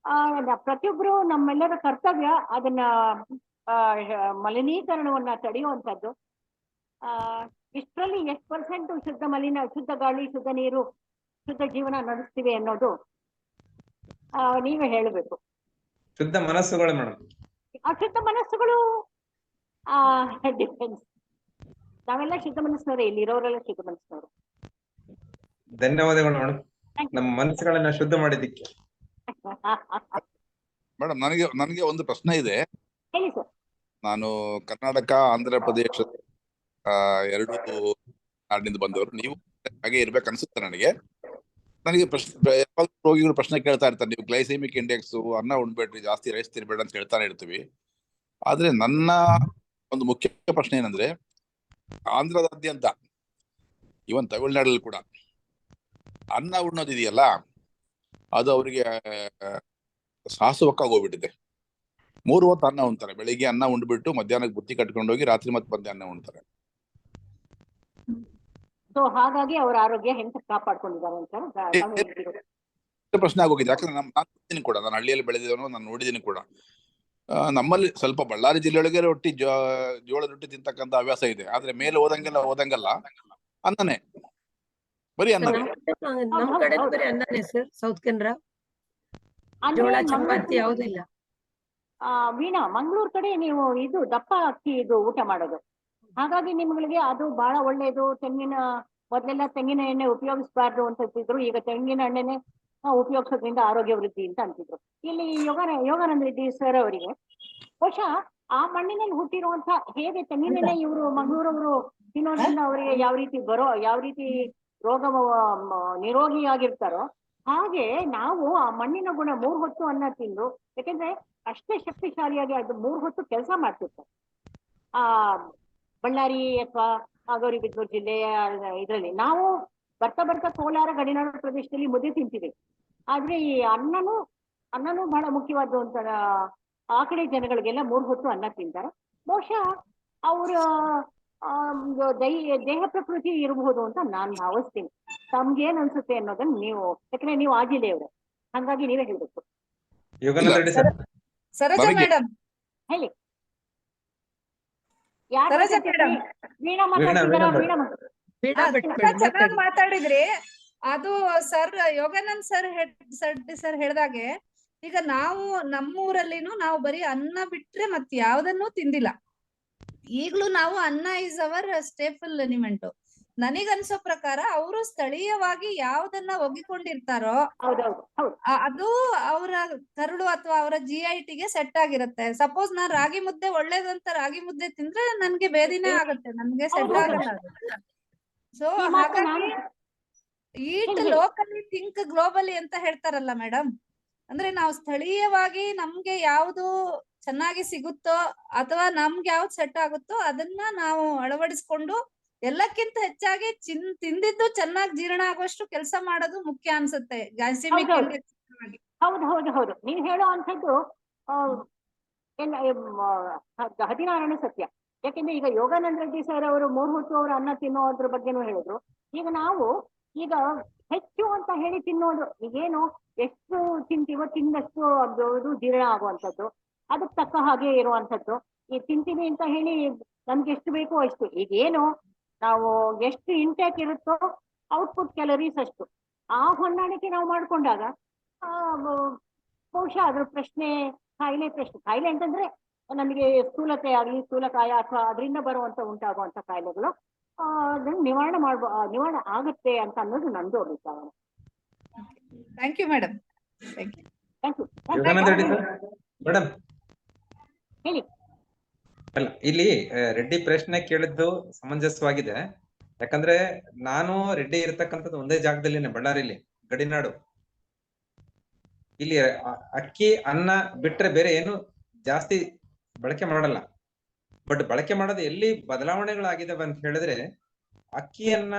ಪ್ರತಿಯೊಬ್ರು ನಮ್ಮೆಲ್ಲರ ಕರ್ತವ್ಯ ಅದನ್ನ ಮಲಿನೀಕರಣವನ್ನ ತಡೆಯುವಂಥದ್ದು. ಇಷ್ಟರಲ್ಲಿ ಎಷ್ಟು ಪರ್ಸೆಂಟ್ ಶುದ್ಧ ಗಾಳಿ, ಶುದ್ಧ ನೀರು, ಶುದ್ಧ ಜೀವನ ನಡೆಸ್ತೀವಿ ಅನ್ನೋದು ನೀವೇ ಹೇಳಬೇಕು. ಶುದ್ಧ ಮನಸ್ಸುಗಳು ಮೇಡಮ್. ಶುದ್ಧ ಮನಸ್ಸುಗಳು ಡಿಫೆನ್ಸ್. ನಾವೆಲ್ಲ ಶುದ್ಧ ಮನಸ್ಸಿನವರೇ, ಇಲ್ಲಿರೋರೆಲ್ಲ ಶುದ್ಧ ಮನಸ್ಸಿನವರು. ಧನ್ಯವಾದಗಳು ಮೇಡಮ್, ನಮ್ಮ ಮನಸ್ಸುಗಳನ್ನ ಶುದ್ಧ ಮಾಡಿದ್ದಕ್ಕೆ. ಮೇಡಮ್, ನನಗೆ ಒಂದು ಪ್ರಶ್ನೆ ಇದೆ. ಹೇಳಿ ಸರ್. ನಾನು ಕರ್ನಾಟಕ, ಆಂಧ್ರ ಪ್ರದೇಶ ಎರಡು ನಾಡಿನಿಂದ ಬಂದವರು. ನೀವು ಹಾಗೆ ಇರ್ಬೇಕು ಅನ್ಸುತ್ತೆ ನನಗೆ. ರೋಗಿಗಳು ಪ್ರಶ್ನೆ ಕೇಳ್ತಾ ಇರ್ತಾರೆ, ನೀವು ಗ್ಲೈಸೆಮಿಕ್ ಇಂಡೆಕ್ಸ್, ಅನ್ನ ಉಣ್ಬೇಡ್ರಿ, ಜಾಸ್ತಿ ರೈಸ್ ತಿನ್ಬೇಡ ಅಂತ ಹೇಳ್ತಾನೆ ಇರ್ತೀವಿ. ಆದ್ರೆ ನನ್ನ ಒಂದು ಮುಖ್ಯ ಪ್ರಶ್ನೆ ಏನಂದ್ರೆ, ಆಂಧ್ರದಾದ್ಯಂತ ಇವನ್ ತಮಿಳ್ನಾಡಲ್ಲಿ ಕೂಡ ಅನ್ನ ಉಣ್ಣೋದಿದೆಯಲ್ಲ, ಅದು ಅವರಿಗೆ ಸಾಹಸವಕ್ಕಾಗಿ ಹೋಗ್ಬಿಟ್ಟಿದೆ. 3 ಹೊತ್ತು ಅನ್ನ ಉಣ್ತಾರೆ. ಬೆಳಿಗ್ಗೆ ಅನ್ನ ಉಂಡ್ಬಿಟ್ಟು ಮಧ್ಯಾಹ್ನಕ್ಕೆ ಬುತ್ತಿ ಕಟ್ಕೊಂಡೋಗಿ ರಾತ್ರಿ ಮತ್ತೆ ಮಧ್ಯಾಹ್ನ ಉಣ್ತಾರೆ. ಹಾಗಾಗಿ ಅವರ ಆರೋಗ್ಯ ಹೆಂಗೆ ಕಾಪಾಡ್ಕೊಂಡಿದ್ದಾರೆ ಅಂತ ಪ್ರಶ್ನೆ ಆಗೋಗಿದೆ. ಯಾಕಂದ್ರೆ ನಾನು ಹಳ್ಳಿಯಲ್ಲಿ ಬೆಳೆದಿದ್ದವನು, ನಾನು ನೋಡಿದ್ದೀನಿ ಕೂಡ. ನಮ್ಮಲ್ಲಿ ಸ್ವಲ್ಪ ಬಳ್ಳಾರಿ ಜಿಲ್ಲೆಯೊಳಗೆ ಜೋಳದ ರೊಟ್ಟಿ ತಿಂತಕ್ಕಂಥ ಹವ್ಯಾಸ ಇದೆ. ಆದ್ರೆ ಮೇಲೆ ಓದಂಗಲ್ಲ ಅನ್ನನೇ, ಬರೀ ಅನ್ನವೇ. ನಮ್ ಕಡೆ ಬರೀ ಅನ್ನನೇ ಸರ್. ಸೌತ್ ಕನ್ನಡ ಜೋಳ ಚಪಾತಿ ಯಾವುದೂ ಇಲ್ಲ. ವೀಣಾ, ಮಂಗಳೂರು ಕಡೆ ನೀವು ಇದು ದಪ್ಪ ಅಕ್ಕಿ ಇದು ಊಟ ಮಾಡೋದು, ಹಾಗಾಗಿ ನಿಮ್ಗಳಿಗೆ ಅದು ಬಹಳ ಒಳ್ಳೆಯದು. ಮೊದಲೆಲ್ಲ ತೆಂಗಿನ ಎಣ್ಣೆ ಉಪಯೋಗಿಸಬಾರ್ದು ಅಂತ ಅಂತಿದ್ರು, ಈಗ ತೆಂಗಿನ ಎಣ್ಣೆನೆ ಉಪಯೋಗಿಸೋದ್ರಿಂದ ಆರೋಗ್ಯ ವೃದ್ಧಿ ಅಂತ ಅಂತಿದ್ರು. ಇಲ್ಲಿ ಯೋಗಾನಂದ ರೆಡ್ಡಿ ಸರ್ ಅವರಿಗೆ ಬಹುಶಃ ಆ ಮಣ್ಣಿನಲ್ಲಿ ಹುಟ್ಟಿರುವಂತ, ಹೇಗೆ ತೆಂಗಿನೆಣ್ಣೆ ಇವರು ಮಂಗಳೂರವರು ತಿನ್ನೋದ್ರಿಂದ ಅವರಿಗೆ ಯಾವ ರೀತಿ ರೋಗ ನಿರೋಗಿಯಾಗಿರ್ತಾರೋ, ಹಾಗೆ ನಾವು ಆ ಮಣ್ಣಿನ ಗುಣ 3 ಹೊತ್ತು ಅನ್ನ ತಿಂದು, ಯಾಕೆಂದ್ರೆ ಅಷ್ಟೇ ಶಕ್ತಿಶಾಲಿಯಾಗಿ ಅದು 3 ಹೊತ್ತು ಕೆಲಸ ಮಾಡ್ತಿರ್ತಾರೆ. ಬಳ್ಳಾರಿ ಅಥವಾ ಗೌರಿಬಿದನೂರು ಜಿಲ್ಲೆಯ ಇದರಲ್ಲಿ ನಾವು ಬರ್ತಾ ಕೋಲಾರ, ಗಡಿನಾಡು ಪ್ರದೇಶದಲ್ಲಿ ಮುದ್ದೆ ತಿಂತೀವಿ. ಆದ್ರೆ ಈ ಅನ್ನನೂ ಬಹಳ ಮುಖ್ಯವಾದ್ದು ಅಂತ ಆ ಕಡೆ ಜನಗಳಿಗೆಲ್ಲ 3 ಹೊತ್ತು ಅನ್ನ ತಿಂತಾರೆ. ಬಹುಶಃ ಅವರ ದೇಹ ಪ್ರಕೃತಿ ಇರಬಹುದು ಅಂತ ನಾನ್ ಭಾವಿಸ್ತೀನಿ. ತಮ್ಗೇನ್ ಅನ್ಸುತ್ತೆ ಅನ್ನೋದನ್ನ ನೀವು, ಯಾಕಂದ್ರೆ ನೀವು ಆ ಜಿಲ್ಲೆಯವರು, ಹಂಗಾಗಿ ನೀವೇ ಹೇಳ್ಬೇಕು. ಯೋಗಾನಂದ ರೆಡ್ಡಿ ಸರ್. ಸರೋಜಾ ನನಗೆ- ಮೇಡಮ್, ಹೇಳಿ. ಯಾರು ಸರೋಜಾ ಮಾತಾಡ್ತಿದ್ರಿ? ಮೇಡಮ್. ವೀಣಾ ಮಾತಾಡ್ತಿದ್ದಾರಾ? ವೀಣಾ ವೀಣಾ ವೀಣಾ ಭಟ್ ತುಂಬಾ ಮೇಡಮ್ ಚೆನ್ನಾಗಿ ಮಾತಾಡಿ. ಮಾತಾಡಿದ್ರಿ. ಅದು ಸರ್ ಯೋಗಾನಂದ್ ಸರ್ ಹೇಳ್ದಾಗೆ, ಈಗ ನಾವು ನಮ್ಮೂರಲ್ಲಿನೂ ನಾವು ಬರೀ ಅನ್ನ ಬಿಟ್ರೆ ಮತ್ ಯಾವ್ದನ್ನೂ ತಿಂದಿಲ್ಲ. ಈಗ್ಲೂ ನಾವು ಅನ್ನ ಇಸ್ ಅವರ್ ಸ್ಟೇಪಲ್ ಎಲಿಮೆಂಟ್. ನನಗನ್ಸೋ ಪ್ರಕಾರ ಅವರು ಸ್ಥಳೀಯವಾಗಿ ಯಾವ್ದನ್ನ ಒಗ್ಗಿಕೊಂಡಿರ್ತಾರೋ ಹೌದೌದು, ಹೌದು. ಅದು ಅವರ ಕರುಳು ಅಥವಾ ಅವರ GITಗೆ ಸೆಟ್ ಆಗಿರುತ್ತೆ. ಸಪೋಸ್ ನಾನ್ ರಾಗಿ ಮುದ್ದೆ ಒಳ್ಳೇದಂತ ರಾಗಿ ಮುದ್ದೆ ತಿಂದ್ರೆ ನನ್ಗೆ ಬೇದಿನೇ ಆಗುತ್ತೆ, ನನ್ಗೆ ಸೆಟ್ ಹೌದು. ಆಗಲ್ಲ ಅದು. ಸೊ ಈ ಮಾತು ಹಾಗಾಗಿ ಈಟ್ ಹೇಳಿ. ಲೋಕಲಿ ಥಿಂಕ್ ಗ್ಲೋಬಲಿ ಅಂತ ಹೇಳ್ತಾರಲ್ಲ ಮೇಡಮ್. ಅಂದ್ರೆ ನಾವು ಸ್ಥಳೀಯವಾಗಿ ನಮ್ಗೆ ಯಾವ್ದು ಚೆನ್ನಾಗಿ ಸಿಗುತ್ತೋ ಅಥವಾ ನಮ್ಗೆ ಯಾವ್ದು ಸೆಟ್ ಆಗುತ್ತೋ ಅದನ್ನ ನಾವು ಅಳವಡಿಸ್ಕೊಂಡು ಎಲ್ಲಕ್ಕಿಂತ ಹೆಚ್ಚಾಗಿ ತಿಂದಿದ್ದು ಚೆನ್ನಾಗಿ ಜೀರ್ಣ ಆಗುವಷ್ಟು ಕೆಲಸ ಮಾಡೋದು ಮುಖ್ಯ ಅನ್ಸುತ್ತೆ. ಗ್ಯಾಸಿಮಿಕ್ ಹೌದು. ಹೌದು ಹೌದು ಹೌದು, ನೀವು ಹೇಳೋ ಅಂಥದ್ದು 16ನೇ ಸತ್ಯ. ಯಾಕೆಂದ್ರೆ ಈಗ ಯೋಗಾನಂದ ರೆಡ್ಡಿ ಸರ್ ಅವರು 3 ಹೊತ್ತು ಅವರು ಅನ್ನ ತಿನ್ನೋದ್ರ ಬಗ್ಗೆನೂ ಹೇಳಿದ್ರು. ಈಗ ನಾವು ಈಗ ಹೆಚ್ಚು ಅಂತ ಹೇಳಿ ತಿನ್ನೋದು, ಈಗೇನು ಎಷ್ಟು ತಿಂತೀವೋ ತಿಂದಷ್ಟು ಅದು ಜೀರ್ಣ ಆಗುವಂಥದ್ದು, ಅದಕ್ಕೆ ತಕ್ಕ ಹಾಗೆ ಇರುವಂಥದ್ದು. ಈ ತಿಂತೀವಿ ಅಂತ ಹೇಳಿ ನಮ್ಗೆ ಎಷ್ಟು ಬೇಕೋ ಅಷ್ಟು, ಈಗೇನು ನಾವು ಎಷ್ಟು ಇಂಟೇಕ್ ಇರುತ್ತೋ ಔಟ್ಪುಟ್ ಕ್ಯಾಲರೀಸ್ ಅಷ್ಟು, ಆ ಹೊಂದಾಣಿಕೆ ನಾವು ಮಾಡ್ಕೊಂಡಾಗ ಬಹುಶಃ ಅದ್ರ ಪ್ರಶ್ನೆ ಕಾಯಿಲೆ ಅಂತಂದ್ರೆ ನಮಗೆ ಸ್ಥೂಲತೆ ಆಗಲಿ, ಸ್ಥೂಲಕಾಯ ಅಥವಾ ಅದರಿಂದ ಉಂಟಾಗುವಂತ ಕಾಯಿಲೆಗಳು ಅದನ್ನ ನಿವಾರಣೆ ಆಗುತ್ತೆ ಅಂತ ಅನ್ನೋದು ನಂದು ಅಭಿಪ್ರಾಯ. Thank you madam. Thank you. Thank you. Yogananda Reddy sir. Madam ಹೇಳಿ. ಅಲ್ಲ, ಇಲ್ಲಿ ರೆಡ್ಡಿ ಪ್ರಶ್ನೆ ಕೇಳಿದ್ದು ಸಮಂಜಸವಾಗಿದೆ. ಯಾಕಂದ್ರೆ ನಾನು ರೆಡ್ಡಿ ಇರ್ತಕ್ಕಂಥದ್ದು ಒಂದೇ ಜಾಗದಲ್ಲಿನೇ, ಬಳ್ಳಾರಿಲಿ, ಗಡಿನಾಡು. ಇಲ್ಲಿ ಅಕ್ಕಿ ಅನ್ನ ಬಿಟ್ರೆ ಬೇರೆ ಏನು ಜಾಸ್ತಿ ಬಳಕೆ ಮಾಡಲ್ಲ. ಬಟ್ ಬಳಕೆ ಮಾಡೋದು ಎಲ್ಲಿ ಬದಲಾವಣೆಗಳಾಗಿದ್ದಾವೆ ಅಂತ ಹೇಳಿದ್ರೆ, ಅಕ್ಕಿಯನ್ನ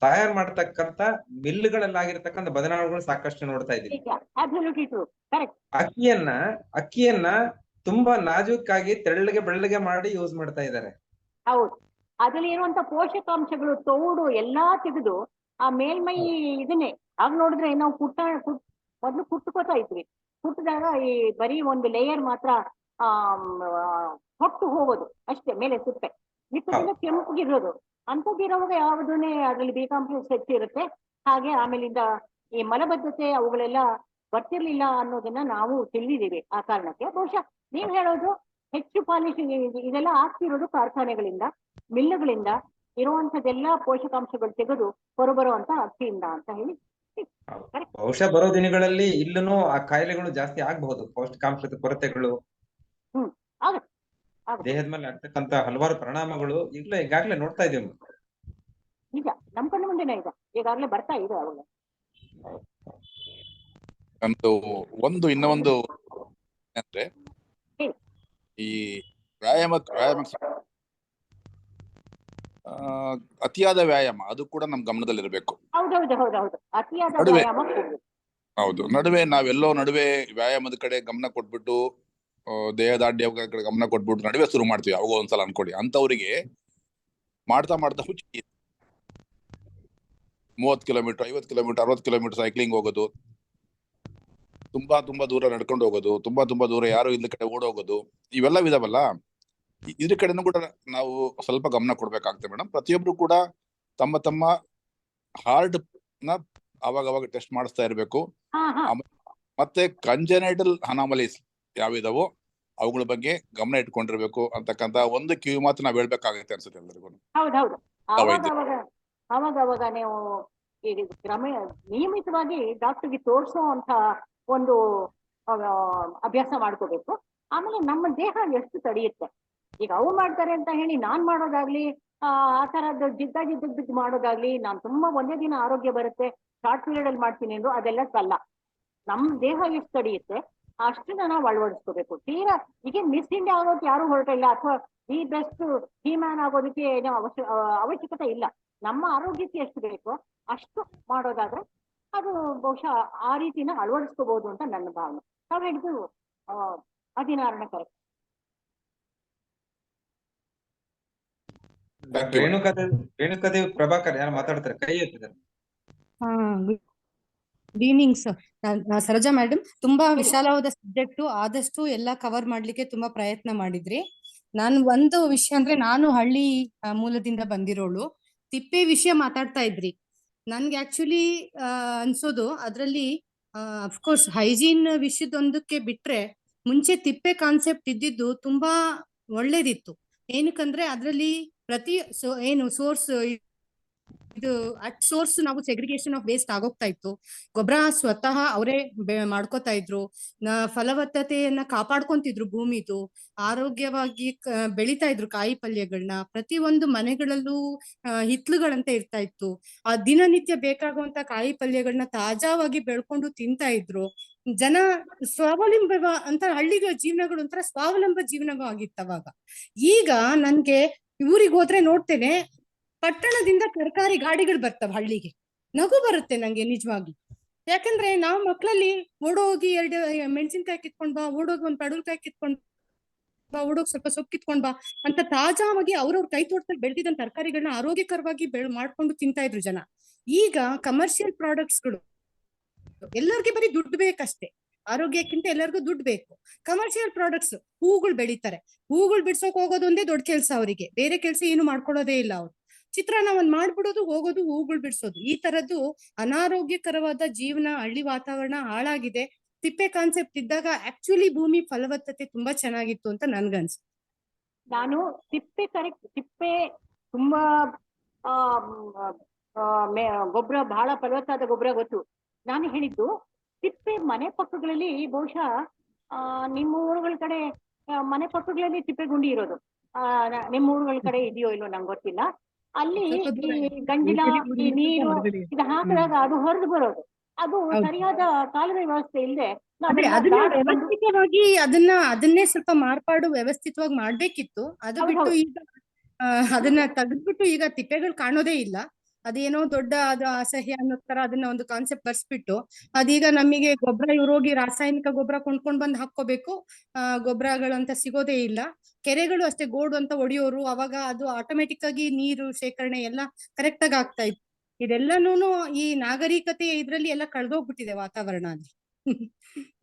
ತಯಾರು ಮಾಡ್ತಕ್ಕಂಥ ಮಿಲ್ಗಳಲ್ಲಾಗಿರ್ತಕ್ಕಂಥ ಬದಲಾವಣೆಗಳು ಸಾಕಷ್ಟು ನೋಡ್ತಾ ಇದ್ದೀವಿ. ಅಕ್ಕಿಯನ್ನ ತುಂಬಾ ನಾಜೂಕಾಗಿ ತೆಳ್ಳಗೆ ಬೆಳ್ಳಗೆ ಮಾಡಿ ಯೂಸ್ ಮಾಡ್ತಾ ಇದ್ದಾರೆ. ಹೌದು, ಅದ್ರಲ್ಲಿ ಇರುವಂತ ಪೋಷಕಾಂಶಗಳು, ತೌಡು ಎಲ್ಲಾ ತೆಗೆದು ಆ ಮೇಲ್ಮೈ ಇದನ್ನೇ ಆಗ ನೋಡಿದ್ರೆ ನಾವು ಮೊದ್ಲು ಕುಟ್ಕೋತಾ ಇದ್ವಿ. ಕುಟ್ಟಿದಾಗ ಈ ಬರೀ ಒಂದು ಲೇಯರ್ ಮಾತ್ರ ಹೊಟ್ಟು ಹೋಗೋದು ಅಷ್ಟೇ, ಮೇಲೆ ಸಿಪ್ಪೆ ಮಿಕ್ಕದೆಲ್ಲ ಕೆಂಪಗಿರೋದು. ಅಂಥದ್ದಿರೋವಾಗ ಯಾವುದನ್ನೇ ಅದ್ರಲ್ಲಿ B-ಕಾಂಪ್ಲೆಕ್ಸ್ ಹೆಚ್ಚಿರುತ್ತೆ. ಹಾಗೆ ಆಮೇಲಿಂದ ಈ ಮಲಬದ್ಧತೆ ಅವುಗಳೆಲ್ಲ ಬರ್ತಿರ್ಲಿಲ್ಲ ಅನ್ನೋದನ್ನ ನಾವು ತಿಳಿದಿದ್ದೀವಿ. ಆ ಕಾರಣಕ್ಕೆ ಬಹುಶಃ ನೀವು ಹೇಳೋದು ಹೆಚ್ಚು ಪಾಲಿಶಿಂಗ್ ಇದೆಲ್ಲ ಆಗ್ತಿರೋದು ಕಾರ್ಖಾನೆಗಳಿಂದ, ಮಿಲ್ಲುಗಳಿಂದ ಇರುವಂತದ್ದೆಲ್ಲ ಪೋಷಕಾಂಶಗಳು ತೆಗೆದು ಹೊರಬರುವಂತ ಅಕ್ಕಿಯಿಂದ ಅಂತ ಹೇಳಿ. ಬಹುಶಃ ಬರೋ ದಿನಗಳಲ್ಲಿ ಇಲ್ಲೂ ಆ ಕಾಯಿಲೆಗಳು ಜಾಸ್ತಿ ಆಗಬಹುದು. ಪೌಷ್ಟಿಕಾಂಶದ ಕೊರತೆಗಳು, ದೇಹದ ಮೇಲೆ ಆಗ್ತಕ್ಕಂತ ಹಲವಾರು ಪರಿಣಾಮಗಳು ಈಗಾಗಲೇ ನೋಡ್ತಾ ಇದೀವಿ. ನಿಜ, ನಮ್ ಕಣ್ಣು ಮುಂದೆನೇ ಈಗ ಈಗಾಗಲೇ ಬರ್ತಾ ಇದೆ ಅವಾಗ. ನಮ್ದು ಇನ್ನೊಂದು ಅಂದ್ರೆ ಈ ವ್ಯಾಯಾಮ ಅತಿಯಾದ ವ್ಯಾಯಾಮ ಅದು ಕೂಡ ನಮ್ ಗಮನದಲ್ಲಿರ್ಬೇಕು. ಹೌದೌದು, ಅತಿಯಾದ ವ್ಯಾಯಾಮ. ಹೌದು, ನಡುವೆ ವ್ಯಾಯಾಮದ ಕಡೆ ಗಮನ ಕೊಟ್ಬಿಟ್ಟು ದೇಹದಾಢ್ಯ ಕಡೆ ಗಮನ ಕೊಟ್ಬಿಟ್ಟು ನಡುವೆ ಶುರು ಮಾಡ್ತೀವಿ. ಅವಾಗ ಒಂದ್ಸಲ ಅನ್ಕೊಡಿ, ಅಂತವ್ರಿಗೆ ಮಾಡ್ತಾ ಹುಚ್ಚಿ 30 ಕಿಲೋಮೀಟರ್, 50 ಕಿಲೋಮೀಟರ್, 60 ಕಿಲೋಮೀಟರ್ ಸೈಕ್ಲಿಂಗ್ ಹೋಗೋದು, ತುಂಬಾ ದೂರ ನಡ್ಕೊಂಡು ಹೋಗೋದು, ತುಂಬಾ ದೂರ ಯಾರು ಇಲ್ಲದ ಕಡೆ ಓಡೋಗೋದು, ಇವೆಲ್ಲ ವಿಧವಲ್ಲ. ಇದ್ರ ಕಡೆನೂ ಕೂಡ ನಾವು ಸ್ವಲ್ಪ ಗಮನ ಕೊಡ್ಬೇಕಾಗ್ತದೆ ಮೇಡಮ್. ಪ್ರತಿಯೊಬ್ರು ಕೂಡ ತಮ್ಮ ಹಾರ್ಟ್ ನ ಅವಾಗ ಟೆಸ್ಟ್ ಮಾಡಿಸ್ತಾ ಇರ್ಬೇಕು. ಮತ್ತೆ ಕಂಜನೈಟಲ್ ಅನಾಮಲೀಸ್ ಯಾವಿದಾವೋ ಅವುಗಳ ಬಗ್ಗೆ ಗಮನ ಇಟ್ಕೊಂಡಿರ್ಬೇಕು ಅಂತಕ್ಕಂತ ಒಂದು ಕಿವಿ ಮಾತು ನಾವ್ ಹೇಳ್ಬೇಕಾಗತ್ತೆ ಅನ್ಸುತ್ತೆ ಎಲ್ಲರಿಗೂ. ಹೌದೌದು, ಅವಾಗ ನೀವು ನಿಯಮಿತವಾಗಿ ಡಾಕ್ಟರ್ಗೆ ತೋರಿಸೋ ಅಂತ ಒಂದು ಅಭ್ಯಾಸ ಮಾಡ್ಕೋಬೇಕು. ಆಮೇಲೆ ನಮ್ಮ ದೇಹ ಎಷ್ಟು ತಡೆಯುತ್ತೆ. ಈಗ ಅವ್ರು ಮಾಡ್ತಾರೆ ಅಂತ ಹೇಳಿ ನಾನ್ ಮಾಡೋದಾಗ್ಲಿ, ಆ ತರದ್ದು ಜಿದ್ದಾಗಿ ಮಾಡೋದಾಗ್ಲಿ, ನಾನ್ ತುಂಬಾ ಒಂದೇ ದಿನ ಆರೋಗ್ಯ ಬರುತ್ತೆ, ಶಾರ್ಟ್ ಪೀರಿಯಡ್ ಅಲ್ಲಿ ಮಾಡ್ತೀನಿ ಅಂದ್ರು ಅದೆಲ್ಲ ಅಲ್ಲ. ನಮ್ ದೇಹ ಎಷ್ಟು ತಡೆಯುತ್ತೆ ಅಷ್ಟನ್ನ ನಾವು ಅಳವಡಿಸ್ಕೋಬೇಕು. ತೀರಾ ಈಗ ಮಿಸ್ ಇಂಡಿಯಾ ಆಗೋಕೆ ಯಾರು ಹೊರಟಿಲ್ಲ, ಅಥವಾ ದಿ ಬೆಸ್ಟ್ ಮ್ಯಾನ್ ಆಗೋದಕ್ಕೆ ಏನೋ ಅವಶ್ಯಕತೆ ಇಲ್ಲ. ನಮ್ಮ ಆರೋಗ್ಯಕ್ಕೆ ಎಷ್ಟು ಬೇಕೋ ಅಷ್ಟು ಮಾಡೋದಾದ್ರೆ ಅದು ಬಹುಶಃ ಆ ರೀತಿನ ಅಳವಡಿಸ್ಕೋಬಹುದು ಅಂತ ನನ್ನ ಭಾವನೆ. ನಾವ್ ಹೇಳಿದ್ದು ಹದಿನಾರನೇ correct. Thank you. Renukadevi Prabhakar ಯಾರು ಮಾತಾಡ್ತಾರೆ, ಕೈ ಎತ್ತಿದ್ದಾರೆ. Good evening sir. Saroja madam, ತುಂಬಾ ವಿಶಾಲವಾದ ಸಬ್ಜೆಕ್ಟ್, ಆದಷ್ಟು ಎಲ್ಲ ಕವರ್ ಮಾಡ್ಲಿಕ್ಕೆ ತುಂಬಾ ಪ್ರಯತ್ನ ಮಾಡಿದ್ರಿ. ನಾನು ಒಂದು ವಿಷಯ ಅಂದ್ರೆ, ನಾನು ಹಳ್ಳಿ ಮೂಲದಿಂದ ಬಂದಿರೋಳು. ತಿಪ್ಪೆ ವಿಷಯ ಮಾತಾಡ್ತಾ ಇದ್ರಿ. ನನ್ಗೆ ಆಕ್ಚುಲಿ ಅನ್ಸೋದು ಅದ್ರಲ್ಲಿ ಅಫ್ಕೋರ್ಸ್ ಹೈಜೀನ್ ವಿಷಯದೊಂದಕ್ಕೆ ಬಿಟ್ರೆ, ಮುಂಚೆ ತಿಪ್ಪೆ ಕಾನ್ಸೆಪ್ಟ್ ಇದ್ದಿದ್ದು ತುಂಬಾ ಒಳ್ಳೇದಿತ್ತು. ಏನಕ್ಕಂದ್ರೆ ಅದ್ರಲ್ಲಿ ಏನು ಸೋರ್ಸ್ ಇದು ಅಟ್ ಸೋರ್ಸ್ ನಾವು ಸೆಗ್ರಿಗೇಷನ್ ಆಫ್ ವೇಸ್ಟ್ ಆಗೋಗ್ತಾ ಇತ್ತು. ಗೊಬ್ಬರ ಸ್ವತಃ ಅವರೇ ಮಾಡ್ಕೋತಾ ಇದ್ರು. ಫಲವತ್ತತೆಯನ್ನ ಕಾಪಾಡ್ಕೊಂತಿದ್ರು, ಭೂಮಿದು ಆರೋಗ್ಯವಾಗಿ ಬೆಳಿತಾ ಇದ್ರು. ಕಾಯಿ ಪಲ್ಯಗಳನ್ನ ಪ್ರತಿ ಒಂದು ಮನೆಗಳಲ್ಲೂ ಹಿತ್ಲುಗಳಂತ ಇರ್ತಾ ಇತ್ತು. ಆ ದಿನನಿತ್ಯ ಬೇಕಾಗುವಂತ ಕಾಯಿ ಪಲ್ಯಗಳನ್ನ ತಾಜಾವಾಗಿ ಬೆಳ್ಕೊಂಡು ತಿಂತಾ ಇದ್ರು. ಜನ ಸ್ವಾವಲಂಬ ಅಂತ ಹಳ್ಳಿಗಳ ಜೀವನಗಳು ಒಂಥರ ಸ್ವಾವಲಂಬ ಜೀವನವೂ ಆಗಿತ್ತು ಅವಾಗ. ಈಗ ನನ್ಗೆ ಊರಿಗೆ ಹೋದ್ರೆ ನೋಡ್ತೇನೆ, ಪಟ್ಟಣದಿಂದ ತರಕಾರಿ ಗಾಡಿಗಳು ಬರ್ತಾವ ಹಳ್ಳಿಗೆ. ನಗು ಬರುತ್ತೆ ನಂಗೆ ನಿಜವಾಗಿ. ಯಾಕಂದ್ರೆ ನಾವು ಮಕ್ಳಲ್ಲಿ ಓಡೋಗಿ 2 ಮೆಣಸಿನ್ಕಾಯಿ ಕಿತ್ಕೊಂಡ್ ಬಾ, ಓಡೋಗಿ 1 ಪಡವಲಕಾಯಿ ಕಿತ್ಕೊಂಡ್ ಬಾ, ಓಡೋಗಿ ಸ್ವಲ್ಪ ಸೊಪ್ಪು ಕಿತ್ಕೊಂಡ್ ಬಾ ಅಂತ ತಾಜಾವಾಗಿ ಅವ್ರವ್ರ ಕೈ ತೋಟದಲ್ಲಿ ಬೆಳೆದಿದ್ದ ತರಕಾರಿಗಳನ್ನ ಆರೋಗ್ಯಕರವಾಗಿ ಮಾಡ್ಕೊಂಡು ತಿಂತಾ ಇದ್ರು ಜನ. ಈಗ ಕಮರ್ಷಿಯಲ್ ಪ್ರಾಡಕ್ಟ್ಸ್ಗಳು ಎಲ್ಲರಿಗೂ ಬರೀ ದುಡ್ಡು ಬೇಕಷ್ಟೇ. ಆರೋಗ್ಯಕ್ಕಿಂತ ಎಲ್ಲರಿಗೂ ದುಡ್ಡು ಬೇಕು. ಕಮರ್ಷಿಯಲ್ ಪ್ರಾಡಕ್ಟ್ಸ್, ಹೂಗಳು ಬೆಳಿತಾರೆ, ಹೂಗಳು ಬಿಡ್ಸೋಕ್ ಹೋಗೋದು ಒಂದೇ ದೊಡ್ಡ ಕೆಲ್ಸ ಅವರಿಗೆ. ಬೇರೆ ಕೆಲ್ಸ ಏನು ಮಾಡ್ಕೊಳ್ಳೋದೇ ಇಲ್ಲ ಅವ್ರು. ಚಿತ್ರಾನ್ನ ಒಂದ್ ಮಾಡ್ಬಿಡೋದು, ಹೋಗೋದು, ಹೂಗಳು ಬಿಡ್ಸೋದು. ಈ ತರದ್ದು ಅನಾರೋಗ್ಯಕರವಾದ ಜೀವನ, ಹಳ್ಳಿ ವಾತಾವರಣ ಹಾಳಾಗಿದೆ. ತಿಪ್ಪೆ ಕಾನ್ಸೆಪ್ಟ್ ಇದ್ದಾಗ ಆಕ್ಚುಲಿ ಭೂಮಿ ಫಲವತ್ತತೆ ತುಂಬಾ ಚೆನ್ನಾಗಿತ್ತು ಅಂತ ನನ್ಗನ್ಸ. ನಾನು ತಿಪ್ಪೆ ತುಂಬಾ ಗೊಬ್ಬರ, ಬಹಳ ಫಲವತ್ತಾದ ಗೊಬ್ಬರ ಗೊತ್ತು. ನಾನು ಹೇಳಿದ್ದು ತಿಪ್ಪೆ ಮನೆ ಪಕ್ಕಗಳಲ್ಲಿ, ಬಹುಶಃ ನಿಮ್ಮ ಊರುಗಳ ಕಡೆ ಮನೆ ಪಕ್ಕಗಳಲ್ಲಿ ತಿಪ್ಪೆ ಗುಂಡಿ ಇರೋದು. ನಿಮ್ಮ ಊರುಗಳ ಕಡೆ ಇದೆಯೋ ಇಲ್ಲೋ ನಂಗೆ ಗೊತ್ತಿಲ್ಲ. ಅಲ್ಲಿ ಈ ಗಂಜಿಲ, ಈ ನೀರು ಇದು ಹಾಕಿದಾಗ ಅದು ಹೊರದು ಬರೋದು. ಅದು ಸರಿಯಾದ ಕಾಲುವೆ ವ್ಯವಸ್ಥೆ ಇಲ್ಲದೆ ವ್ಯವಸ್ಥಿತವಾಗಿ ಅದನ್ನೇ ಸ್ವಲ್ಪ ಮಾರ್ಪಾಡು ವ್ಯವಸ್ಥಿತವಾಗಿ ಮಾಡ್ಬೇಕಿತ್ತು. ಅದು ಬಿಟ್ಟು ಈಗ ಅದನ್ನ ತೆಗೆದ್ಬಿಟ್ಟು ಈಗ ತಿಪ್ಪೆಗಳು ಕಾಣೋದೇ ಇಲ್ಲ. ಅದೇನೋ ದೊಡ್ಡ ಅದು ಅಸಹ್ಯ ಅನ್ನೋ ತರ ಅದನ್ನ ಒಂದು ಕಾನ್ಸೆಪ್ಟ್ ಬರ್ಸ್ಬಿಟ್ಟು, ಅದೀಗ ನಮಗೆ ಗೊಬ್ಬರ ಇವ್ರೋಗಿ ರಾಸಾಯನಿಕ ಗೊಬ್ಬರ ಕೊಂಡ್ಕೊಂಡ್ ಬಂದ್ ಹಾಕೋಬೇಕು. ಗೊಬ್ಬರಗಳಂತ ಸಿಗೋದೇ ಇಲ್ಲ. ಕೆರೆಗಳು ಅಷ್ಟೇ, ಗೋಡು ಅಂತ ಹೊಡಿಯೋರು. ಅವಾಗ ಅದು ಆಟೋಮೆಟಿಕ್ ಆಗಿ ನೀರು ಶೇಖರಣೆ ಎಲ್ಲ ಕರೆಕ್ಟ್ ಆಗಿ ಆಗ್ತಾ ಇತ್ತು. ಇದೆಲ್ಲನೂ ಈ ನಾಗರಿಕತೆ ಇದ್ರಲ್ಲಿ ಎಲ್ಲ ಕಳ್ದೋಗ್ಬಿಟ್ಟಿದೆ ವಾತಾವರಣ ಅಲ್ಲಿ.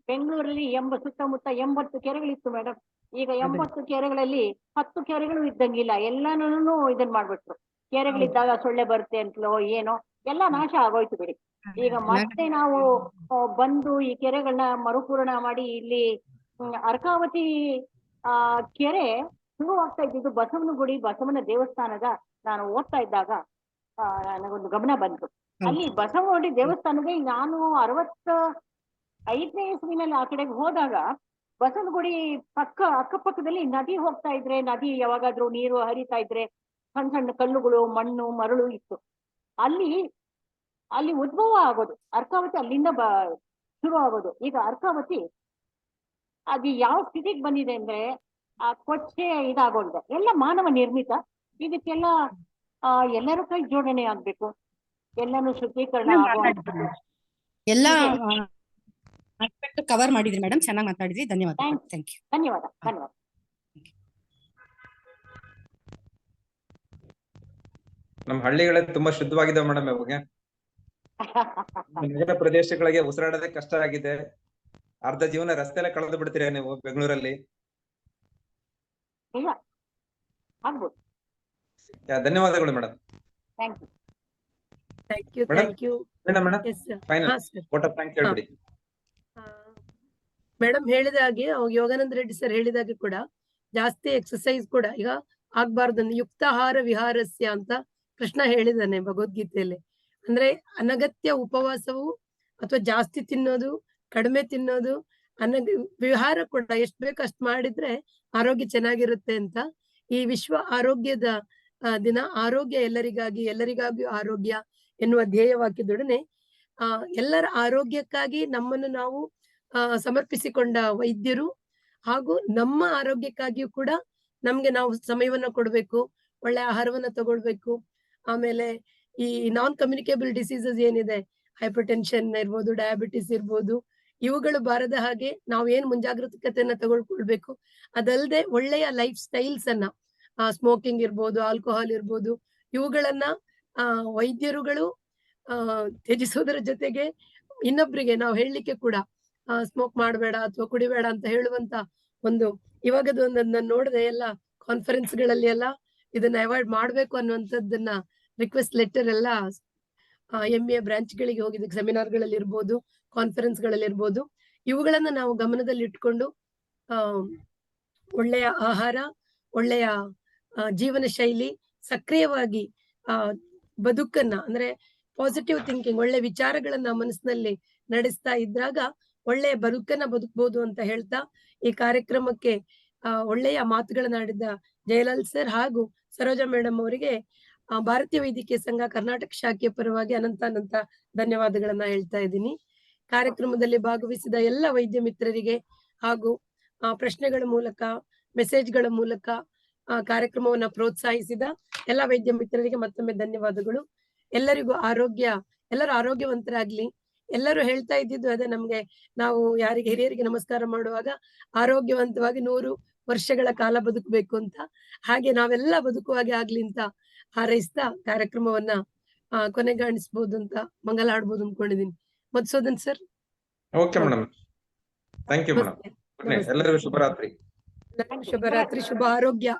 ಬೆಂಗಳೂರಲ್ಲಿ ಸುತ್ತಮುತ್ತ 80 ಕೆರೆಗಳಿತ್ತು ಮೇಡಮ್. ಈಗ 80 ಕೆರೆಗಳಲ್ಲಿ 10 ಕೆರೆಗಳು ಇದ್ದಂಗಿಲ್ಲ. ಎಲ್ಲಾನು ಇದನ್ ಮಾಡ್ಬಿಟ್ರು. ಕೆರೆಗಳಿದ್ದಾಗ ಸೊಳ್ಳೆ ಬರುತ್ತೆ ಅಂತಲೋ ಏನೋ ಎಲ್ಲ ನಾಶ ಆಗೋಯ್ತು ಬಿಡಿ. ಈಗ ಮತ್ತೆ ನಾವು ಬಂದು ಈ ಕೆರೆಗಳನ್ನ ಮರುಪೂರಣ ಮಾಡಿ ಇಲ್ಲಿ ಅರ್ಕಾವತಿ ಕೆರೆ ಶುರುವಾಗ್ತಾ ಇದ್ದಿದ್ದು ಬಸವನಗುಡಿ ಬಸವನ ದೇವಸ್ಥಾನದ, ನಾನು ಓದ್ತಾ ಇದ್ದಾಗ ನನಗೊಂದು ಗಮನ ಬಂತು. ಅಲ್ಲಿ ಬಸವನಗುಡಿ ದೇವಸ್ಥಾನದ ನಾನು 65ನೇ ಇಸ್ವಿನಲ್ಲಿ ಆ ಕಡೆಗೆ ಹೋದಾಗ ಬಸವನಗುಡಿ ಅಕ್ಕಪಕ್ಕದಲ್ಲಿ ನದಿ ಹೋಗ್ತಾ ಇದ್ರೆ, ನದಿ ಯಾವಾಗಾದ್ರೂ ನೀರು ಹರಿತಾ ಇದ್ರೆ ಸಣ್ಣ ಸಣ್ಣ ಕಲ್ಲುಗಳು, ಮಣ್ಣು, ಮರಳು ಇತ್ತು. ಅಲ್ಲಿ ಉದ್ಭವ ಆಗೋದು ಅರ್ಕಾವತಿ, ಅಲ್ಲಿಂದ ಶುರು ಆಗೋದು. ಈಗ ಅರ್ಕಾವತಿ ಅದು ಯಾವ ಸ್ಥಿತಿಗೆ ಬಂದಿದೆ ಅಂದ್ರೆ ಆ ಕೊಚ್ಚೆ ಇದಾಗೋಗಿದೆ. ಎಲ್ಲ ಮಾನವ ನಿರ್ಮಿತ. ಇದಕ್ಕೆಲ್ಲ ಎಲ್ಲರೂ ಕೈ ಜೋಡಣೆ ಆಗ್ಬೇಕು, ಎಲ್ಲಾನು ಶುದ್ಧೀಕರಣ ಎಲ್ಲ ಕವರ್ ಮಾಡಿದ್ರಿ ಮೇಡಮ್, ಚೆನ್ನಾಗಿ ಮಾತಾಡಿದ್ರಿ. ಧನ್ಯವಾದ. Thank you. ಧನ್ಯವಾದ. ನಮ್ಮ ಹಳ್ಳಿಗಳಲ್ಲಿ ತುಂಬಾ ಶುದ್ಧವಾಗಿದ್ದಾವೆ ಮೇಡಮ್. ಇವಾಗ ನಗರ ಪ್ರದೇಶಗಳಿಗೆ ಉಸಿರಾಡೋದೇ ಕಷ್ಟ ಆಗಿದೆ. ಅರ್ಧ ಜೀವನ ರಸ್ತೆಲ್ಲ ಕಳೆದು ಬಿಡ್ತೀರಾ ನೀವು ಬೆಂಗಳೂರಲ್ಲಿ. ಧನ್ಯವಾದಗಳು ಮೇಡಮ್. ಮೇಡಮ್ ಹೇಳಿದ ಹಾಗೆ, ಯೋಗಾನಂದ ರೆಡ್ಡಿ ಸರ್ ಹೇಳಿದಾಗೆ ಕೂಡ ಜಾಸ್ತಿ ಎಕ್ಸರ್ಸೈಸ್ ಕೂಡ ಈಗ ಆಗ್ಬಾರ್ದು. ಯುಕ್ತಾಹಾರ ವಿಹಾರಸ್ಯ ಅಂತ ಕೃಷ್ಣ ಹೇಳಿದಾನೆ ಭಗವದ್ಗೀತೆಯಲ್ಲಿ. ಅಂದ್ರೆ ಅನಗತ್ಯ ಉಪವಾಸವು ಅಥವಾ ಜಾಸ್ತಿ ತಿನ್ನೋದು, ಕಡಿಮೆ ತಿನ್ನೋದು, ವಿಹಾರ ಕೂಡ ಎಷ್ಟ್ ಬೇಕು ಅಷ್ಟ್ ಮಾಡಿದ್ರೆ ಆರೋಗ್ಯ ಚೆನ್ನಾಗಿರುತ್ತೆ ಅಂತ. ಈ ವಿಶ್ವ ಆರೋಗ್ಯದ ದಿನ, ಆರೋಗ್ಯ ಎಲ್ಲರಿಗಾಗಿ, ಎಲ್ಲರಿಗಾಗಿ ಆರೋಗ್ಯ ಎನ್ನುವ ಧ್ಯೇಯವಾಕ್ಯದೊಡನೆ ಎಲ್ಲರ ಆರೋಗ್ಯಕ್ಕಾಗಿ ನಮ್ಮನ್ನು ನಾವು ಸಮರ್ಪಿಸಿಕೊಂಡ ವೈದ್ಯರು ಹಾಗೂ ನಮ್ಮ ಆರೋಗ್ಯಕ್ಕಾಗಿಯೂ ಕೂಡ ನಮ್ಗೆ ನಾವು ಸಮಯವನ್ನ ಕೊಡ್ಬೇಕು, ಒಳ್ಳೆ ಆಹಾರವನ್ನ ತಗೊಳ್ಬೇಕು. ಆಮೇಲೆ ಈ ನಾನ್ ಕಮ್ಯುನಿಕೇಬಲ್ ಡಿಸೀಸಸ್ ಏನಿದೆ, ಹೈಪರ್ ಟೆನ್ಷನ್ ಇರ್ಬೋದು, ಡಯಾಬಿಟಿಸ್ ಇರ್ಬೋದು, ಇವುಗಳು ಬಾರದ ಹಾಗೆ ನಾವು ಏನ್ ಮುಂಜಾಗ್ರತೆಯನ್ನ ತಗೊಳ್ಕೊಳ್ಬೇಕು, ಅದಲ್ಲದೆ ಒಳ್ಳೆಯ ಲೈಫ್ ಸ್ಟೈಲ್ಸ್ ಅನ್ನ, ಸ್ಮೋಕಿಂಗ್ ಇರ್ಬೋದು, ಆಲ್ಕೋಹಾಲ್ ಇರ್ಬೋದು, ಇವುಗಳನ್ನ ವೈದ್ಯರುಗಳು ತ್ಯಜಿಸೋದರ ಜೊತೆಗೆ ಇನ್ನೊಬ್ರಿಗೆ ನಾವು ಹೇಳಲಿಕ್ಕೆ ಕೂಡ ಸ್ಮೋಕ್ ಮಾಡಬೇಡ ಅಥವಾ ಕುಡಿಬೇಡ ಅಂತ ಹೇಳುವಂತ ಒಂದು ಇವಾಗದ ಒಂದನ್ನ ನೋಡಿದ್ರೆ ಎಲ್ಲ ಕಾನ್ಫರೆನ್ಸ್ಗಳಲ್ಲಿ ಎಲ್ಲ ಇದನ್ನ ಅವಾಯ್ಡ್ ಮಾಡ್ಬೇಕು ಅನ್ನುವಂಥದ್ದನ್ನ ರಿಕ್ವೆಸ್ಟ್ ಲೆಟರ್ ಎಲ್ಲ MA ಬ್ರಾಂಚ್ಗಳಿಗೆ ಹೋಗಿದ್ದಕ್ಕೆ ಸೆಮಿನಾರ್ಗಳಲ್ಲಿ ಇರ್ಬೋದು, ಕಾನ್ಫರೆನ್ಸ್ಗಳಲ್ಲಿ ಇರ್ಬೋದು. ಇವುಗಳನ್ನ ನಾವು ಗಮನದಲ್ಲಿ ಇಟ್ಕೊಂಡು ಒಳ್ಳೆಯ ಆಹಾರ, ಒಳ್ಳೆಯ ಜೀವನ ಶೈಲಿ, ಸಕ್ರಿಯವಾಗಿ ಬದುಕನ್ನ ಅಂದ್ರೆ ಪಾಸಿಟಿವ್ ಥಿಂಕಿಂಗ್, ಒಳ್ಳೆ ವಿಚಾರಗಳನ್ನ ಮನಸ್ಸಿನಲ್ಲಿ ನಡೆಸ್ತಾ ಇದ್ದಾಗ ಒಳ್ಳೆಯ ಬದುಕನ್ನ ಬದುಕಬಹುದು ಅಂತ ಹೇಳ್ತಾ ಈ ಕಾರ್ಯಕ್ರಮಕ್ಕೆ ಒಳ್ಳೆಯ ಮಾತುಗಳನ್ನಾಡಿದ್ದ ಜಯಲಾಲ್ ಸರ್ ಹಾಗೂ ಸರೋಜಾ ಮೇಡಮ್ ಅವರಿಗೆ ಭಾರತೀಯ ವೈದ್ಯಕೀಯ ಸಂಘ ಕರ್ನಾಟಕ ಶಾಖೆಯ ಪರವಾಗಿ ಅನಂತ ಧನ್ಯವಾದಗಳನ್ನ ಹೇಳ್ತಾ ಇದ್ದೀನಿ. ಕಾರ್ಯಕ್ರಮದಲ್ಲಿ ಭಾಗವಹಿಸಿದ ಎಲ್ಲ ವೈದ್ಯ ಮಿತ್ರರಿಗೆ ಹಾಗೂ ಪ್ರಶ್ನೆಗಳ ಮೂಲಕ, ಮೆಸೇಜ್ಗಳ ಮೂಲಕ ಕಾರ್ಯಕ್ರಮವನ್ನ ಪ್ರೋತ್ಸಾಹಿಸಿದ ಎಲ್ಲ ವೈದ್ಯ ಮಿತ್ರರಿಗೆ ಮತ್ತೊಮ್ಮೆ ಧನ್ಯವಾದಗಳು. ಎಲ್ಲರಿಗೂ ಎಲ್ಲರೂ ಆರೋಗ್ಯವಂತರಾಗ್ಲಿ. ಎಲ್ಲರೂ ಹೇಳ್ತಾ ಇದ್ದಿದ್ದು ಅದೇ, ನಮ್ಗೆ ನಾವು ಹಿರಿಯರಿಗೆ ನಮಸ್ಕಾರ ಮಾಡುವಾಗ ಆರೋಗ್ಯವಂತವಾಗಿ 100 ವರ್ಷಗಳ ಕಾಲ ಬದುಕಬೇಕು ಅಂತ. ಹಾಗೆ ನಾವೆಲ್ಲ ಬದುಕುವಾಗೆ ಆಗ್ಲಿ ಅಂತ ಹಾರೈಸ್ತಾ ಕಾರ್ಯಕ್ರಮವನ್ನ ಕೊನೆಗಾಣಿಸ್ಬೋದು ಅಂತ, ಮಂಗಲ ಹಾಡ್ಬೋದು ಅನ್ಕೊಂಡಿದೀನಿ. Madhusudan sir. Okay madam, thank you madam. ಎಲ್ಲರಿಗೂ ಶುಭರಾತ್ರಿ. ಶುಭರಾತ್ರಿ, ಶುಭ ಆರೋಗ್ಯ.